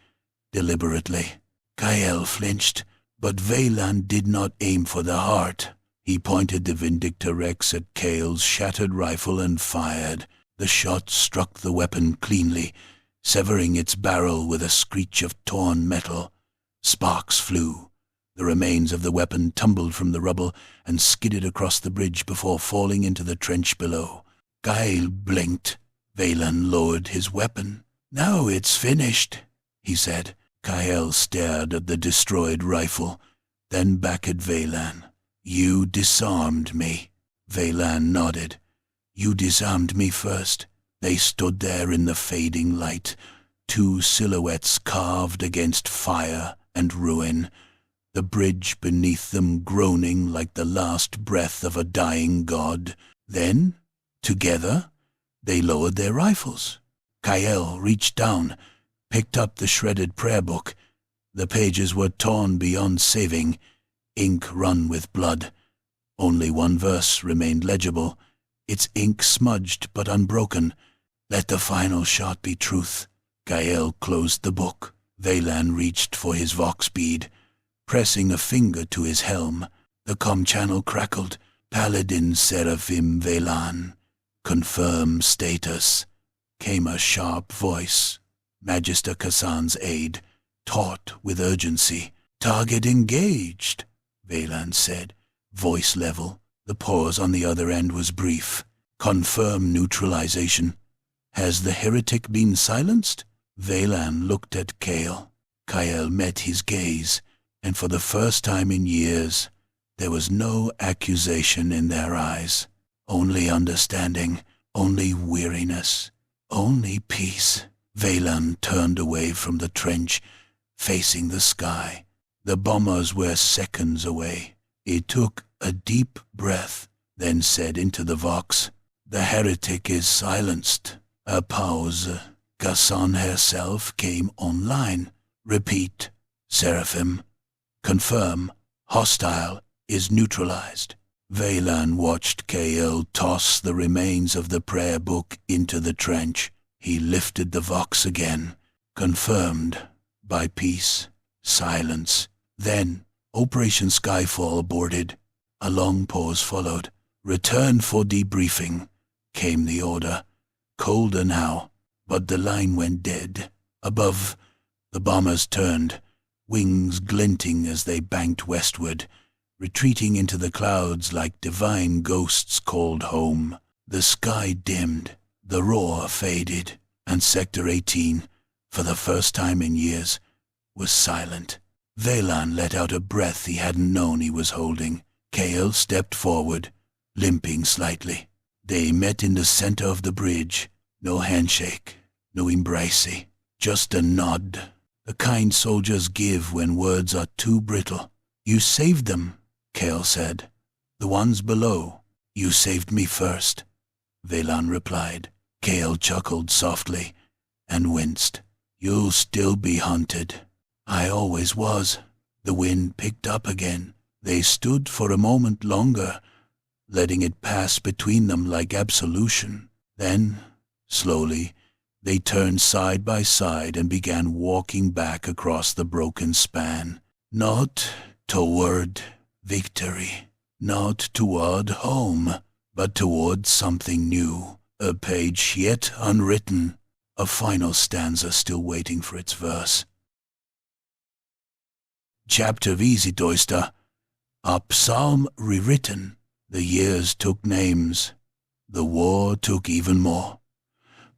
deliberately. Kael flinched, but Valan did not aim for the heart. He pointed the Vindicta Rex at Cale's shattered rifle and fired. The shot struck the weapon cleanly, severing its barrel with a screech of torn metal. Sparks flew. The remains of the weapon tumbled from the rubble and skidded across the bridge before falling into the trench below. Kael blinked. Valan lowered his weapon. "Now it's finished," he said. Kael stared at the destroyed rifle, then back at Valan. "You disarmed me." Valan nodded. "You disarmed me first." They stood there in the fading light, 2 silhouettes carved against fire and ruin, the bridge beneath them groaning like the last breath of a dying god. Then, together, they lowered their rifles. Kael reached down, picked up the shredded prayer book. The pages were torn beyond saving, ink run with blood. Only 1 verse remained legible, its ink smudged but unbroken. "Let the final shot be truth." Kael closed the book. Valan reached for his vox bead, pressing a finger to his helm. The comm channel crackled. "Paladin Seraphim Valan. Confirm status," came a sharp voice. Magister Kassan's aide, taut with urgency. "Target engaged," Valan said, voice level. The pause on the other end was brief. "Confirm neutralization. Has the heretic been silenced?" Valan looked at Cale. Kael met his gaze, and for the first time in years, there was no accusation in their eyes. Only understanding, only weariness, only peace. Valan turned away from the trench, facing the sky. The bombers were seconds away. He took a deep breath, then said into the vox, "The heretic is silenced." A pause. Kassan herself came online. "Repeat, Seraphim. Confirm, hostile is neutralized." Valan watched Kael toss the remains of the prayer book into the trench. He lifted the vox again. "Confirmed by peace, silence." Then Operation Skyfall boarded. A long pause followed. "Return for debriefing," came the order. Colder now, but the line went dead. Above, the bombers turned, wings glinting as they banked westward, retreating into the clouds like divine ghosts called home. The sky dimmed, the roar faded, and Sector 18, for the first time in years, was silent. Valan let out a breath he hadn't known he was holding. Kael stepped forward, limping slightly. They met in the center of the bridge. No handshake, no embrace, just a nod. The kind soldiers give when words are too brittle. "You saved them," Kael said. "The ones below. You saved me first," Valan replied. Kael chuckled softly and winced. "You'll still be hunted." "I always was." The wind picked up again. They stood for a moment longer, letting it pass between them like absolution. Then, slowly, they turned side by side and began walking back across the broken span. Not toward victory, not toward home, but toward something new, a page yet unwritten, a final stanza still waiting for its verse. Chapter Visitoista, a psalm rewritten. The years took names, the war took even more.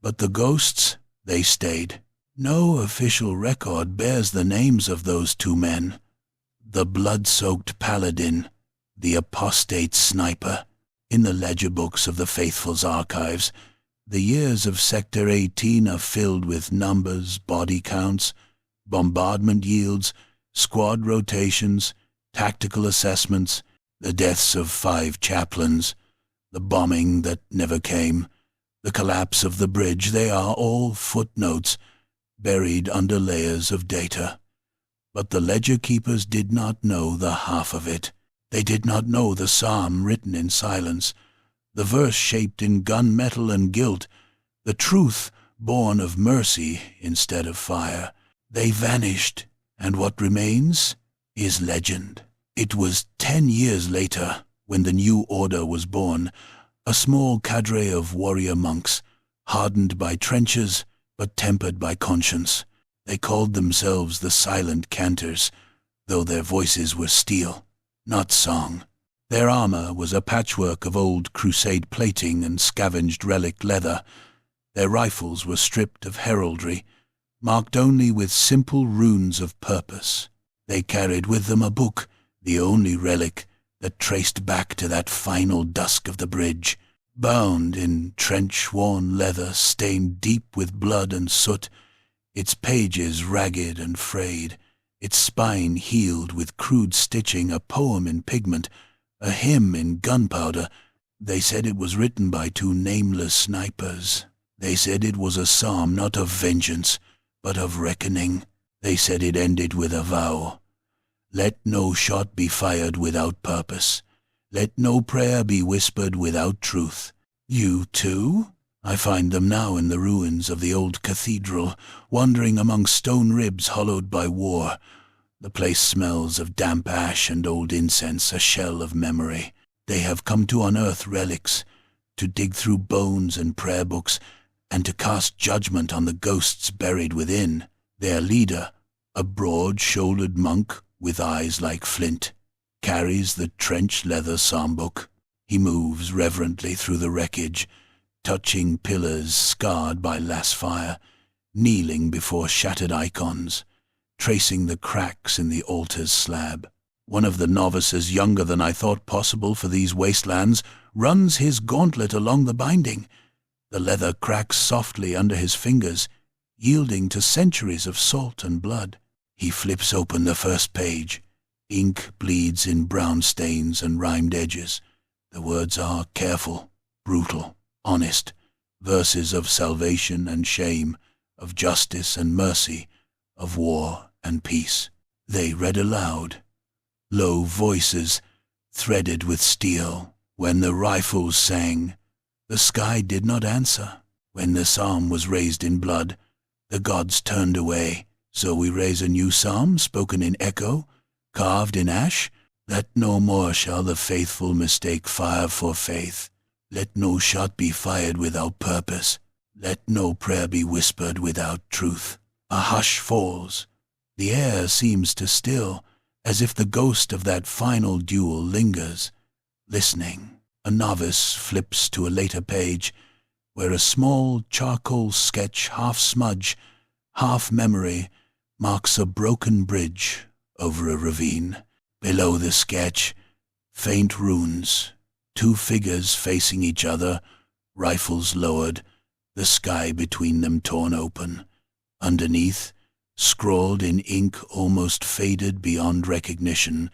But the ghosts, they stayed. No official record bears the names of those two men. The blood-soaked paladin, the apostate sniper. In the ledger books of the Faithful's archives, the years of Sector 18 are filled with numbers, body counts, bombardment yields, squad rotations, tactical assessments, the deaths of 5 chaplains, the bombing that never came, the collapse of the bridge. They are all footnotes, buried under layers of data. But the ledger keepers did not know the half of it. They did not know the psalm written in silence, the verse shaped in gunmetal and guilt, the truth born of mercy instead of fire. They vanished, and what remains is legend. It was 10 years later, when the new order was born, a small cadre of warrior monks, hardened by trenches but tempered by conscience. They called themselves the Silent Cantors, though their voices were steel, not song. Their armor was a patchwork of old Crusade plating and scavenged relic leather. Their rifles were stripped of heraldry, marked only with simple runes of purpose. They carried with them a book, the only relic that traced back to that final dusk of the bridge. Bound in trench-worn leather stained deep with blood and soot, its pages ragged and frayed, its spine healed with crude stitching, a poem in pigment, a hymn in gunpowder. They said it was written by 2 nameless snipers. They said it was a psalm not of vengeance, but of reckoning. They said it ended with a vow. Let no shot be fired without purpose. Let no prayer be whispered without truth. You too? I find them now in the ruins of the old cathedral, wandering among stone ribs hollowed by war. The place smells of damp ash and old incense, a shell of memory. They have come to unearth relics, to dig through bones and prayer books, and to cast judgment on the ghosts buried within. Their leader, a broad-shouldered monk with eyes like flint, carries the trench-leather psalm-book. He moves reverently through the wreckage, touching pillars scarred by last fire, kneeling before shattered icons, tracing the cracks in the altar's slab. One of the novices, younger than I thought possible for these wastelands, runs his gauntlet along the binding. The leather cracks softly under his fingers, yielding to centuries of salt and blood. He flips open the first page. Ink bleeds in brown stains and rhymed edges. The words are careful, brutal, honest, verses of salvation and shame, of justice and mercy, of war and peace. They read aloud, low voices threaded with steel. When the rifles sang, the sky did not answer. When the psalm was raised in blood, the gods turned away. So we raise a new psalm, spoken in echo, carved in ash, that no more shall the faithful mistake fire for faith. Let no shot be fired without purpose. Let no prayer be whispered without truth. A hush falls. The air seems to still, as if the ghost of that final duel lingers, listening. A novice flips to a later page, where a small charcoal sketch, half smudge, half memory, marks a broken bridge over a ravine. Below the sketch, faint runes, 2 figures facing each other, rifles lowered, the sky between them torn open. Underneath, scrawled in ink almost faded beyond recognition,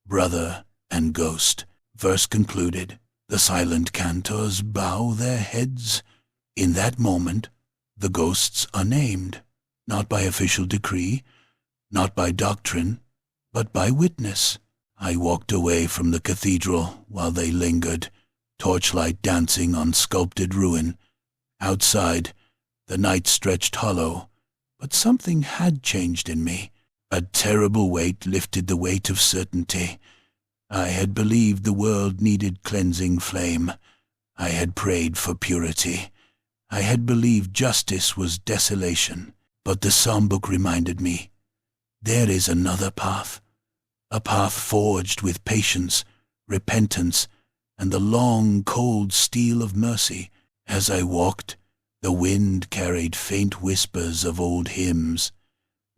brother and ghost. Verse concluded. The silent cantors bow their heads. In that moment, the ghosts are named, not by official decree, not by doctrine, but by witness. I walked away from the cathedral while they lingered, torchlight dancing on sculpted ruin. Outside, the night stretched hollow, but something had changed in me. A terrible weight lifted the weight of certainty. I had believed the world needed cleansing flame. I had prayed for purity. I had believed justice was desolation. But the psalm book reminded me, there is another path, a path forged with patience, repentance, and the long, cold steel of mercy. As I walked, the wind carried faint whispers of old hymns,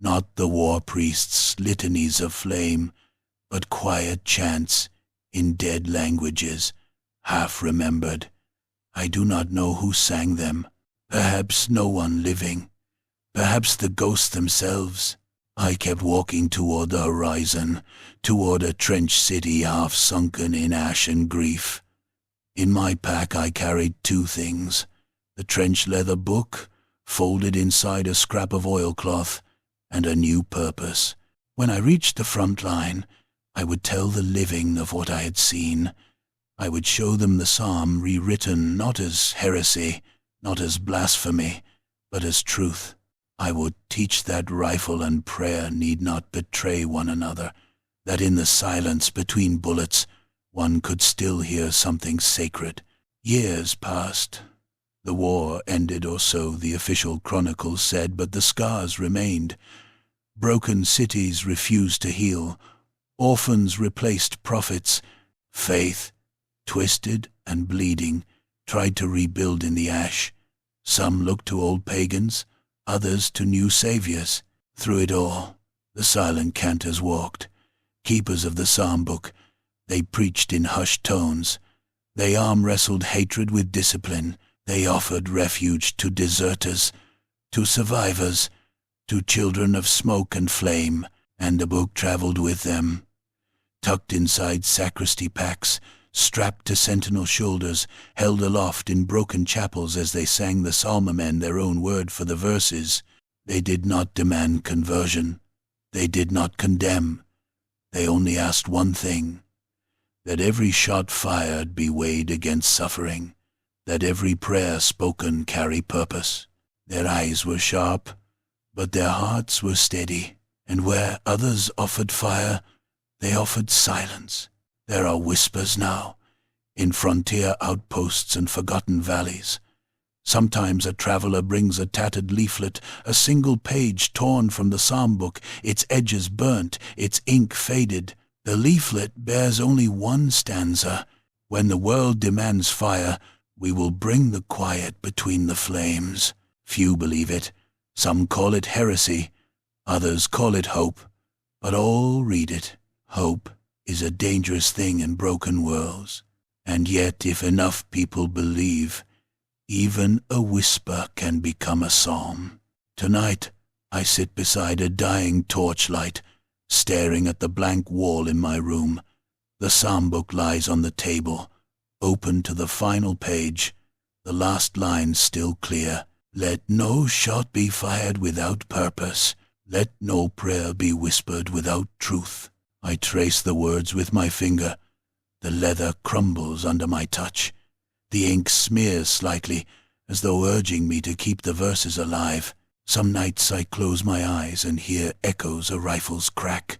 not the war priest's litanies of flame, but quiet chants in dead languages, half remembered. I do not know who sang them. Perhaps no one living. Perhaps the ghosts themselves. I kept walking toward the horizon, toward a trench city half sunken in ash and grief. In my pack I carried two things: the trench leather book, folded inside a scrap of oilcloth, and a new purpose. When I reached the front line, I would tell the living of what I had seen. I would show them the psalm rewritten not as heresy, not as blasphemy, but as truth. I would teach that rifle and prayer need not betray one another, that in the silence between bullets one could still hear something sacred. Years passed. The war ended, or so the official chronicles said, but the scars remained. Broken cities refused to heal. Orphans replaced prophets. Faith, twisted and bleeding, tried to rebuild in the ash. Some looked to old pagans, others to new saviors. Through it all, the silent cantors walked, keepers of the psalm book. They preached in hushed tones. They arm-wrestled hatred with discipline. They offered refuge to deserters, to survivors, to children of smoke and flame, and the book traveled with them. Tucked inside sacristy packs, strapped to sentinel shoulders, held aloft in broken chapels as they sang the psalmermen their own word for the verses. They did not demand conversion. They did not condemn. They only asked one thing: that every shot fired be weighed against suffering, that every prayer spoken carry purpose. Their eyes were sharp, but their hearts were steady, and where others offered fire, they offered silence. There are whispers now, in frontier outposts and forgotten valleys. Sometimes a traveler brings a tattered leaflet, a single page torn from the psalm book, its edges burnt, its ink faded. The leaflet bears only one stanza: when the world demands fire, we will bring the quiet between the flames. Few believe it. Some call it heresy. Others call it hope. But all read it. Hope is a dangerous thing in broken worlds. And yet, if enough people believe, even a whisper can become a psalm. Tonight, I sit beside a dying torchlight, staring at the blank wall in my room. The psalm book lies on the table, open to the final page, the last line still clear. Let no shot be fired without purpose. Let no prayer be whispered without truth. I trace the words with my finger. The leather crumbles under my touch. The ink smears slightly, as though urging me to keep the verses alive. Some nights I close my eyes and hear echoes a rifle's crack,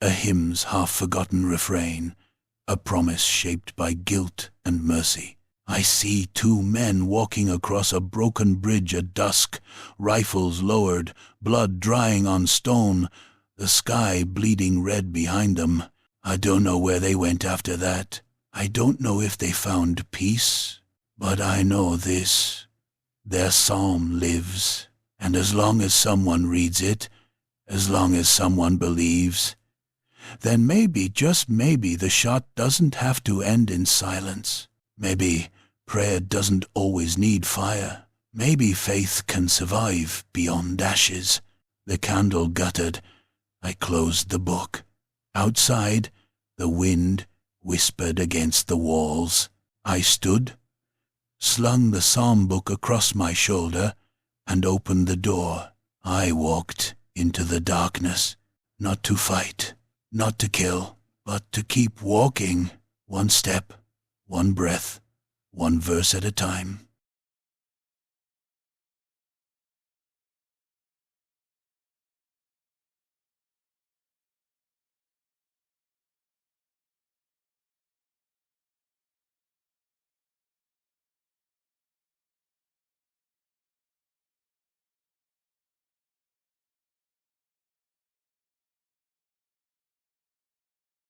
a hymn's half-forgotten refrain, a promise shaped by guilt and mercy. I see two men walking across a broken bridge at dusk, rifles lowered, blood drying on stone, the sky bleeding red behind them. I don't know where they went after that. I don't know if they found peace, but I know this: their psalm lives, and as long as someone reads it, as long as someone believes, then maybe, just maybe, the shot doesn't have to end in silence. Maybe prayer doesn't always need fire. Maybe faith can survive beyond ashes. The candle guttered. I closed the book. Outside, the wind whispered against the walls. I stood, slung the psalm book across my shoulder, and opened the door. I walked into the darkness, not to fight, not to kill, but to keep walking, one step, one breath, one verse at a time.